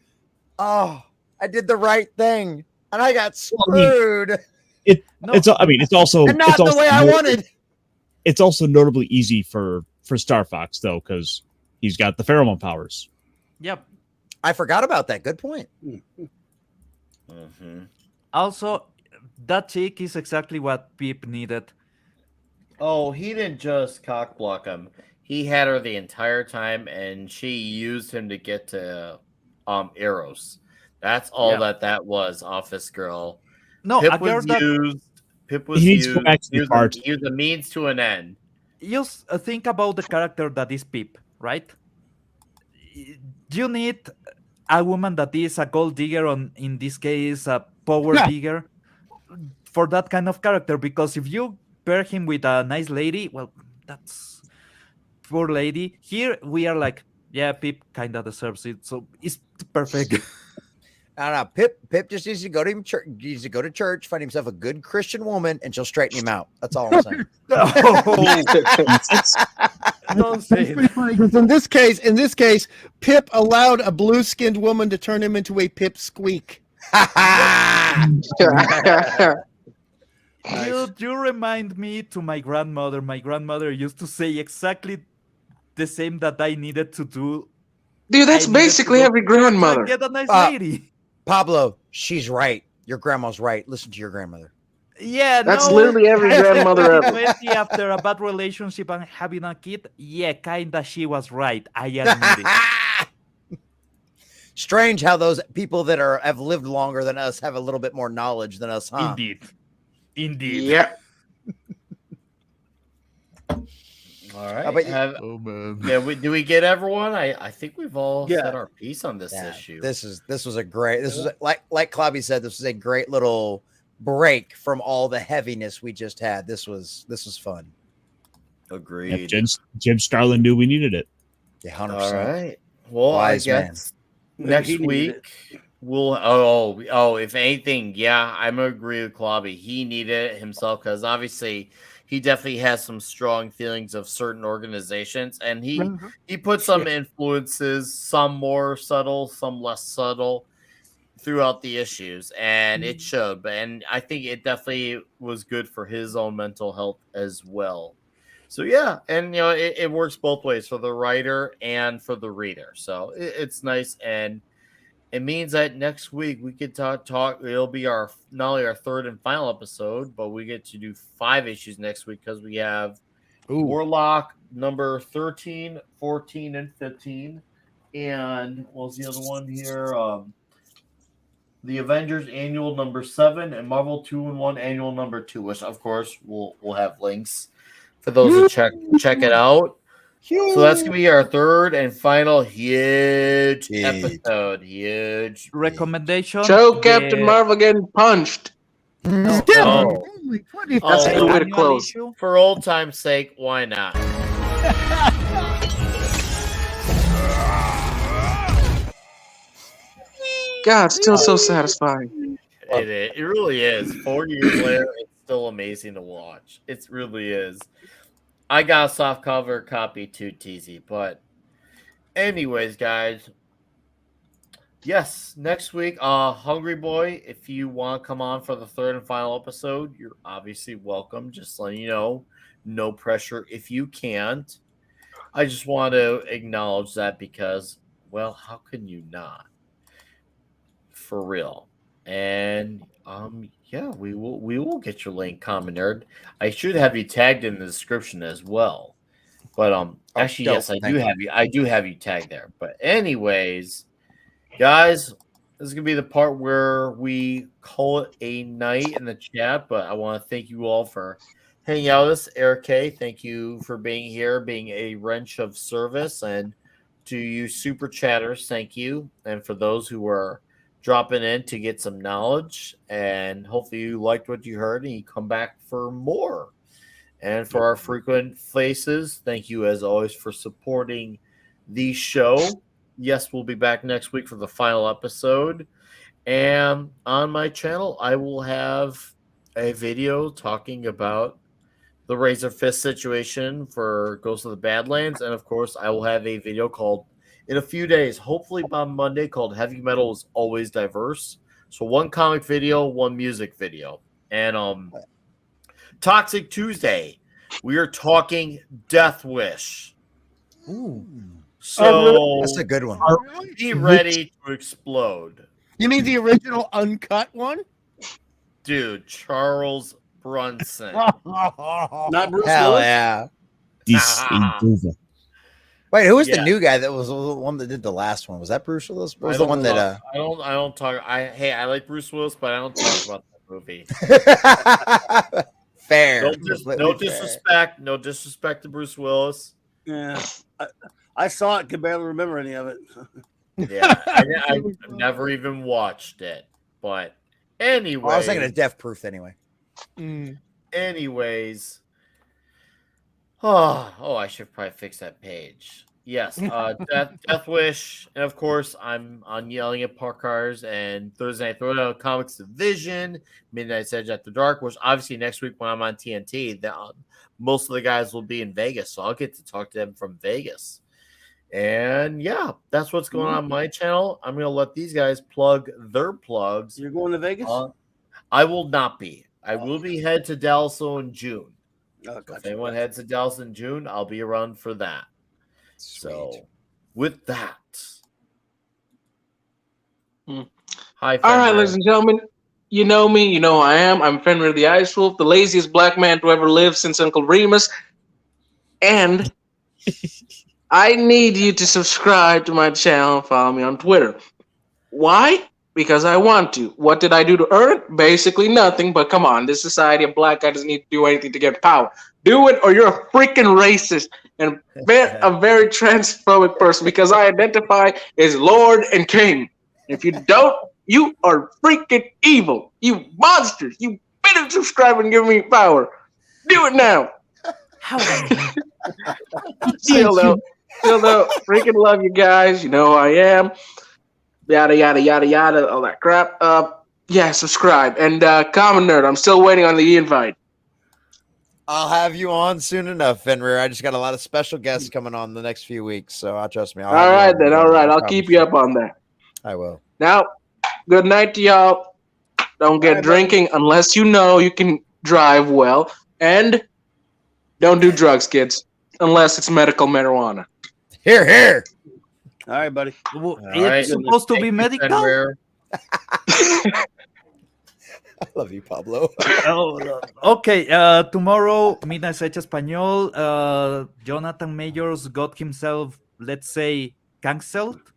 oh, I did the right thing and I got screwed. No, It's also and not it's the also way I wanted. It's also notably easy for Star Fox though, because he's got the pheromone powers. yep. I forgot about that. Good point. Mhm. Also, that chick is exactly what Pip needed. Oh, he didn't just cock block him. He had her the entire time, and she used him to get to Eros. That's all Yeah. that was, Office Girl. No, Pip a girl was that used. Pip was He needs to used. go back to the part. He was a means to an end. just think about the character that is Pip, right? You need a woman that is a gold digger, in this case, a power digger, for that kind of character. Because if you pair him with a nice lady, well, that's poor lady. Here we are like, yeah, Pip kind of deserves it, so it's perfect. I don't know. Pip just needs to go to church. Needs to go to church, find himself a good Christian woman, and she'll straighten him out. That's all I'm saying. Don't say It's pretty funny because in this case, Pip allowed a blue-skinned woman to turn him into a Pip squeak. You remind me to my grandmother. My grandmother used to say exactly the same that I needed to do. Dude, that's I needed to basically go every to church and grandmother. Get a nice Uh, lady. Pablo, she's right. Your grandma's right. Listen to your grandmother. Yeah, That's no, literally every grandmother ever. 20 after a bad relationship and having a kid. Yeah, kinda. She was right. I admit it. Strange how those people that have lived longer than us have a little bit more knowledge than us, huh? Indeed. Yeah. All right. but you- Oh man. Yeah, do we get everyone? I think we've all Yeah. said our piece on this Yeah, issue. this was a great. This was like Clobby said. This was a great little break from all the heaviness we just had. This was fun. Agreed. Jim Starlin knew we needed it. Yeah, 100%. All right. Well, Wise I man. guess next He needed week we'll if anything, yeah, I'm gonna agree with Klobby. He needed it himself because obviously he definitely has some strong feelings of certain organizations, and he put some influences, some more subtle, some less subtle, throughout the issues, and it showed. And I think it definitely was good for his own mental health as well. So yeah, and it works both ways for the writer and for the reader. So it's nice, and it means that next week we could talk. It'll be our not only our third and final episode, but we get to do 5 issues next week because we have Warlock number 13, 14, and 15, and what was the other one here? The Avengers Annual number 7 and Marvel 2-in-1 Annual number 2, which of course we'll have links for those to check it out. So that's gonna be our third and final huge episode. Huge recommendation. Show Captain Marvel getting punched. No, Only 20 That's a good way to close. For old time's sake, why not? God, still so satisfying. It really is. 4 years later, it's still amazing to watch. It really is. I got a soft cover copy too, TZ. But anyways, guys. Yes, next week, Hungry Boy, if you want to come on for the third and final episode, you're obviously welcome. Just letting you know, no pressure if you can't. I just want to acknowledge that because, well, how can you not? For real. And yeah, we will get your link, Common Nerd. I should have you tagged in the description as well. But actually, yes, I do have you tagged there. But anyways, guys, this is gonna be the part where we call it a night in the chat. But I want to thank you all for hanging out with us. Eric K, thank you for being here, being a wrench of service, and to you super chatters, thank you. And for those who were dropping in to get some knowledge, and hopefully you liked what you heard and you come back for more. And for our frequent faces, thank you as always for supporting the show. Yes, we'll be back next week for the final episode. And on my channel, I will have a video talking about the Razor Fist situation for Ghost of the Badlands. And of course, I will have a video called in a few days, hopefully by Monday, called Heavy Metal is Always Diverse. So 1 comic video, 1 music video. And Toxic Tuesday, we are talking Death Wish. Ooh. So that's a good one. Be ready to explode. You mean the original uncut one? Dude, Charles Bronson. not Bruce Hell Willis. yeah. This improver. Wait, who was Yeah. the new guy that was the one that did the last one? Was that Bruce Willis? What was the one that I don't talk. I like Bruce Willis, but I don't talk about that movie. fair. No disrespect. No disrespect to Bruce Willis. Yeah, I saw it. Could barely remember any of it. Yeah, I never even watched it. But anyway, I was thinking of Death Proof anyway. Anyways, I should probably fix that page. Yes, Death Wish, and of course I'm on Yelling at Park Cars and Thursday Night Throwdown Comics Division, Midnight's Edge After Dark, which obviously next week when I'm on TNT, most of the guys will be in Vegas, so I'll get to talk to them from Vegas. And yeah, that's what's going on my channel. I'm gonna let these guys plug their plugs. You're going to Vegas? I will not be. I will be head to Dallas in June. Oh, gotcha. If anyone heads to Dallas in June, I'll be around for that. Sweet. So, with that, All right, ladies and gentlemen, you know me, you know I am. I'm Fenrir the Ice Wolf, the laziest black man to ever live since Uncle Remus. And I need you to subscribe to my channel and follow me on Twitter. Why? Because I want to. What did I do to earn it? Basically nothing, but come on, this society of black guy doesn't need to do anything to get power. Do it or you're a freaking racist and a very transphobic person because I identify as Lord and King. If you don't, you are freaking evil. You monsters. You better subscribe and give me power. Do it now. How Still though, freaking love you guys. You know who I am. yada yada yada yada, all that crap. Yeah, subscribe and Common Nerd. I'm still waiting on the invite. I'll have you on soon enough, Fenrir. I just got a lot of special guests coming on the next few weeks, so trust me. I'll have All you right on then. again. All right, I I'll keep you promise up on that. I will. Now, good night to y'all. Don't get Bye, drinking unless you know you can drive well, and don't do drugs, kids, unless it's medical marijuana. Here, here. All right, buddy. right. It's supposed to be Thank you, medical. Fenrir. I love you, Pablo. Okay, tomorrow, Midnight Search Español, Jonathan Majors got himself, let's say, cancelled.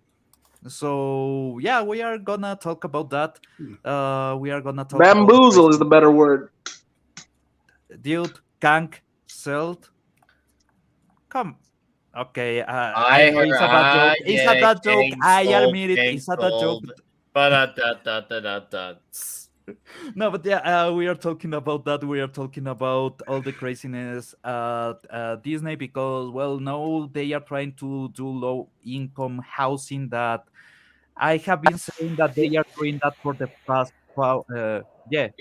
So, yeah, we are gonna talk about that. We are gonna talk Bamboozle about is the better word. dude, cancelled. Come. Okay, I know it's a bad joke. It's a bad joke. I admit it. It's a bad joke. No, but yeah, we are talking about that. We are talking about all the craziness at Disney because, well, no, they are trying to do low income housing. That I have been saying that they are doing that for the past 4 years.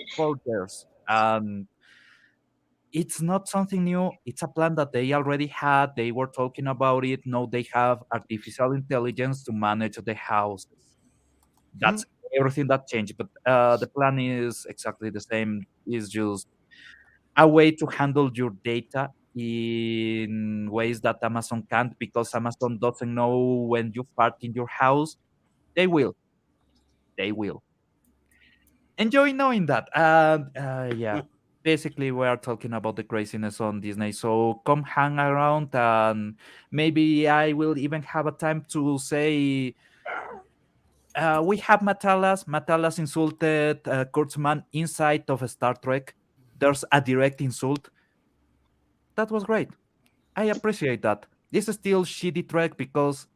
It's not something new. It's a plan that they already had. They were talking about it. Now they have artificial intelligence to manage the houses. That's everything that changed. But the plan is exactly the same. It's just a way to handle your data in ways that Amazon can't because Amazon doesn't know when you fart in your house. They will. They will. Enjoy knowing that. And yeah, basically, we are talking about the craziness on Disney. So come hang around, and maybe I will even have a time to say we have Matalas. Matalas insulted Kurtzman inside of Star Trek. There's a direct insult. That was great. I appreciate that. This is still shitty Trek because,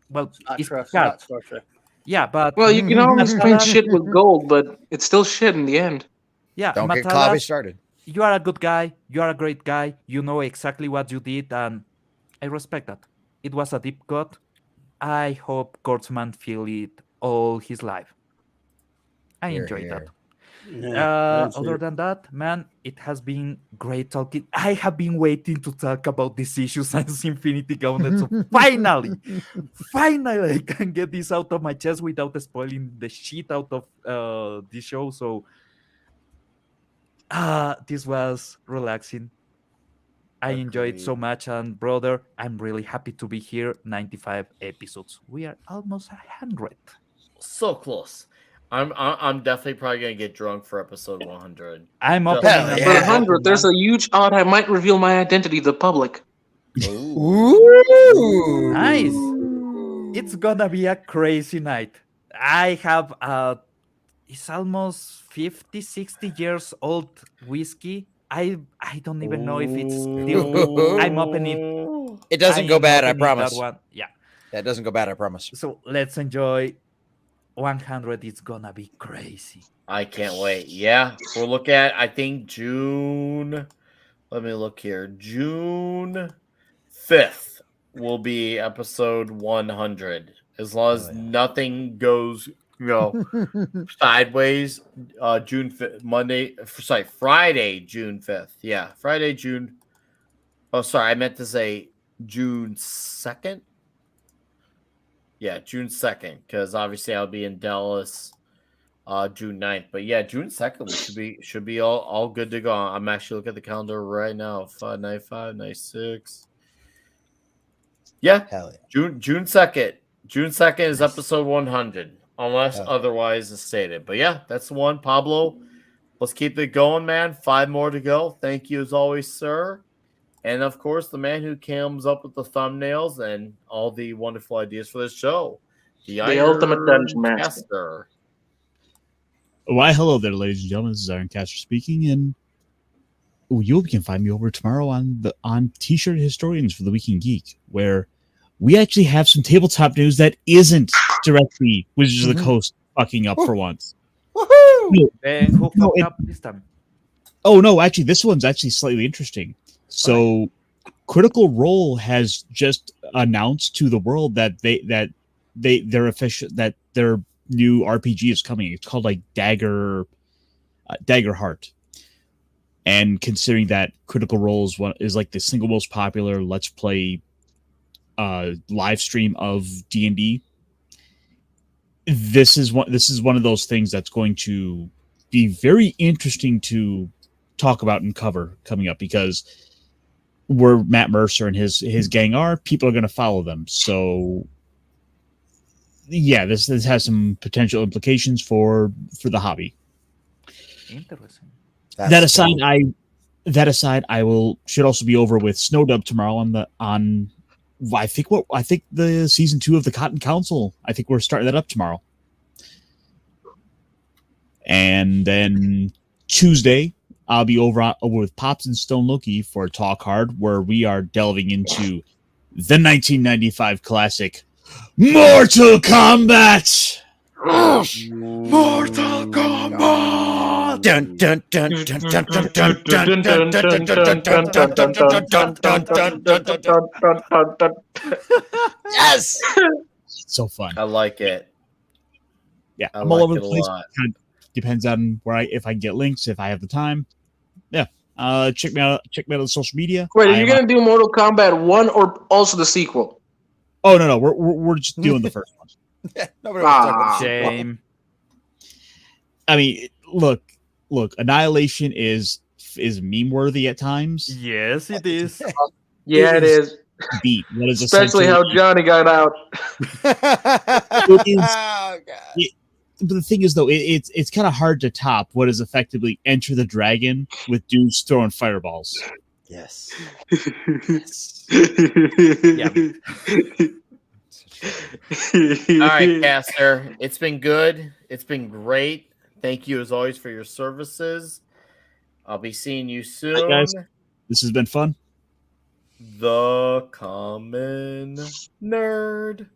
well, it's Not hard. Star Trek. Yeah, but Well, you can always paint Matalas, shit with gold, but it's still shit in the end. yeah, Don't get Clobby Matalas, started. you are a good guy. You are a great guy. You know exactly what you did, and I respect that. It was a deep cut. I hope Kurtzman feel it all his life. I Here, enjoyed that. here. Yeah, I didn't see Other it. than that, man, it has been great talking. I have been waiting to talk about these issues as Infinity Gauntlet. So finally, finally, I can get this out of my chest without spoiling the shit out of this show. So, this was relaxing. I enjoyed so much, and brother, I'm really happy to be here. 95 episodes. We are almost 100. So close. I'm definitely probably gonna get drunk for episode 100. I'm Just- opening Hell a For yeah. 100, there's a huge odd I might reveal my identity to the public. Ooh. Nice. It's gonna be a crazy night. I have it's almost 50, 60 years old whiskey. I don't even know if it's still good. I'm opening It doesn't go bad, I that promise. one. Yeah. Yeah, it doesn't go bad, I promise. So let's enjoy 100. It's gonna be crazy. I can't wait. Yeah, we'll look at I think June. Let me look here. June 5th will be episode 100. As long as nothing goes, sideways. June 5th, Friday, June 5th. Yeah, Friday, June. Oh, sorry, I meant to say June 2nd. Yeah, June 2nd, because obviously I'll be in Dallas June 9th. But yeah, June 2nd we should be all good to go. I'm actually looking at the calendar right now. 595, 96. Yeah. Hell yeah. June 2nd. June 2nd is episode 100, unless otherwise is stated. But yeah, that's the one. Pablo, let's keep it going, man. 5 more to go. Thank you as always, sir. And of course, the man who comes up with the thumbnails and all the wonderful ideas for this show, the ultimate dungeon master. Caster. Why, hello there, ladies and gentlemen. This is Ironcaster speaking, and you can find me over tomorrow on T-shirt Historians for the Week in Geek, where we actually have some tabletop news that isn't directly Wizards of the Coast fucking up for once. Woohoo! And who fucked up this time? Oh no, actually, this one's actually slightly interesting. So, Critical Role has just announced to the world that they're official, that they're new RPG is coming. It's called like Dagger Heart. And considering that Critical Role is like the single most popular Let's Play live stream of D&D, this is one of those things that's going to be very interesting to talk about and cover coming up, because where Matt Mercer and his gang are, people are going to follow them. So yeah, this has some potential implications for the hobby. Interesting. That aside, I should also be over with Snowdub tomorrow I think the season 2 of the Cotton Council. I think we're starting that up tomorrow. And then Tuesday, I'll be over with Pops and Stone Loki for Talk Hard, where we are delving into the 1995 classic Mortal Kombat. Mortal Kombat. Dun, dun, dun, dun, dun, dun, dun, dun, dun, dun, dun, dun. Yes. So fun. I like it. Yeah, I I'm all like over it the a place. lot. Kind of depends on if I can get links, if I have the time. Yeah. Check me out on social media. Wait, are you gonna do Mortal Kombat 1 or also the sequel? Oh no, we're just doing the first one. Nobody wants to talk about Shame. I mean, look, Annihilation is meme worthy at times. Yes, it is. Yeah, it is. Beat what is Especially how essentially- Johnny got out. It is- Oh, God. But the thing is, though, it's kind of hard to top what is effectively Enter the Dragon with dudes throwing fireballs. Yes. All right, Caster. It's been good. It's been great. Thank you as always for your services. I'll be seeing you soon. guys. This has been fun. The Common Nerd.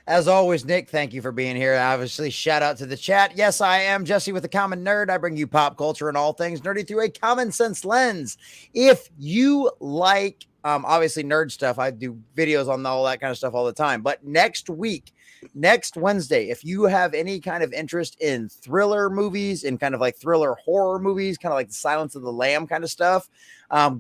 As always, Nick, thank you for being here. Obviously, shout out to the chat. Yes, I am Jesse with the Common Nerd. I bring you pop culture and all things nerdy through a common sense lens. If you like, obviously, nerd stuff, I do videos on all that kind of stuff all the time. But next Wednesday, if you have any kind of interest in thriller movies and kind of like thriller horror movies, kind of like the Silence of the Lamb kind of stuff,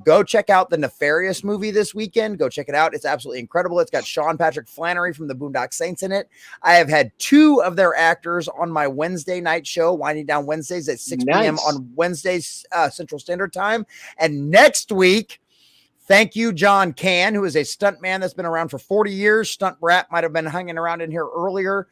go check out the Nefarious movie this weekend. Go check it out. It's absolutely incredible. It's got Sean Patrick Flannery from the Boondock Saints in it. I have had 2 of their actors on my Wednesday night show, Winding Down Wednesdays at 6 p.m. on Wednesdays, Central Standard Time. And next week, thank you, John Can, who is a stunt man that's been around for 40 years. Stunt Brat might have been hanging around in here earlier.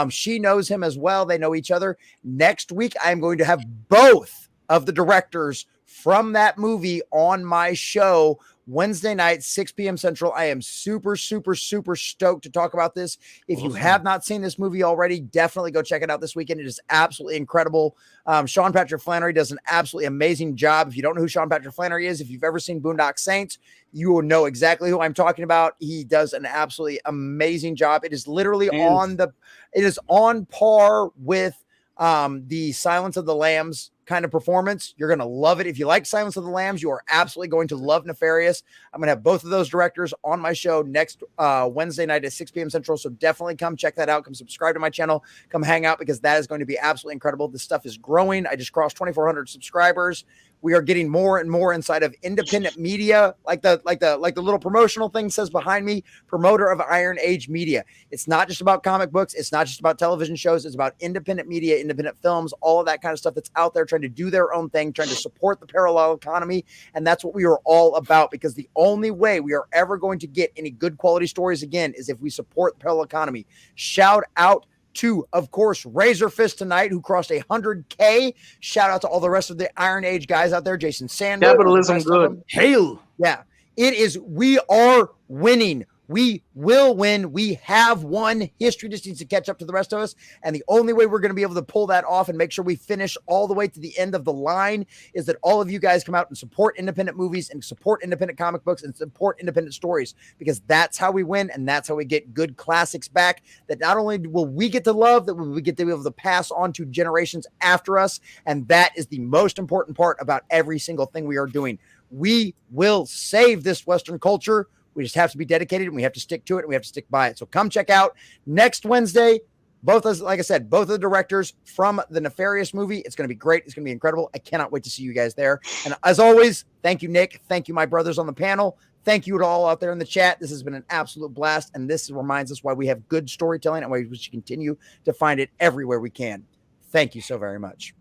She knows him as well. They know each other. Next week, I'm going to have both of the directors from that movie on my show Wednesday night, 6 p.m. Central. I am super, super, super stoked to talk about this. If you have not seen this movie already, definitely go check it out this weekend. It is absolutely incredible. Sean Patrick Flannery does an absolutely amazing job. If you don't know who Sean Patrick Flannery is, if you've ever seen Boondock Saints, you will know exactly who I'm talking about. He does an absolutely amazing job. It is literally on par with the Silence of the Lambs kind of performance. You're going to love it. If you like Silence of the Lambs, you are absolutely going to love Nefarious. I'm going to have both of those directors on my show next Wednesday night at 6 p.m. Central. So definitely come check that out. Come subscribe to my channel. Come hang out, because that is going to be absolutely incredible. This stuff is growing. I just crossed 2,400 subscribers. We are getting more and more inside of independent media, like the little promotional thing says behind me, promoter of Iron Age media. It's not just about comic books. It's not just about television shows. It's about independent media, independent films, all of that kind of stuff that's out there trying to do their own thing, trying to support the parallel economy. And that's what we are all about, because the only way we are ever going to get any good quality stories again is if we support the parallel economy. Shout out to, of course, Razor Fist tonight, who crossed 100K. Shout out to all the rest of the Iron Age guys out there. Jason Sander. Capitalism good. Hail! Yeah, it is. We are winning. We will win. We have won. History just needs to catch up to the rest of us. And the only way we're going to be able to pull that off and make sure we finish all the way to the end of the line is that all of you guys come out and support independent movies and support independent comic books and support independent stories, because that's how we win. And that's how we get good classics back that not only will we get to love, that we get to be able to pass on to generations after us. And that is the most important part about every single thing we are doing. We will save this Western culture. We just have to be dedicated, and we have to stick to it, and we have to stick by it. So come check out next Wednesday, both as like I said, both of the directors from the Nefarious movie. It's going to be great. It's going to be incredible. I cannot wait to see you guys there. And as always, thank you, Nick. Thank you, my brothers on the panel. Thank you to all out there in the chat. This has been an absolute blast. And this reminds us why we have good storytelling and why we should continue to find it everywhere we can. Thank you so very much.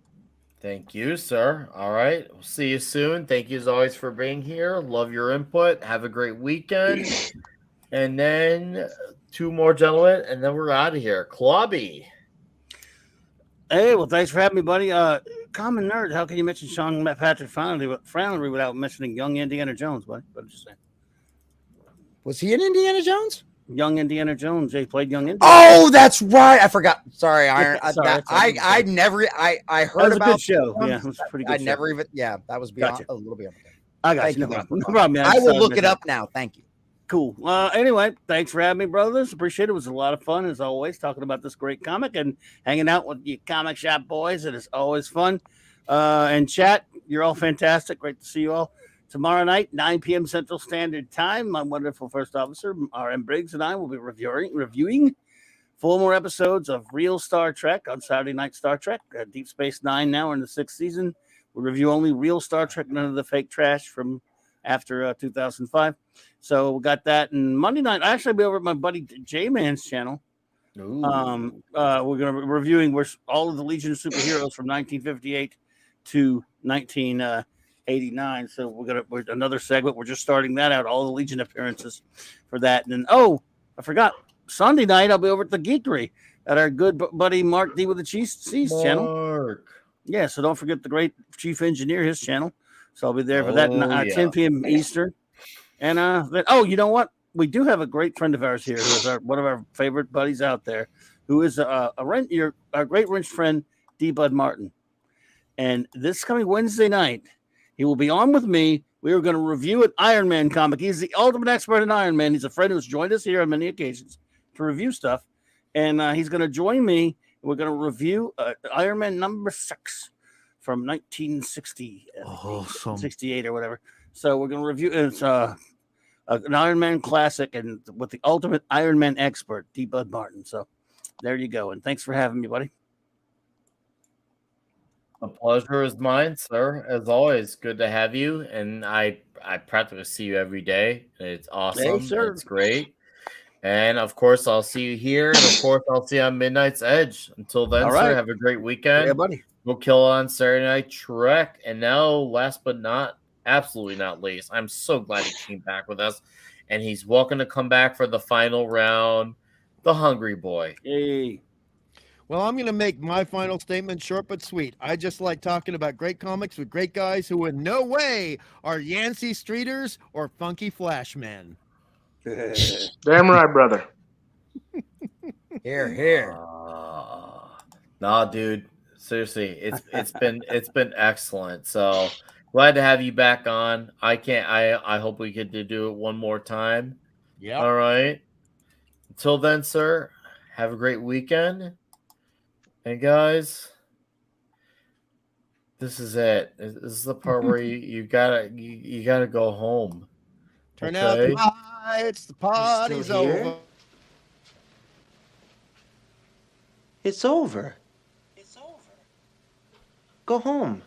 Thank you, sir. All right. We'll see you soon. Thank you as always for being here. Love your input. Have a great weekend. And then 2 more gentlemen, and then we're out of here. Clobby. Hey, well, thanks for having me, buddy. Common Nerd, how can you mention Sean Patrick Flannery without mentioning young Indiana Jones, buddy? What did you say? Was he in Indiana Jones? Young Indiana Jones. He played young Indiana. Oh, that's right. I forgot. Sorry, Iron. Sorry, I heard a about good show. Yeah, it was a pretty good. I never even. Yeah, that was beyond Gotcha. a little beyond. I got Thank you. you. No problem, man. I will look it up now. Thank you. Cool. Anyway, thanks for having me, brothers. Appreciate it. It was a lot of fun, as always, talking about this great comic and hanging out with you comic shop boys. It is always fun. And chat, you're all fantastic. Great to see you all. Tomorrow night, 9 p.m. Central Standard Time, my wonderful first officer, R.M. Briggs, and I will be reviewing 4 more episodes of Real Star Trek on Saturday Night Star Trek. Deep Space Nine now in the 6th season. We review only real Star Trek, none of the fake trash from after 2005. So we got that. And Monday night, I actually be over at my buddy J-Man's channel. Ooh. We're going to be reviewing all of the Legion of Superheroes from 1958 to 1989. So we're another segment. We're just starting that out. All the Legion appearances for that. And then, I forgot. Sunday night, I'll be over at the Geekery at our good buddy Mark D with the Cheese channel. Yeah, so don't forget the great chief engineer, his channel. So I'll be there for that 10 p.m. Eastern. And you know what? We do have a great friend of ours here who is one of our favorite buddies out there, who is our great wrench friend, D. Bud Martin. And this coming Wednesday night, he will be on with me. We are going to review an Iron Man comic. He's the ultimate expert in Iron Man. He's a friend who's joined us here on many occasions to review stuff. And he's going to join me. We're going to review Iron Man number 6 from 1960, Awesome. 68 or whatever. So we're going to review it's an Iron Man classic and with the ultimate Iron Man expert, D. Bud Martin. So there you go. And thanks for having me, buddy. The pleasure is mine, sir. As always, good to have you. And I practically see you every day. It's awesome. Hey, sir. It's great. And of course, I'll see you here. And of course, I'll see you on Midnight's Edge. Until then, sir, have a great weekend. Yeah, buddy. We'll kill on Saturday Night Trek. And now, last but absolutely not least, I'm so glad he came back with us. And he's welcome to come back for the final round, the Hungry Boy. Hey. Well, I'm going to make my final statement short but sweet. I just like talking about great comics with great guys who in no way are Yancey Streeters or Funky Flashmen. Damn right, brother. Here. Nah, dude. Seriously, it's been excellent. So glad to have you back on. I hope we get to do it one more time. Yeah. All right. Until then, sir, have a great weekend. And guys, this is it. This is the part where you gotta go home. Turn out the lights. The party's over. It's over. Go home.